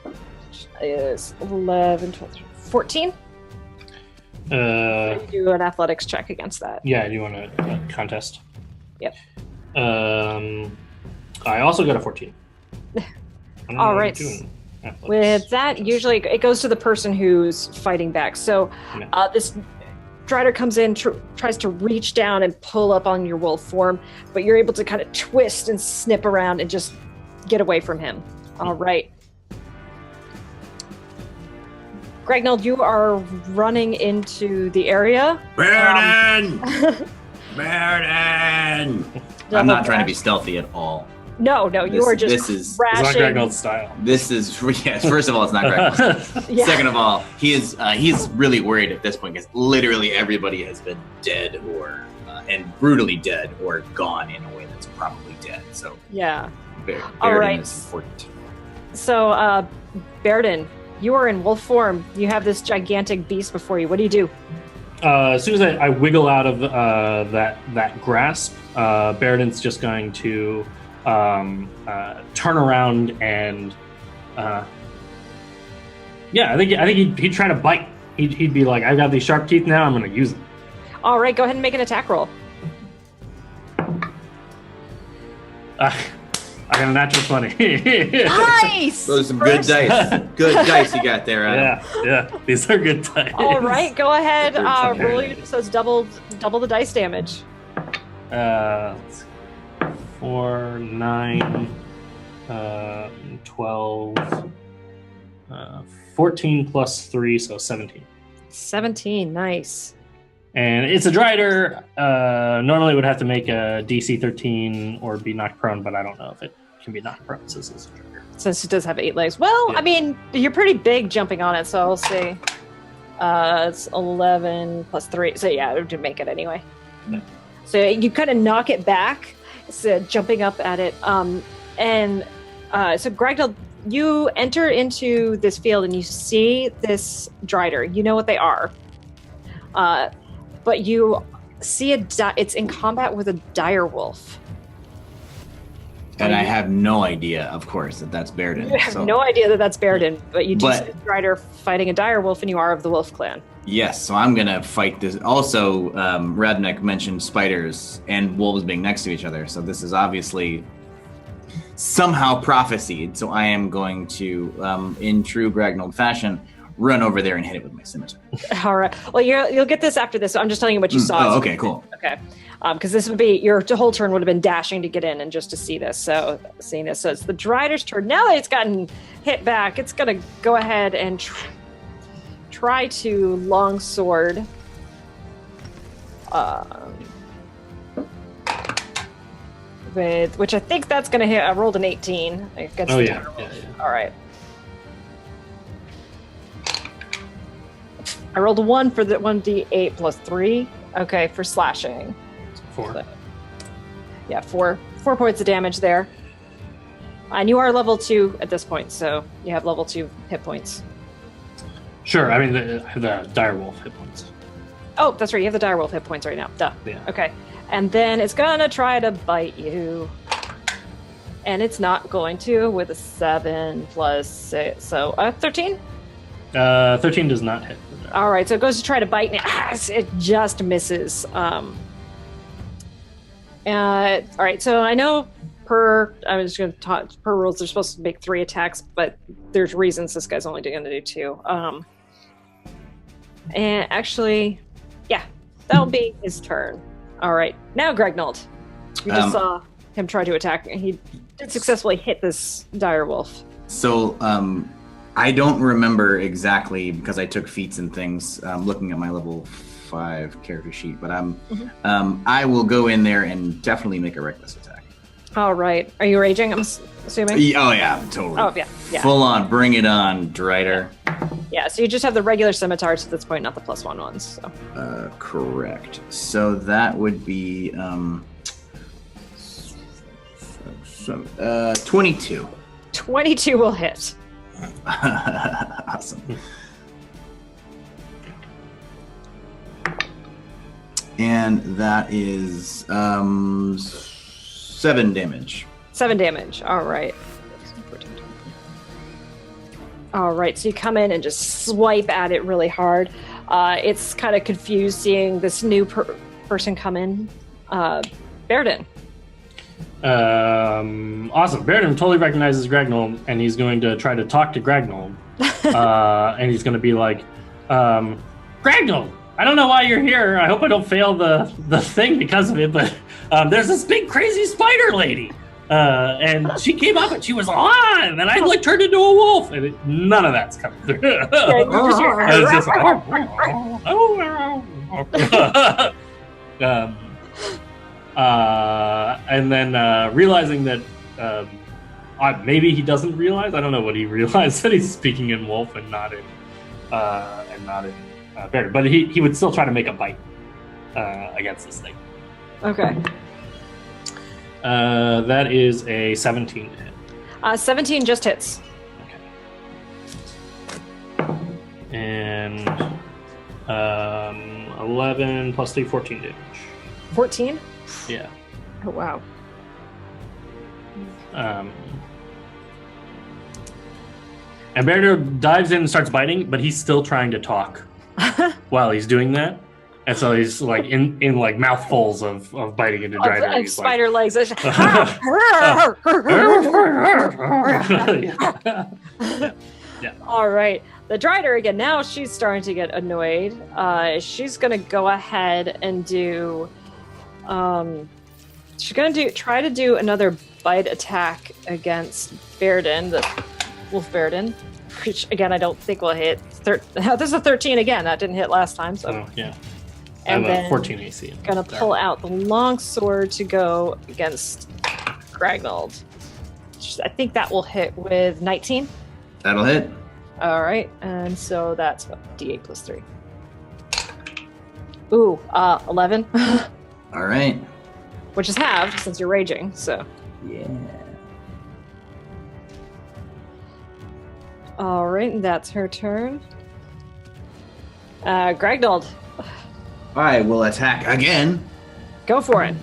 Which is 11, 12, 14. Do an athletics check against that.
Yeah, do you want a contest?
Yep.
I also got a 14.
All right.
Athletics.
With that, usually it goes to the person who's fighting back. So this Drider comes in, tries to reach down and pull up on your wolf form, but you're able to kind of twist and snip around and just get away from him. All right. Gragnold, you are running into the area.
Baeridin! Baeridin!
I'm not trying to be stealthy at all.
No, you are just
It's
crashing.
not Gragnold's style.
This is first of all, it's not Gragnold.
Yeah.
Second of all, he's really worried at this point because literally everybody has been dead or and brutally dead or gone in a way that's probably dead. So
Yeah.
Baeridin
right.
is important.
So, Baerdin, you are in wolf form. You have this gigantic beast before you. What do you do?
As soon as I wiggle out of that grasp, Baeridin's just going to turn around and I think he'd try to bite. He'd be like, I've got these sharp teeth now. I'm going to use them.
All right, go ahead and make an attack roll.
I got a natural 20.
Nice.
Those are some good dice. Good dice you got there, Adam.
Yeah. These are good dice.
All right, go ahead.
Okay.
Roll your, so it's double the dice damage.
Let's see. 4, 9, 12, 14 plus 3, so 17.
17, nice.
And it's a Drider. Normally it would have to make a DC 13 or be knocked prone, but I don't know if it can be knocked prone since it's a Drider.
Since it does have 8 legs. Well,
Yeah.
I mean, you're pretty big jumping on it, so I'll say it's 11 plus 3. So yeah, it would make it anyway.
Yeah.
So you kind of knock it back, jumping up at it. So Gragnold, you enter into this field and you see this Drider. You know what they are. But you see it's in combat with a dire wolf.
And I have no idea, of course, that that's Baeridin.
You have no idea that that's Baeridin, but you do
But-
see a Drider fighting a dire wolf, and you are of the wolf clan.
Yes, so I'm gonna fight this. Also, Radnik mentioned spiders and wolves being next to each other, so this is obviously somehow prophesied. So I am going to, in true Gragnold fashion, run over there and hit it with my scimitar.
All right. Well, you'll get this after this. So I'm just telling you what you saw.
Oh, okay, cool.
Okay. Because this would be your whole turn would have been dashing to get in and just to see this. So seeing this, so it's the Drider's turn. Now that it's gotten hit back, it's gonna go ahead and try to longsword. Which I think that's gonna hit. I rolled an 18 against
Oh,
the
yeah.
dire wolf.
Yeah.
All right. I rolled a 1 for the 1d8 plus 3. Okay, for slashing.
4.
So, yeah, 4 points of damage there. And you are level 2 at this point, so you have level 2 hit points.
Sure, I mean, the dire wolf hit points.
Oh, that's right, you have the dire wolf hit points right now. Duh.
Yeah.
Okay. And then it's gonna try to bite you. And it's not going to with a 7 plus 6. So, 13?
13 does not hit.
All right, so it goes to try to bite, and it just misses. All right, so I know I'm just going to talk per rules. They're supposed to make 3 attacks, but there's reasons this guy's only going to do 2. And actually, yeah, that'll be his turn. All right, now Gragnold. You just saw him try to attack, and he did successfully hit this dire wolf.
So, I don't remember exactly because I took feats and things. Looking at my level 5 character sheet, but I will go in there and definitely make a reckless attack.
All right, are you raging? I'm assuming.
Oh yeah, totally.
Oh yeah.
Full on, bring it on, Drider.
Yeah, so you just have the regular scimitars at this point, not the +1 ones. So.
Correct. So that would be 22.
22 will hit.
Awesome. And that is 7 damage.
7 damage. All right. All right. So you come in and just swipe at it really hard. It's kind of confused seeing this new person come in. Baeridin.
Awesome. Baerdin totally recognizes Gragnold, and he's going to try to talk to Gragnold. And he's going to be like, Gragnold, I don't know why you're here. I hope I don't fail the thing because of it, but there's this big crazy spider lady. And she came up and she was alive, and I like turned into a wolf, and none of that's coming through. It's just and then realizing that maybe he doesn't realize. I don't know what he realized, that he's speaking in wolf and not in Baeridin. But he would still try to make a bite against this thing.
Okay.
That is a 17 to hit.
17 just hits.
Okay. And 11 plus 3, 14 damage.
14?
Yeah.
Oh, wow.
And Baeridin dives in and starts biting, but he's still trying to talk while he's doing that. And so he's like in like mouthfuls of biting into Drider.
Like spider legs.
Yeah.
All right. The Drider again. Now she's starting to get annoyed. She's gonna go ahead and do. She's gonna try to do another bite attack against Baeridin, the wolf Baeridin, which again I don't think will hit. This is a 13 again. That didn't hit last time. So.
Oh yeah.
And
I have
then
a 14 AC.
Gonna pull out the long sword to go against Gragnold. I think that will hit with 19.
That'll hit.
All right, and so that's what, D8 plus 3. Ooh, 11.
All right.
Which is halved since you're raging, so.
Yeah.
All right, and that's her turn. Gragnold,
I will attack again.
go for it.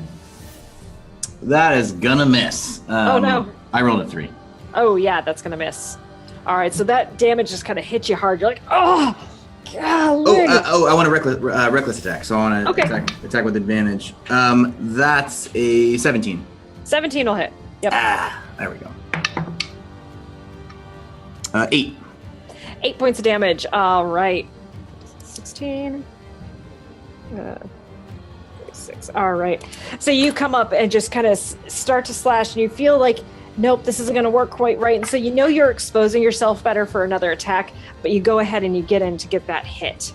That is gonna miss.
Oh, no.
I rolled a 3.
Oh, yeah, that's going to miss. All right, so that damage just kind of hits you hard. You're like, oh, golly.
I want a reckless attack. So I want to
Okay.
attack with advantage. That's a 17.
17 will hit. Yep.
There we go. 8.
8 points of damage. All right. 16. 6. All right. So you come up and just kind of start to slash, and you feel like, nope, this isn't going to work quite right. And so you know you're exposing yourself better for another attack, but you go ahead and you get in to get that hit.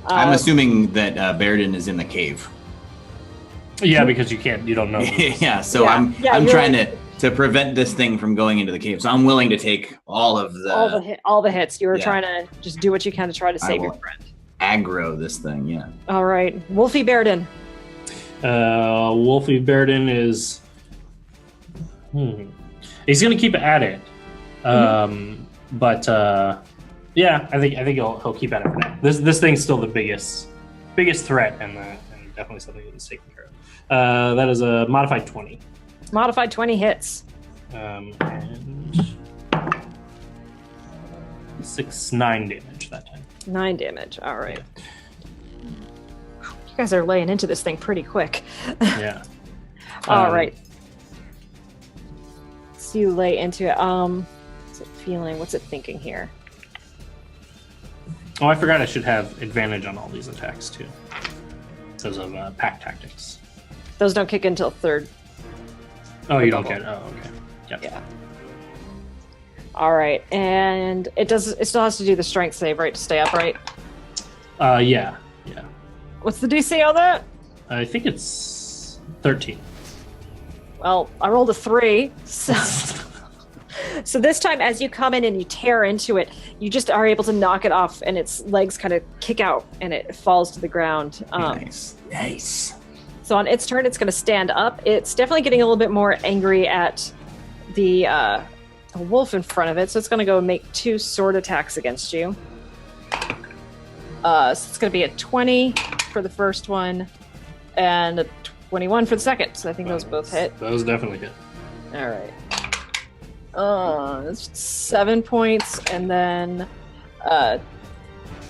I'm assuming that Baeridin is in the cave.
Yeah, because you don't know.
Yeah, so
Yeah.
I'm
Yeah,
trying to prevent this thing from going into the cave. So I'm willing to take all
the hits. You were
Yeah.
trying to just do what you can to try to save your
will.
friend.
aggro this thing. Yeah.
All right, Wolfie Baeridin.
Wolfie Baeridin is. He's going to keep at it, but yeah, I think he'll keep at it for now. This thing's still the biggest threat, and definitely something that's taken care of. That is a modified 20.
Modified 20 hits.
And 9 damage that time.
9 damage. All right. You guys are laying into this thing pretty quick.
Yeah.
All right. So you lay into it. What's it feeling? What's it thinking here?
Oh, I forgot I should have advantage on all these attacks too, because of pack tactics.
Those don't kick until third.
Oh, you don't get. Oh, okay. Yep.
Yeah. All right, and it still has to do the strength save, right, to stay upright.
Yeah.
What's the DC on that?
I think it's 13.
Well, I rolled a 3, so so this time, as you come in and you tear into it, you just are able to knock it off, and its legs kind of kick out, and it falls to the ground.
Nice.
So on its turn, it's going to stand up. It's definitely getting a little bit more angry at the wolf in front of it, so it's going to go make 2 sword attacks against you. So it's going to be a 20 for the first one, and a 21 for the second. So I think those both hit.
Those definitely hit.
All right. It's 7 points, and then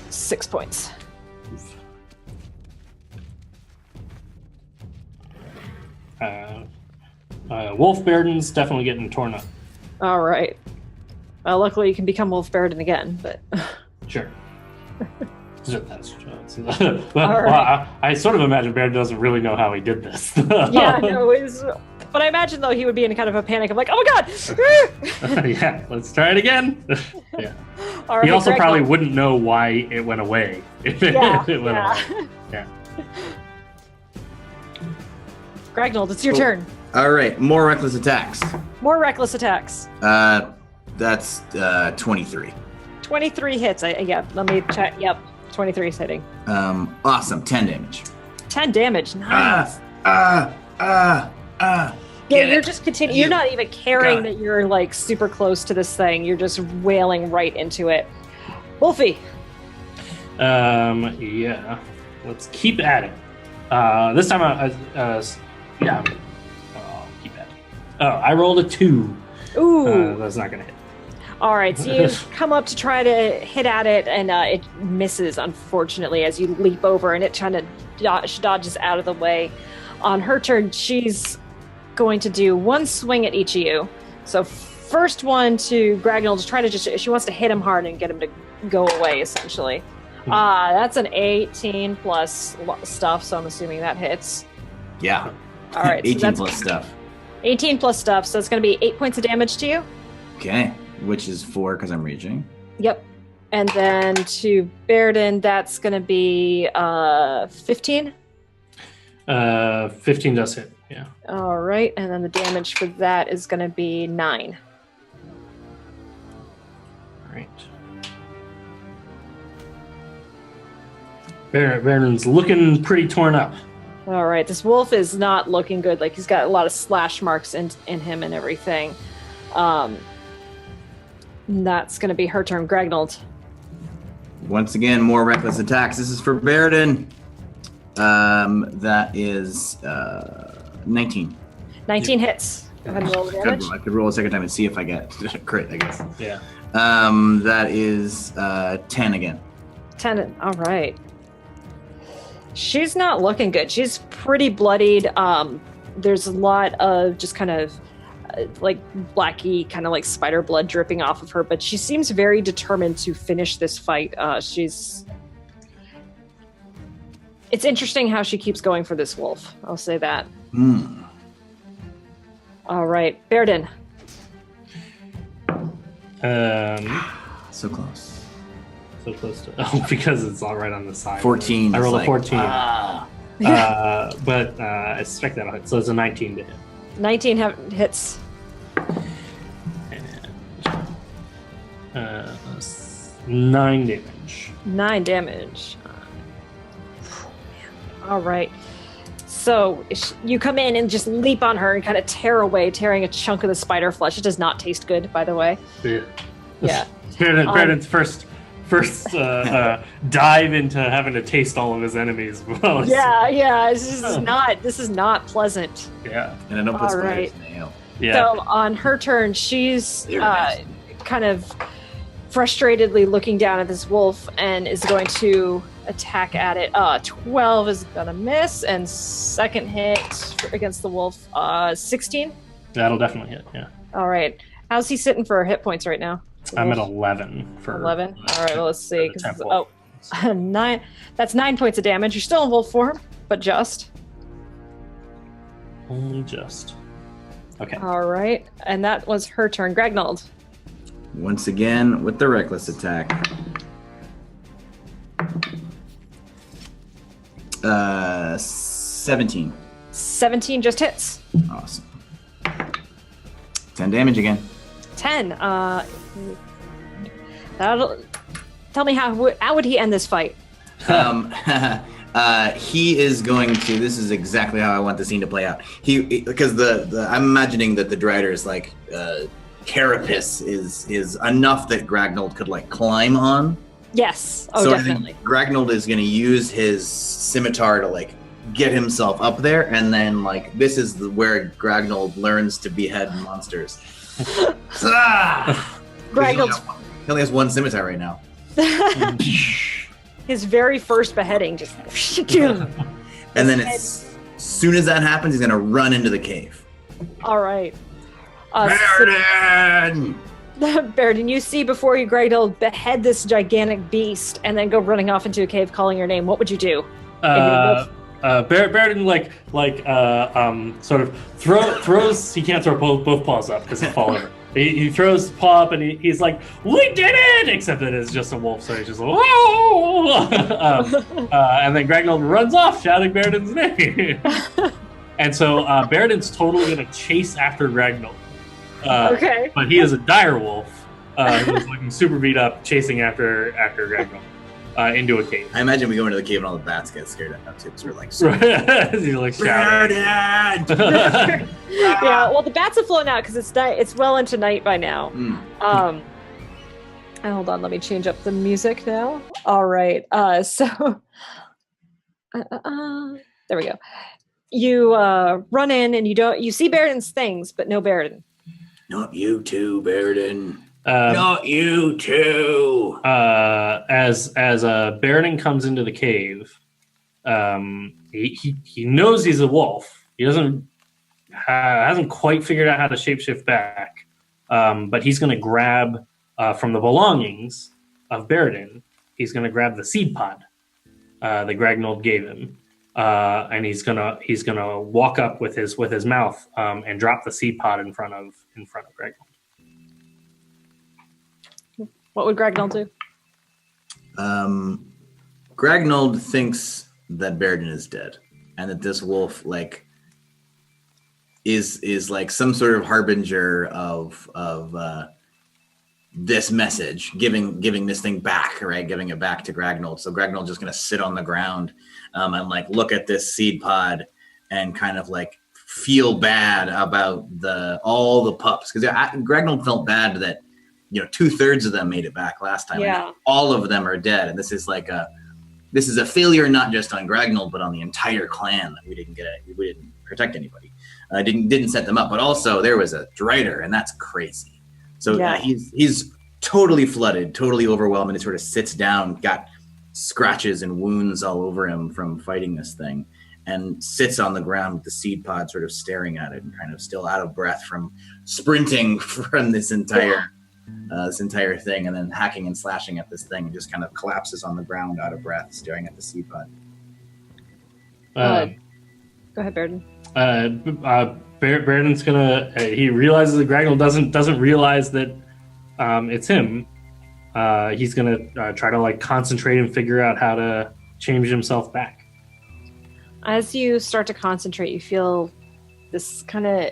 6 points.
Wolf Baerdin's definitely getting torn up.
All right. Well, luckily you can become Wolf Baerdin again, but
Sure. That's
right.
well, I sort of imagine Baerdin doesn't really know how he did this.
yeah, no, but I imagine though he would be in kind of a panic of like, oh my god!
Yeah, let's try it again. Yeah.
All right,
He also
Gragnold.
probably wouldn't know why it went away. If it
Yeah,
went
yeah.
away. Yeah.
Gragnold, it's your
Cool.
turn.
All right, more reckless attacks.
More reckless attacks.
That's 23.
23 hits. Yeah, let me check. Yep, 23 is hitting.
Awesome, 10 damage.
10 damage. Nice.
Yeah,
You're just continuing. You're
You
not even caring
got it.
that you're like super close to this thing. You're just wailing right into it. Wolfie.
Yeah. Let's keep at it. This time, yeah. I'll keep at it. Oh, I rolled a 2.
Ooh.
That's not gonna hit.
All right, so you come up to try to hit at it, and it misses, unfortunately, as you leap over, and it kind of dodges out of the way. On her turn, she's going to do one swing at each of you. So first one to Gragnold to try to she wants to hit him hard and get him to go away, essentially. That's an 18 plus stuff, so I'm assuming that hits.
Yeah.
All right,
18
so that's
plus stuff.
18 plus stuff, so it's going to be 8 points of damage to you.
Okay, which is 4 because I'm reaching.
Yep. And then to Baeridin, that's going to be 15.
15 does hit. Yeah.
All right, and then the damage for that is going to be 9.
All right. Baerdin's looking pretty torn up.
All right, this wolf is not looking good. Like he's got a lot of slash marks in him and everything. That's going to be her turn. Gragnold.
Once again, more reckless attacks. This is for Baeridin. That is 19.
19 hits. Go ahead and roll the damage.
I could roll a second time and see if I get a crit, I guess.
Yeah.
That is 10 again.
10. All right. She's not looking good. She's pretty bloodied. There's a lot of just kind of like blacky, kind of like spider blood dripping off of her, but she seems very determined to finish this fight. It's interesting how she keeps going for this wolf. I'll say that. All right, Baeridin.
So close.
So close to because it's all right on the side.
14.
I rolled
It's
a
like,
14. But I suspect that'll hit. So it's a 19 to hit.
19 hits.
And 9 damage.
9 damage. All right. So you come in and just leap on her and kind of tear away, tearing a chunk of the spider flesh. It does not taste good, by the way. Yeah.
Baeridin's first dive into having to taste all of his enemies. Well,
Yeah. This is not pleasant.
Yeah.
And I don't put
All
spiders
right.
in the ale.
Yeah.
So on her turn, she's
They're nasty.
kind of frustratedly looking down at this wolf and is going to attack at it. 12 is gonna miss, and second hit against the wolf, 16.
That'll definitely hit. Yeah.
All right. How's he sitting for hit points right now?
I'm at 11 for
11. All right. Well, let's see.
the
'Cause
temple.
9. That's 9 points of damage. You're still in wolf form, but just.
Only just. Okay.
All right. And that was her turn. Gragnold.
Once again, with the reckless attack. 17.
17 just hits.
Awesome. 10 damage again.
10. Tell me how would he end this fight?
He is going to. This is exactly how I want the scene to play out. Because I'm imagining that the Drider's like carapace is enough that Gragnold could like climb on.
Yes. Oh,
so
definitely.
I think Gragnold is going to use his scimitar to like get himself up there, and then like this is where Gragnold learns to behead monsters.
Gragnold's
He only has one scimitar right now.
his very first beheading just.
And then as soon as that happens, he's going to run into the cave.
All right.
Baerdin!
Baeridin, you see before you, Gragnold, behead this gigantic beast and then go running off into a cave calling your name. What would you do?
Baeridin sort of throws. He can't throw both paws up because he fall over. He throws his paw up and he's like, "We did it!" Except that it's just a wolf, so he's just like, "Whoa!" And then Gragnold runs off shouting Baeridin's name. And so Baeridin's totally gonna chase after Gragnold.
Okay.
But he is a dire wolf who's looking super beat up, chasing after Gragnold into a cave.
I imagine we go into the cave and all the bats get scared at us. It's sort of like,
He's like shouting.
Yeah, well, the bats have flown out because it's well into night by now. Hold on, let me change up the music now. All right, there we go. You run in and you see Baeridin's things, but no Baeridin.
Not you too, Baerdin. Not you too.
As Baeridin comes into the cave, he knows he's a wolf. He hasn't quite figured out how to shapeshift back, but he's going to grab from the belongings of Baeridin. He's going to grab the seed pod that Gragnold gave him, and he's gonna walk up with his mouth and drop the seed pod in front of Gragnold.
What would Gragnold do?
Gragnold thinks that Baeridin is dead, and that this wolf is like some sort of harbinger of this message, giving this thing back, right? Giving it back to Gragnold. So Gragnold's just gonna sit on the ground and look at this seed pod and kind of feel bad about all the pups, because Gragnold felt bad that 2/3 of them made it back last time.
Yeah.
And all of them are dead, and this is a failure not just on Gragnold but on the entire clan that we didn't protect anybody, didn't set them up. But also there was a Drider, and that's crazy. So he's totally flooded, totally overwhelmed, and he sort of sits down, got scratches and wounds all over him from fighting this thing, and sits on the ground with the seed pod sort of staring at it and kind of still out of breath from sprinting from this entire thing, and then hacking and slashing at this thing, and just kind of collapses on the ground out of breath, staring at the seed pod.
Go ahead, Baeridin.
Baeridin's gonna. He realizes that Gragnold doesn't realize that it's him. He's gonna try to concentrate and figure out how to change himself back.
As you start to concentrate, you feel this kind of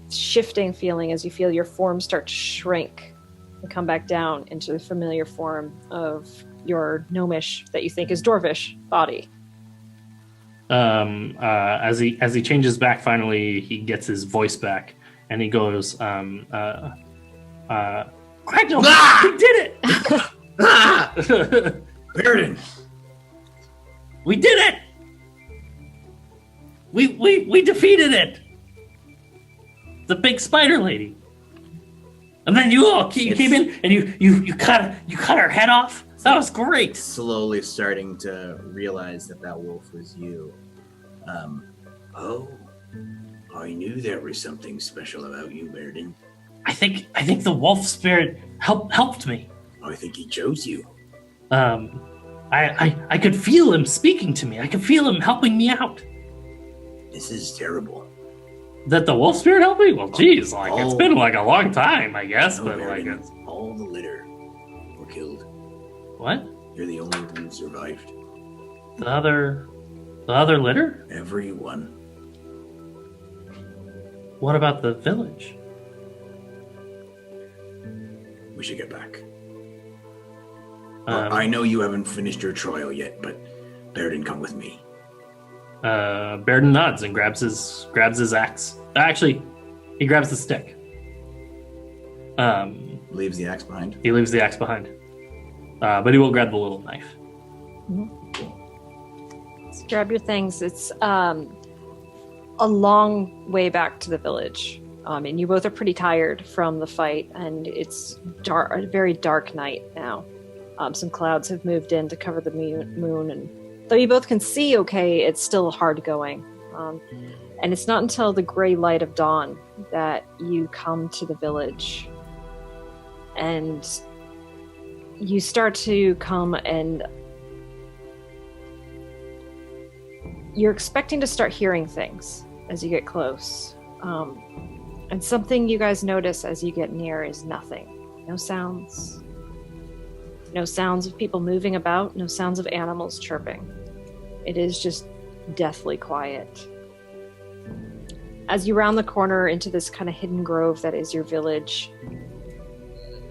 shifting feeling as you feel your form start to shrink and come back down into the familiar form of your gnomish, that you think is dwarvish, body.
As he changes back, finally he gets his voice back, and he goes, Gragnold, we did it!
Baeridin,
we did it! We defeated it! The big spider lady. And then you all came in and you cut her head off. That was great.
Slowly starting to realize that wolf was you.
Oh, I knew there was something special about you, Baeridin.
I think the wolf spirit helped me.
I think he chose you.
I could feel him speaking to me. I could feel him helping me out.
This is terrible.
That the wolf spirit helped me? Well, geez, it's been a long time, I guess, but
Baeridin, all the litter were killed.
What?
You're the only one who survived.
The other litter?
Everyone.
What about the village?
We should get back. I know you haven't finished your trial yet, but Baeridin, come with me.
Baeridin nods and grabs his axe. Actually, he grabs the stick.
Leaves the axe behind.
He leaves the axe behind. But he will grab the little knife.
Mm-hmm. So grab your things. It's a long way back to the village. And you both are pretty tired from the fight, and it's a very dark night now. Some clouds have moved in to cover the moon, and though you both can see okay, it's still hard going. And it's not until the gray light of dawn that you come to the village. And you start to come, and you're expecting to start hearing things as you get close. And something you guys notice as you get near is nothing. No sounds. No sounds of people moving about, no sounds of animals chirping. It is just deathly quiet. As you round the corner into this kind of hidden grove that is your village,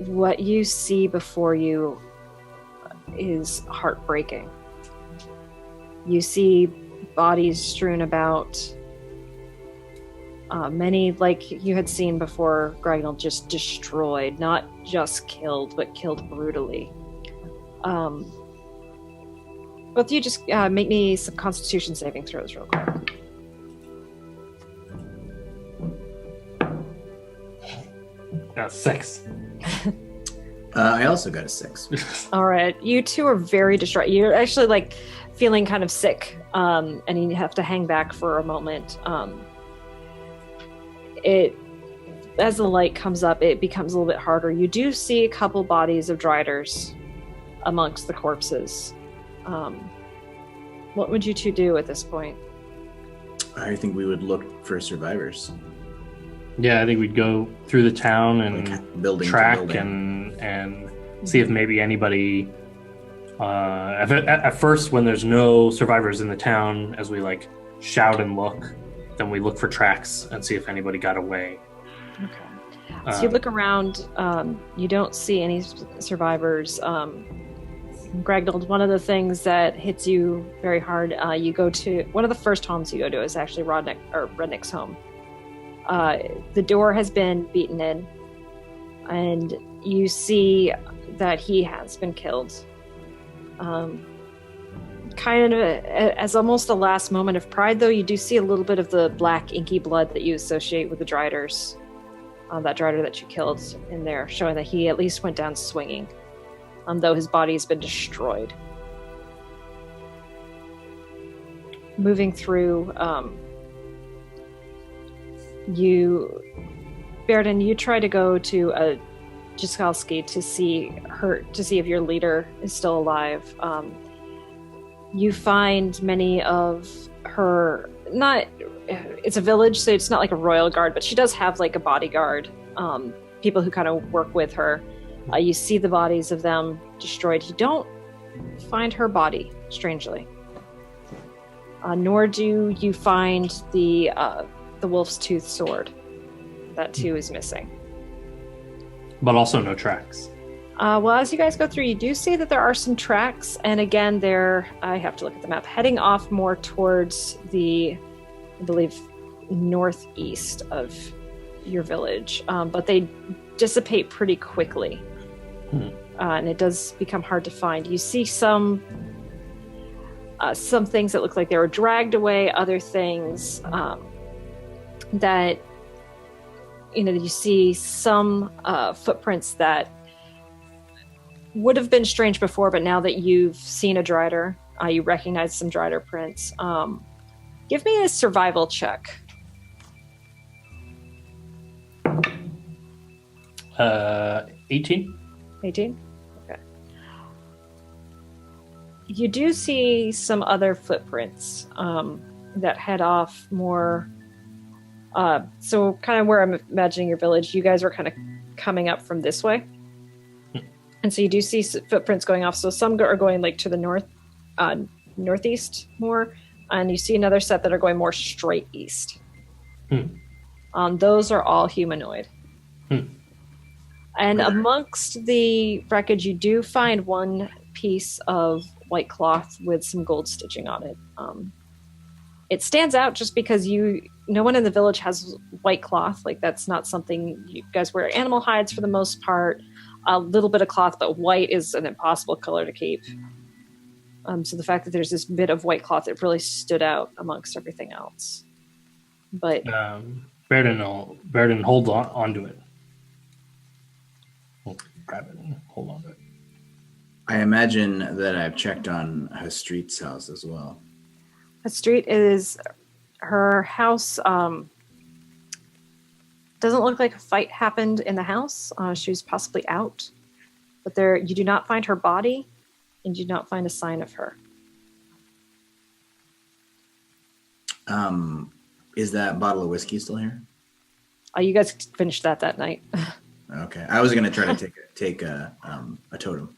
what you see before you is heartbreaking. You see bodies strewn about. Many, like you had seen before, Gragnold, just destroyed, not just killed, but killed brutally. Both of you just make me some Constitution saving throws real quick.
Got 6.
I also got a 6.
All right, you two are very distraught. You're actually like feeling kind of sick, and you have to hang back for a moment. As the light comes up, it becomes a little bit harder. You do see a couple bodies of driders amongst the corpses. What would you two do at this point?
I think we would look for survivors.
Yeah, I think we'd go through the town and
like building
track
to building.
and see if maybe anybody. At first, when there's no survivors in the town, as we like shout and look, then we look for tracks and see if anybody got away.
Okay. So you look around. You don't see any survivors. Gragnold, one of the things that hits you very hard, you go to one of the first homes you go to is actually Rednick's home. The door has been beaten in, and you see that he has been killed. Kind of as almost a last moment of pride, though, you do see a little bit of the black inky blood that you associate with the Driders. That Drider that you killed in there, showing that he at least went down swinging, though his body has been destroyed. Moving through, Baerdin, you try to go to Jaskalski to see if your leader is still alive. You find many of her, it's a village, so it's not like a royal guard, but she does have like a bodyguard, people who kind of work with her. You see the bodies of them destroyed. You don't find her body, strangely. Nor do you find the wolf's tooth sword. That too is missing.
But also no tracks.
Well, as you guys go through, you do see that there are some tracks, and again, I have to look at the map, heading off more towards the, I believe, northeast of your village, but they dissipate pretty quickly, and it does become hard to find. You see some things that look like they were dragged away, other things that, you see some footprints that would have been strange before, but now that you've seen a Drider, you recognize some Drider prints. Give me a survival check.
18?
18? Okay. You do see some other footprints that head off more. So kind of where I'm imagining your village, you guys were kind of coming up from this way. And so you do see footprints going off. So some are going like to the northeast more, and you see another set that are going more straight east. Those are all humanoid. And amongst the wreckage, you do find one piece of white cloth with some gold stitching on it. It stands out just because no one in the village has white cloth. Like, that's not something you guys wear. Animal hides for the most part. A little bit of cloth, but white is an impossible color to keep. So the fact that there's this bit of white cloth, it really stood out amongst everything else. But Baeridin
hold on to it. We'll grab it and hold on to it.
I imagine that I've checked on Hastreet's house as well.
Hastreet is Her house doesn't look like a fight happened in the house. She was possibly out, but there you do not find her body, and you do not find a sign of her.
Is that bottle of whiskey still here?
You guys finished that night.
Okay, I was gonna try to take a totem.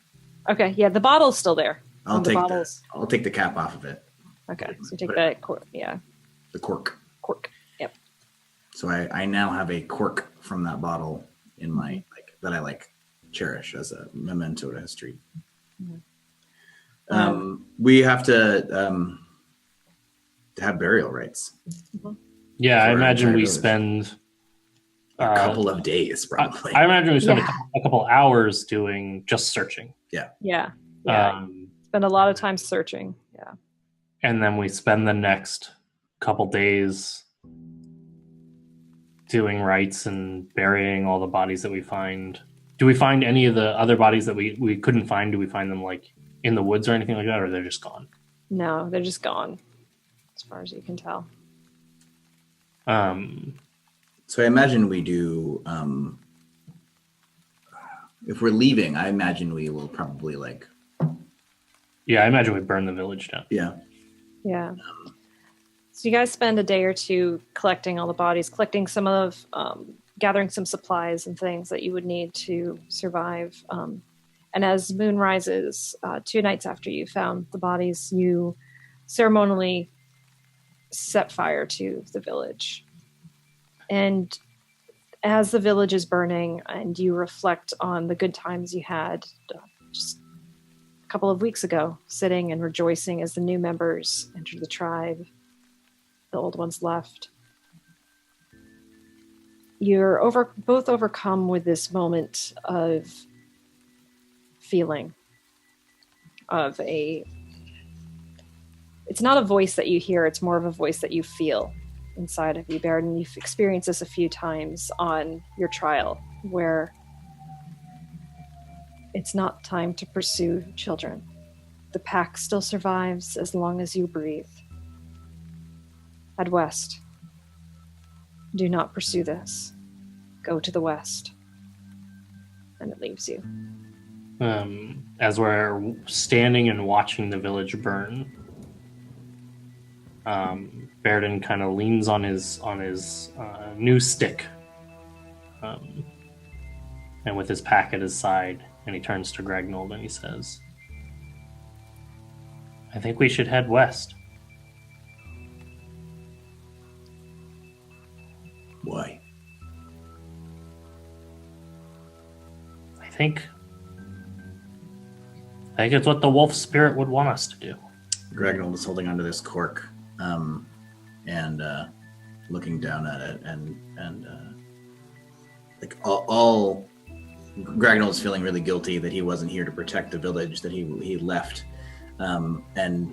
Okay, yeah, the bottle's still there.
I'll
The
take
bottles.
I'll take the cap off of it.
Okay, so you take that cork. Yeah,
The cork.
cork. Yep.
So I now have a cork from that bottle in my that I cherish as a memento to history. We have to have burial rites.
Yeah, I
For
imagine
entire
we
village.
spend
A couple of days, probably.
I imagine we spend
Yeah.
a couple hours doing just searching.
Yeah. Spend a lot of time searching. Yeah.
And then we spend the next couple days doing rites and burying all the bodies that we find. Do we find any of the other bodies that we couldn't find? Do we find them in the woods or anything like that, or they're just gone?
No, they're just gone, as far as you can tell.
So I imagine we do. If we're leaving, I imagine we will probably
Yeah, I imagine we burn the village down.
Yeah.
Yeah. So you guys spend a day or two collecting all the bodies, collecting some of, gathering some supplies and things that you would need to survive. And as moon rises, 2 nights after you found the bodies, you ceremonially set fire to the village. And as the village is burning and you reflect on the good times you had just a couple of weeks ago, sitting and rejoicing as the new members entered the tribe, the old ones left, you're both overcome with this moment of feeling of it's not a voice that you hear, it's more of a voice that you feel inside of you, Baerdin. You've experienced this a few times on your trial, where it's not time to pursue children. The pack still survives as long as you breathe. Head west. Do not pursue this. Go to the west. And it leaves you.
As we're standing and watching the village burn, Baeridin kind of leans on his new stick, and with his pack at his side, and he turns to Gragnold and he says, "I think we should head west."
Why?
I think it's what the wolf spirit would want us to do.
Gragnold is holding onto this cork, and looking down at it, and all Gragnold's feeling really guilty that he wasn't here to protect the village, that he left, and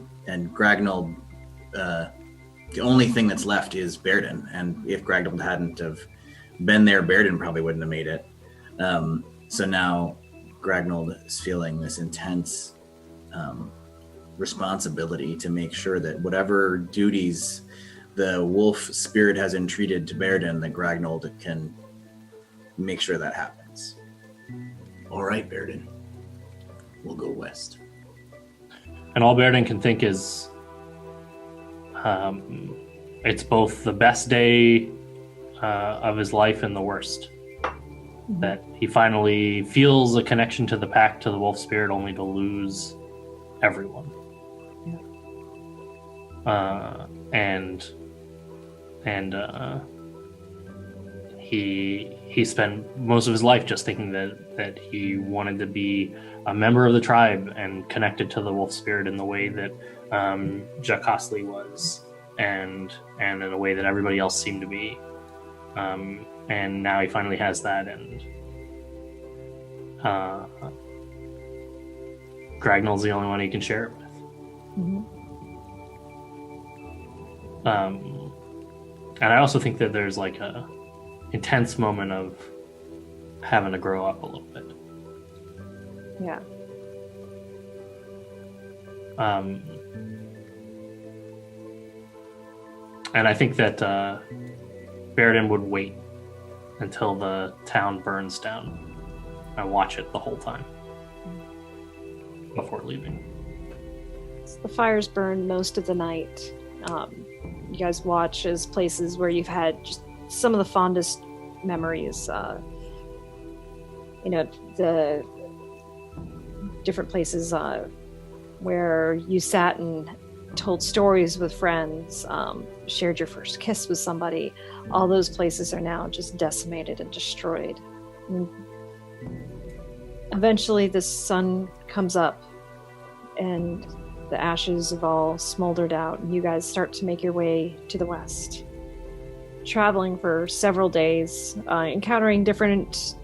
Gragnold, the only thing that's left is Baerdin, and if Gragnold hadn't have been there, Baerdin probably wouldn't have made it. So now Gragnold is feeling this intense responsibility to make sure that whatever duties the wolf spirit has entreated to Baerdin, that Gragnold can make sure that happens. All right, Baerdin, we'll go west.
And all Baeridin can think is, it's both the best day of his life and the worst. Mm-hmm. That he finally feels a connection to the pack, to the wolf spirit, only to lose everyone. Yeah. He spent most of his life just thinking that he wanted to be a member of the tribe and connected to the wolf spirit in the way that Jacques was, and in a way that everybody else seemed to be. And now he finally has that, and Gragnold's the only one he can share it with. Mm-hmm. And I also think that there's like a intense moment of having to grow up a little bit.
Yeah.
And I think that Baeridin would wait until the town burns down and watch it the whole time before leaving.
So the fires burn most of the night. You guys watch as places where you've had just some of the fondest memories. The different places where you sat and told stories with friends, shared your first kiss with somebody. All those places are now just decimated and destroyed. And eventually the sun comes up and the ashes have all smoldered out, and you guys start to make your way to the west. Traveling for several days, encountering different,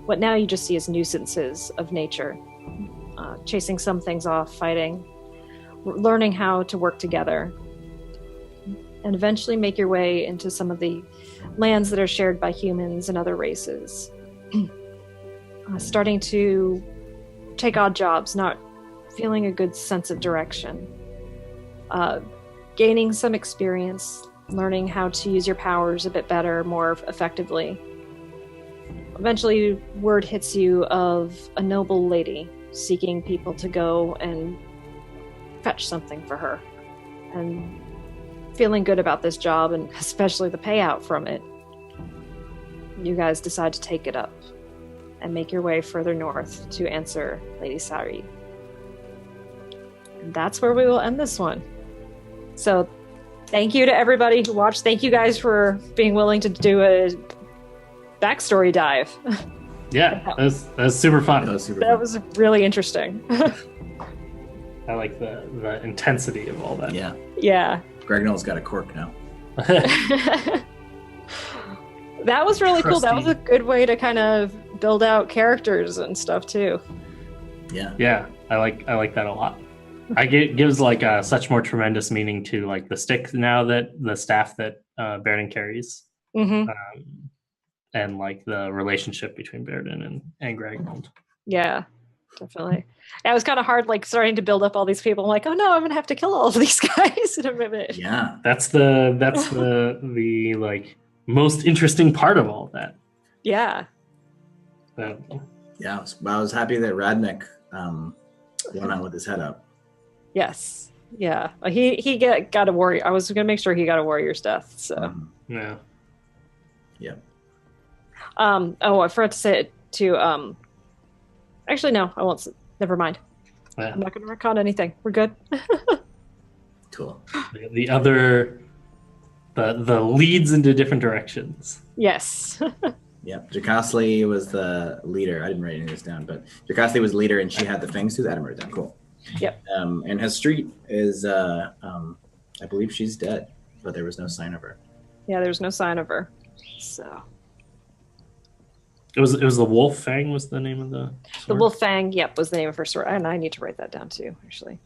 what now you just see as nuisances of nature. Chasing some things off, fighting, learning how to work together, and eventually make your way into some of the lands that are shared by humans and other races. Starting to take odd jobs, not feeling a good sense of direction. Gaining some experience, learning how to use your powers a bit better, more effectively. Eventually, word hits you of a noble lady seeking people to go and fetch something for her. And feeling good about this job, and especially the payout from it, you guys decide to take it up and make your way further north to answer Lady Sari. And that's where we will end this one. So thank you to everybody who watched. Thank you guys for being willing to do a backstory dive.
Yeah, that was super fun.
That was really interesting.
I like the intensity of all that.
Yeah.
Yeah.
Gragnold's got a cork now.
That was really cool. That was a good way to kind of build out characters and stuff too.
Yeah.
Yeah, I like that a lot. Gives like such more tremendous meaning to like the stick now, that the staff that Baerdin carries.
Mm-hmm.
And like the relationship between Baeridin and Gragnold.
Yeah, definitely. Yeah, it was kind of hard, like starting to build up all these people. I'm like, oh no, I'm gonna have to kill all of these guys in a minute.
Yeah,
that's the like most interesting part of all of that.
Yeah.
Yeah, I was happy that Radnik went out with his head up.
Yes. Yeah. He got a warrior. I was gonna make sure he got a warrior's death. So.
Yeah.
Yep.
Oh, I forgot to say it too. Actually, no, I won't. Never mind.
Yeah.
I'm not going to recount anything. We're good.
Cool.
The other, the leads into different directions.
Yes.
Yep. Jacosly was the leader. I didn't write any of this down, but Jacosly was leader, and she had the fangs too. That I wrote down. Cool.
Yep.
And his street is, I believe she's dead, but there was no sign of her.
Yeah, there's no sign of her. So.
It was the Wolf Fang was the name of the sword?
The Wolf Fang, yep, was the name of her sword. And I need to write that down too, actually.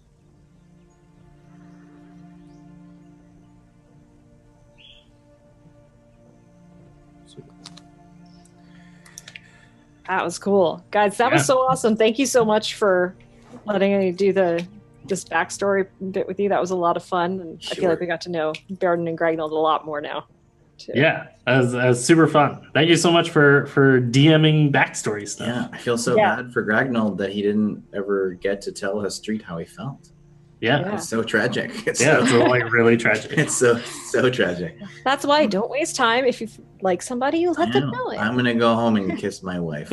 That was cool. Guys, that was so awesome. Thank you so much for letting me do this backstory bit with you. That was a lot of fun. And I feel like we got to know Baeridin and Gragnold a lot more now. Too.
Yeah, that was super fun. Thank you so much for DMing backstory stuff.
Yeah, I feel so bad for Gragnold that he didn't ever get to tell his street how he felt.
Yeah.
It's so tragic.
It's like really tragic.
It's so tragic.
That's why don't waste time. If you like somebody, you let them know it.
I'm gonna go home and kiss my wife.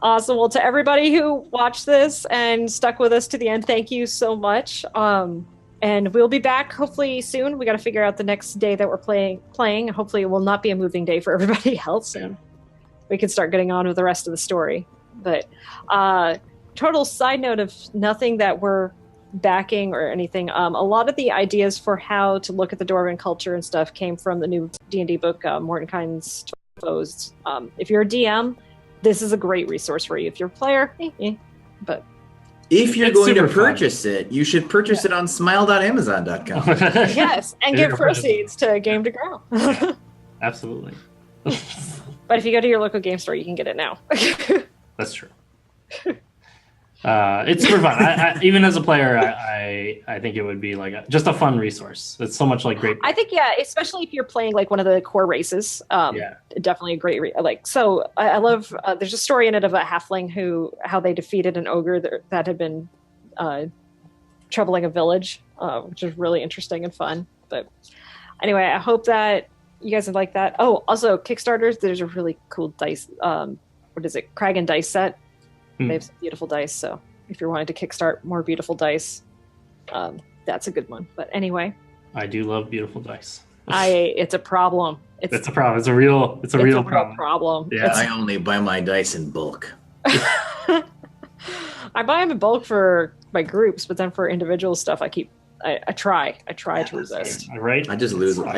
Awesome. Well, to everybody who watched this and stuck with us to the end, thank you so much. And we'll be back hopefully soon. We got to figure out the next day that we're playing. Hopefully it will not be a moving day for everybody else. And we can start getting on with the rest of the story. But total side note of nothing that we're backing or anything. A lot of the ideas for how to look at the Dwarven culture and stuff came from the new D&D book, Mordenkainen's Foes. If you're a DM, this is a great resource for you. If you're a player, but...
If you're going to purchase it, you should purchase it on smile.amazon.com.
Yes, and give proceeds to Game to Grow.
Absolutely.
But if you go to your local game store, you can get it now.
That's true. It's super fun. Even as a player, I think it would be like just a fun resource. It's so much like great.
I think, yeah, especially if you're playing like one of the core races. Definitely a great I love. There's a story in it of a halfling how they defeated an ogre that had been troubling a village, which is really interesting and fun. But anyway, I hope that you guys would like that. Oh, also Kickstarters. There's a really cool dice. What is it? Kragan dice set. They have some beautiful dice. So if you're wanting to kickstart more beautiful dice, that's a good one. But anyway,
I do love beautiful dice.
It's a problem.
It's a problem. It's a real
problem.
Yeah,
I only buy my dice in bulk.
I buy them in bulk for my groups, but then for individual stuff, I try to resist.
Right?
I just lose
Hard.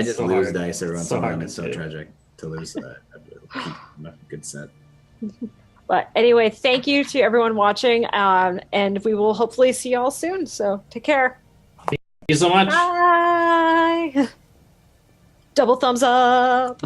dice every once in a while, and it's so tragic to lose that. A good set.
But anyway, thank you to everyone watching, and we will hopefully see you all soon. So take care.
Thank you so much.
Bye. Double thumbs up.